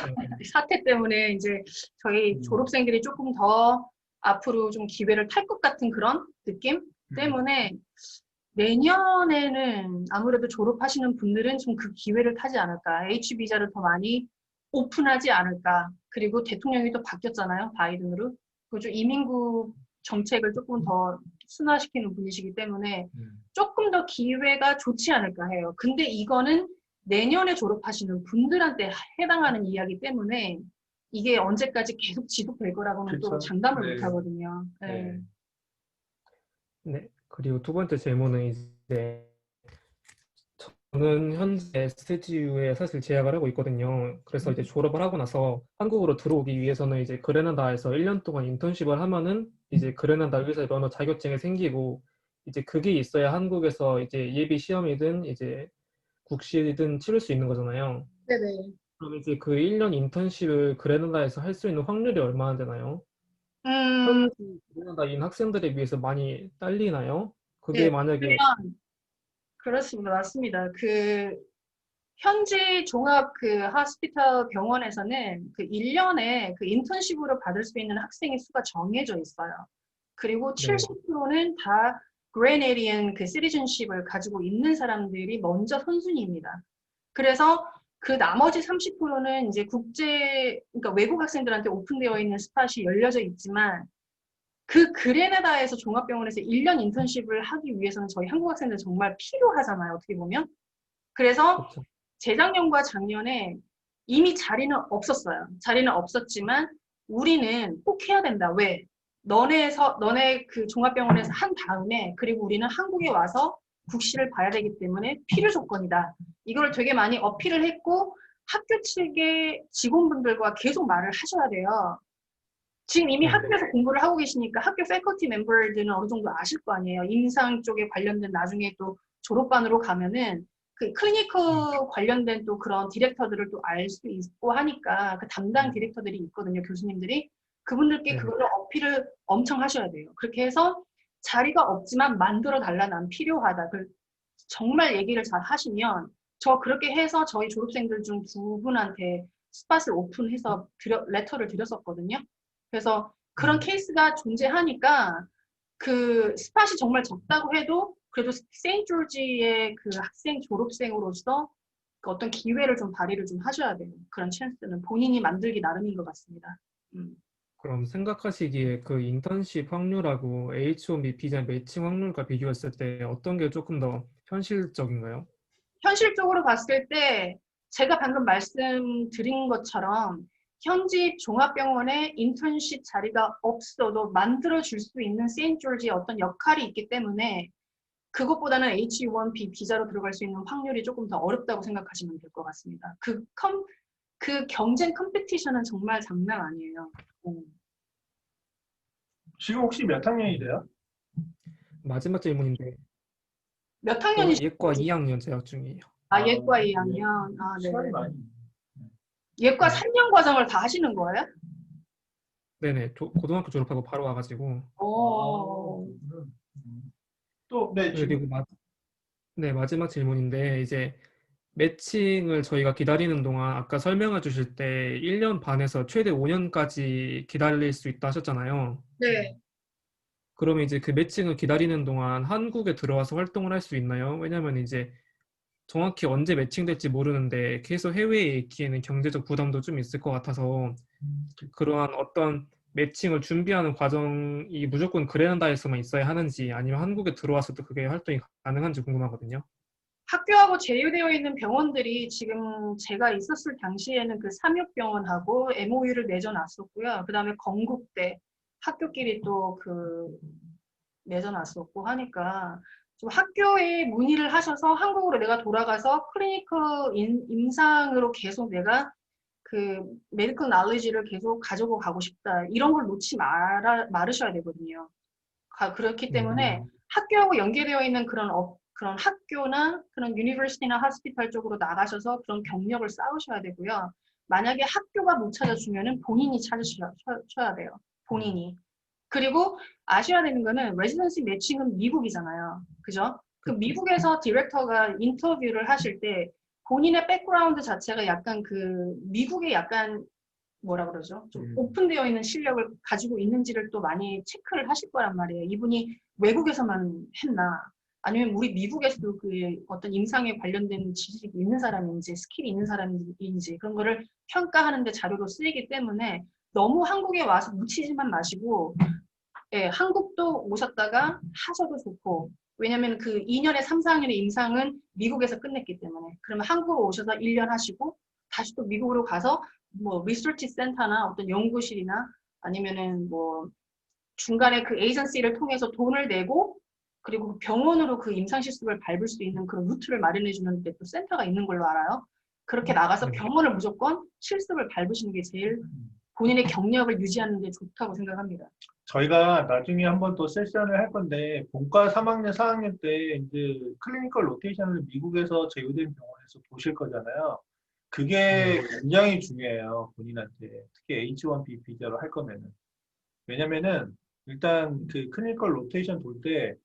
사태 때문에 이제 저희 졸업생들이 조금 더 앞으로 좀 기회를 탈 것 같은 그런 느낌 때문에 내년에는 아무래도 졸업하시는 분들은 좀 그 기회를 타지 않을까. H비자를 더 많이 오픈하지 않을까. 그리고 대통령이 또 바뀌었잖아요. 바이든으로. 그죠. 이민국 정책을 조금 더 순화시키는 분이시기 때문에 조금 더 기회가 좋지 않을까 해요. 근데 이거는 내년에 졸업하시는 분들한테 해당하는 이야기 때문에 이게 언제까지 계속 지속될 거라고는 또 그쵸. 장담을 네. 못 하거든요. 네. 네. 그리고 두 번째 질문은 이제 저는 현재 STGU에 사실 재학을 하고 있거든요. 그래서 이제 졸업을 하고 나서 한국으로 들어오기 위해서는 이제 그레나다에서 1년 동안 인턴십을 하면은 이제 그레나다 의사 면허 자격증이 생기고 이제 그게 있어야 한국에서 이제 예비 시험이든 이제 국시든 치를 수 있는 거잖아요. 네네. 그럼 이제 그 1년 인턴십을 그레나다에서 할 수 있는 확률이 얼마나 되나요? 음, 현지 그레나다인 학생들에 비해서 많이 딸리나요? 네. 그게 만약에 그렇습니다. 맞습니다. 그 현지 종합 그 하스피탈 병원에서는 그 1년에 그 인턴십으로 받을 수 있는 학생의 수가 정해져 있어요. 그리고 네. 70%는 다 그레네디언 그 시티즌십을 가지고 있는 사람들이 먼저 선순위입니다. 그래서 그 나머지 30%는 이제 그러니까 외국 학생들한테 오픈되어 있는 스팟이 열려져 있지만 그 그레나다에서 종합병원에서 1년 인턴십을 하기 위해서는 저희 한국 학생들 정말 필요하잖아요. 어떻게 보면. 그래서 그렇죠. 재작년과 작년에 이미 자리는 없었어요. 자리는 없었지만 우리는 꼭 해야 된다. 왜? 너네 그 종합병원에서 한 다음에 그리고 우리는 한국에 와서 국시를 봐야 되기 때문에 필요 조건이다. 이걸 되게 많이 어필을 했고 학교 측의 직원분들과 계속 말을 하셔야 돼요. 지금 이미 네. 학교에서 공부를 하고 계시니까 학교 패커티 멤버들은 어느 정도 아실 거 아니에요. 임상 쪽에 관련된 나중에 또 졸업반으로 가면은 그 클리니컬 관련된 또 그런 디렉터들을 또 알 수 있고 하니까 그 담당 디렉터들이 있거든요. 교수님들이. 그분들께 네네. 그거를 어필을 엄청 하셔야 돼요. 그렇게 해서 자리가 없지만 만들어 달라 난 필요하다. 정말 얘기를 잘 하시면 저 그렇게 해서 저희 졸업생들 중 2분한테 스팟을 오픈해서 레터를 드렸었거든요. 그래서 그런 케이스가 존재하니까 그 스팟이 정말 적다고 해도 그래도 세인트조지의 그 학생 졸업생으로서 그 어떤 기회를 좀 발휘를 좀 하셔야 돼요. 그런 찬스는 본인이 만들기 나름인 것 같습니다. 그럼 생각하시기에 그 인턴십 확률하고 H1B 비자 매칭 확률과 비교했을 때 어떤 게 조금 더 현실적인가요? 현실적으로 봤을 때 제가 방금 말씀드린 것처럼 현지 종합병원에 인턴십 자리가 없어도 만들어줄 수 있는 세인트조지의 어떤 역할이 있기 때문에 그것보다는 H1B 비자로 들어갈 수 있는 확률이 조금 더 어렵다고 생각하시면 될 것 같습니다. 그 경쟁 컴피티션은 정말 장난 아니에요. 지금 혹시 몇 학년이세요? 마지막 질문인데 몇 저 학년이신지? 예과 2학년 재학 중이에요. 예과 네. 2학년. 네. 시간이 많이. 예과 3년 과정을 다 하시는 거예요? 네네, 고등학교 졸업하고 바로 와가지고. 또, 네, 그리고 마지막 질문인데 이제 매칭을 저희가 기다리는 동안 아까 설명해 주실 때 1년 반에서 최대 5년까지 기다릴 수 있다 하셨잖아요. 네. 그러면 이제 그 매칭을 기다리는 동안 한국에 들어와서 활동을 할 수 있나요? 왜냐면 이제 정확히 언제 매칭될지 모르는데 계속 해외에 있기에는 경제적 부담도 좀 있을 것 같아서 그러한 어떤 매칭을 준비하는 과정이 무조건 그레나다에서만 있어야 하는지 아니면 한국에 들어와서도 그게 활동이 가능한지 궁금하거든요. 학교하고 제휴되어 있는 병원들이 지금 제가 있었을 당시에는 그 삼육병원하고 MOU를 맺어놨었고요. 그 다음에 건국대 학교끼리 또 그 맺어놨었고 하니까 좀 학교에 문의를 하셔서 한국으로 내가 돌아가서 클리니컬 임상으로 계속 내가 그 메디컬 날리지를 계속 가지고 가고 싶다. 이런 걸 놓지 말으셔야 되거든요. 그렇기 때문에 학교하고 연계되어 있는 그런 학교나 그런 유니버시티나 하스피탈 쪽으로 나가셔서 그런 경력을 쌓으셔야 되고요. 만약에 학교가 못 찾아주면은 본인이 찾으셔야 돼요. 본인이. 그리고 아셔야 되는 거는 레지던시 매칭은 미국이잖아요. 그죠? 그 미국에서 디렉터가 인터뷰를 하실 때 본인의 백그라운드 자체가 약간 그 미국의 약간 뭐라 그러죠? 좀 오픈되어 있는 실력을 가지고 있는지를 또 많이 체크를 하실 거란 말이에요. 이분이 외국에서만 했나? 아니면 우리 미국에서도 그 어떤 임상에 관련된 지식이 있는 사람인지 스킬이 있는 사람인지 그런 거를 평가하는데 자료로 쓰이기 때문에 너무 한국에 와서 묻히지만 마시고 예, 한국도 오셨다가 하셔도 좋고 왜냐면 그 2년에 3, 4학년의 임상은 미국에서 끝냈기 때문에 그러면 한국으로 오셔서 1년 하시고 다시 또 미국으로 가서 뭐 리서치 센터나 어떤 연구실이나 아니면은 뭐 중간에 그 에이전시를 통해서 돈을 내고 그리고 병원으로 그 임상 실습을 밟을 수 있는 그런 루트를 마련해 주는 데 또 센터가 있는 걸로 알아요. 그렇게 나가서 병원을 무조건 실습을 밟으시는 게 제일 본인의 경력을 유지하는 데 좋다고 생각합니다. 저희가 나중에 한번 또 세션을 할 건데 본과 3학년, 4학년 때 이제 클리니컬 로테이션을 미국에서 제휴된 병원에서 보실 거잖아요. 그게 굉장히 중요해요. 본인한테. 특히 H1B 비자로 할 거면은. 왜냐면은 일단 그 클리니컬 로테이션 돌 때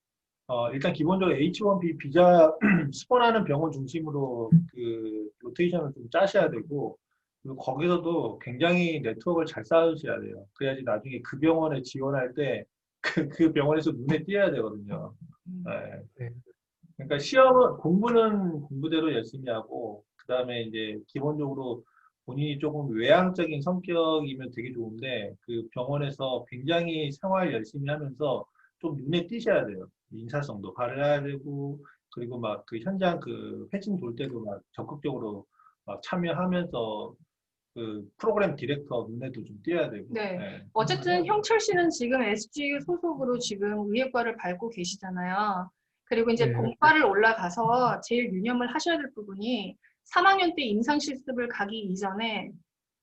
일단 기본적으로 H1B 비자 스폰하는 병원 중심으로 그 로테이션을 좀 짜셔야 되고 그리고 거기서도 굉장히 네트워크를 잘 쌓으셔야 돼요. 그래야지 나중에 그 병원에 지원할 때 그 병원에서 눈에 띄어야 되거든요. 네. 그러니까 시험은 공부는 공부대로 열심히 하고 그 다음에 이제 기본적으로 본인이 조금 외향적인 성격이면 되게 좋은데 그 병원에서 굉장히 생활 열심히 하면서 좀 눈에 띄셔야 돼요. 인사성도 발휘해야 되고 그리고 막 그 현장 그 패칭 돌 때도 막 적극적으로 막 참여하면서 그 프로그램 디렉터 눈에도 좀 띄어야 되고. 네. 네. 어쨌든 형철 씨는 지금 SGU 소속으로 지금 의예과를 밟고 계시잖아요. 그리고 이제 본과를 올라가서 제일 유념을 하셔야 될 부분이 3학년 때 임상 실습을 가기 이전에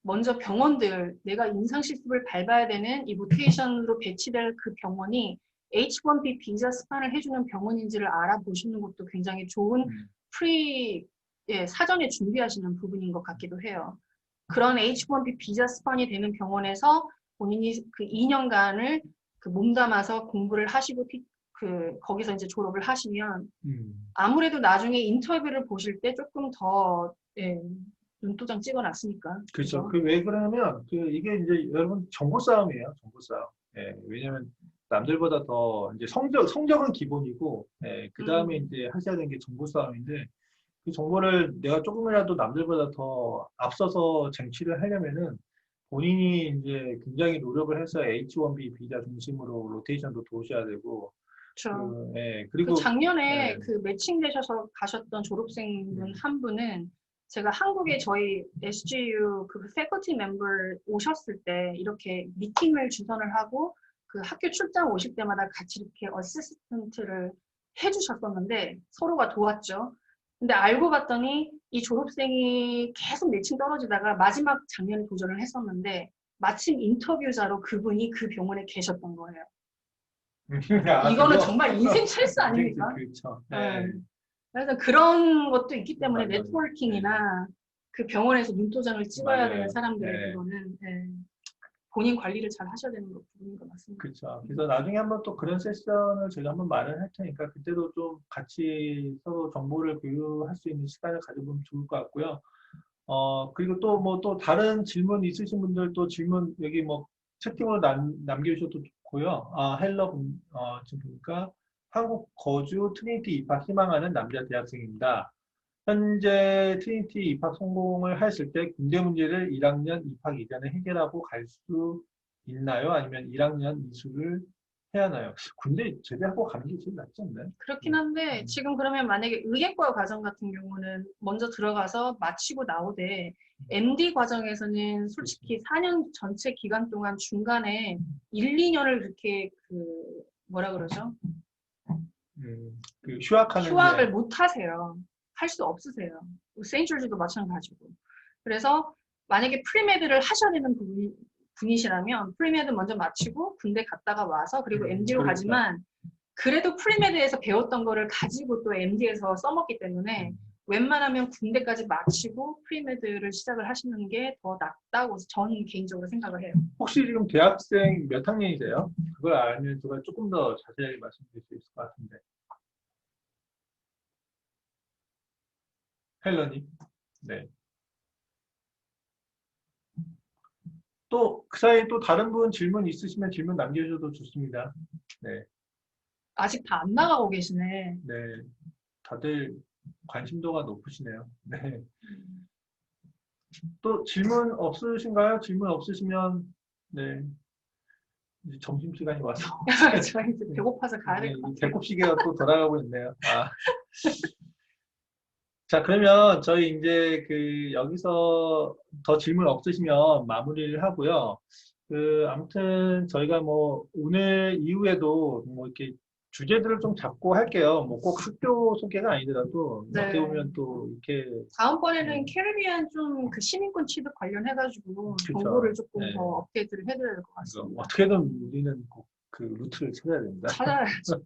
먼저 병원들, 내가 임상 실습을 밟아야 되는 이 로테이션으로 배치될 그 병원이 H1B 비자 스판을 해주는 병원인지를 알아보시는 것도 굉장히 좋은 사전에 준비하시는 부분인 것 같기도 해요. 그런 H1B 비자 스판이 되는 병원에서 본인이 그 2년간을 그 몸담아서 공부를 하시고 거기서 이제 졸업을 하시면 아무래도 나중에 인터뷰를 보실 때 조금 더 눈도장 찍어놨으니까. 그렇죠. 그 왜 그러냐면 그 이게 이제 여러분 정보 싸움이에요. 정보 싸움. 예, 왜냐면 남들보다 더 이제 성적은 기본이고 그 다음에 이제 하셔야 되는 게 정보 싸움인데 그 정보를 내가 조금이라도 남들보다 더 앞서서 쟁취를 하려면은 본인이 이제 굉장히 노력을 해서 H1B 비자 중심으로 로테이션도 도셔야 되고, 그렇죠. 예, 그 그리고 작년에 네. 그 매칭되셔서 가셨던 졸업생분 음. 한 분은 제가 한국에 저희 SGU 그 패커티 멤버 오셨을 때 이렇게 미팅을 주선을 하고 그 학교 출장 오실 때마다 같이 이렇게 어시스턴트를 해주셨었는데 서로가 도왔죠. 근데 알고 봤더니 이 졸업생이 계속 매칭 떨어지다가 마지막 작년에 도전을 했었는데 마침 인터뷰자로 그분이 그 병원에 계셨던 거예요. 이거는 정말 인생 찰스 아닙니까? 그렇죠. 네. 네. 그래서 그런 것도 있기 때문에 맞아요. 네트워킹이나 그 병원에서 눈도장을 찍어야 맞아요. 되는 사람들의 네. 그거는 본인 관리를 잘 하셔야 되는 부분인 것 같습니다. 그렇죠. 그래서 나중에 한번 또 그런 세션을 제가 한번 마련할 테니까 그때도 좀 같이 서로 정보를 공유할 수 있는 시간을 가져보면 좋을 것 같고요. 그리고 또 뭐 또 다른 질문 있으신 분들 또 질문 여기 뭐 채팅으로 남겨주셔도 좋고요. 헬러 지금 보니까 한국 거주 트리니티 입학 희망하는 남자 대학생입니다. 현재 트리니티 입학 성공을 했을 때 군대 문제를 1학년 입학 이전에 해결하고 갈 수 있나요? 아니면 1학년 이수를 해야 하나요? 군대 제대하고 가는 게 제일 낫지 않나요? 그렇긴 한데 지금 그러면 만약에 의예과 과정 같은 경우는 먼저 들어가서 마치고 나오되 MD 과정에서는 솔직히 4년 전체 기간 동안 중간에 1, 2년을 그렇게 그 뭐라 그러죠? 그 휴학하는 휴학을 못 하세요. 할 수 없으세요. 세인트조지도 마찬가지고. 그래서 만약에 프리메드를 하셔야 되는 분이시라면 프리메드 먼저 마치고 군대 갔다가 와서 그리고 MD로 그렇죠. 가지만 그래도 프리메드에서 배웠던 거를 가지고 또 MD에서 써먹기 때문에 웬만하면 군대까지 마치고 프리메드를 시작을 하시는 게 더 낫다고 저는 개인적으로 생각을 해요. 혹시 지금 대학생 몇 학년이세요? 그걸 알면 제가 조금 더 자세하게 말씀드릴 수 있을 것 같은데. 헬러님. 네. 또 그 사이에 또 다른 분 질문 있으시면 질문 남겨주셔도 좋습니다. 네. 아직 다 안 나가고 계시네. 네. 다들 관심도가 높으시네요. 네. 또 질문 없으신가요? 질문 없으시면 네. 이제 점심시간이 와서 저 이제 배고파서 가야 될 것 같아요. 배꼽 시계가 또 돌아가고 있네요. 자, 그러면 저희 이제 그 여기서 더 질문 없으시면 마무리를 하고요. 아무튼 저희가 뭐 오늘 이후에도 뭐 이렇게 주제들을 좀 잡고 할게요. 뭐 꼭 학교 소개가 아니더라도 네. 어떻게 보면 또 이렇게 다음번에는 캐리비안 좀 그 시민권 취득 관련해가지고 그쵸. 정보를 조금 네. 더 업데이트를 해드려야 될 것 같습니다. 어떻게든 우리는 꼭 그 루트를 찾아야 됩니다. 찾아야죠.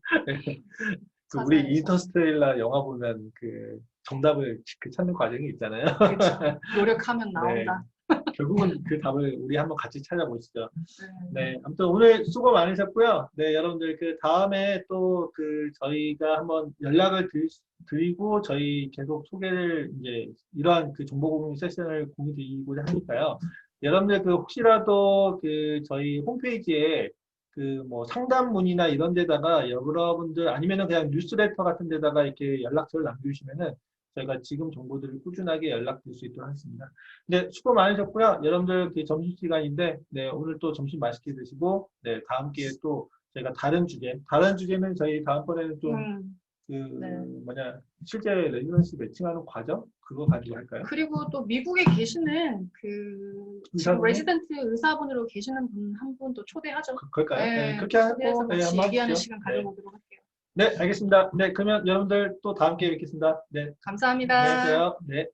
그 우리 찾아야죠. 인터스텔라 영화 보면 그 정답을 찾는 과정이 있잖아요. 그렇죠. 노력하면 나온다. 결국은 그 답을 우리 한번 같이 찾아보시죠. 네. 네, 아무튼 오늘 수고 많으셨고요. 네, 여러분들 그 다음에 또 그 저희가 한번 연락을 드리고 저희 계속 소개를 이제 이러한 그 정보 공유 세션을 공유드리고자 하니까요. 여러분들 그 혹시라도 그 저희 홈페이지에 그 뭐 상담문이나 이런 데다가 여러분들 아니면은 그냥 뉴스레터 같은 데다가 이렇게 연락처를 남겨주시면은 저희가 지금 정보들을 꾸준하게 연락드릴 수 있도록 하겠습니다. 네, 수고 많으셨고요. 여러분들 그 점심시간인데, 네, 오늘 또 점심 맛있게 드시고, 네, 다음 기회에 또 저희가 다른 주제는 저희 다음번에는 좀, 네. 실제 레지던시 매칭하는 과정? 그거 가지고 할까요? 그리고 또 미국에 계시는 그 지금 의사분이? 레지던트 의사분으로 계시는 분 한 분 또 초대하죠. 그럴까요? 네, 네, 그렇게 초대해서 하고, 네, 같이 한번 얘기하는 하시죠. 시간 가져보도록 할게요. 네, 알겠습니다. 네, 그러면 여러분들 또 다음 기회에 뵙겠습니다. 네, 감사합니다. 안녕히 계세요. 네.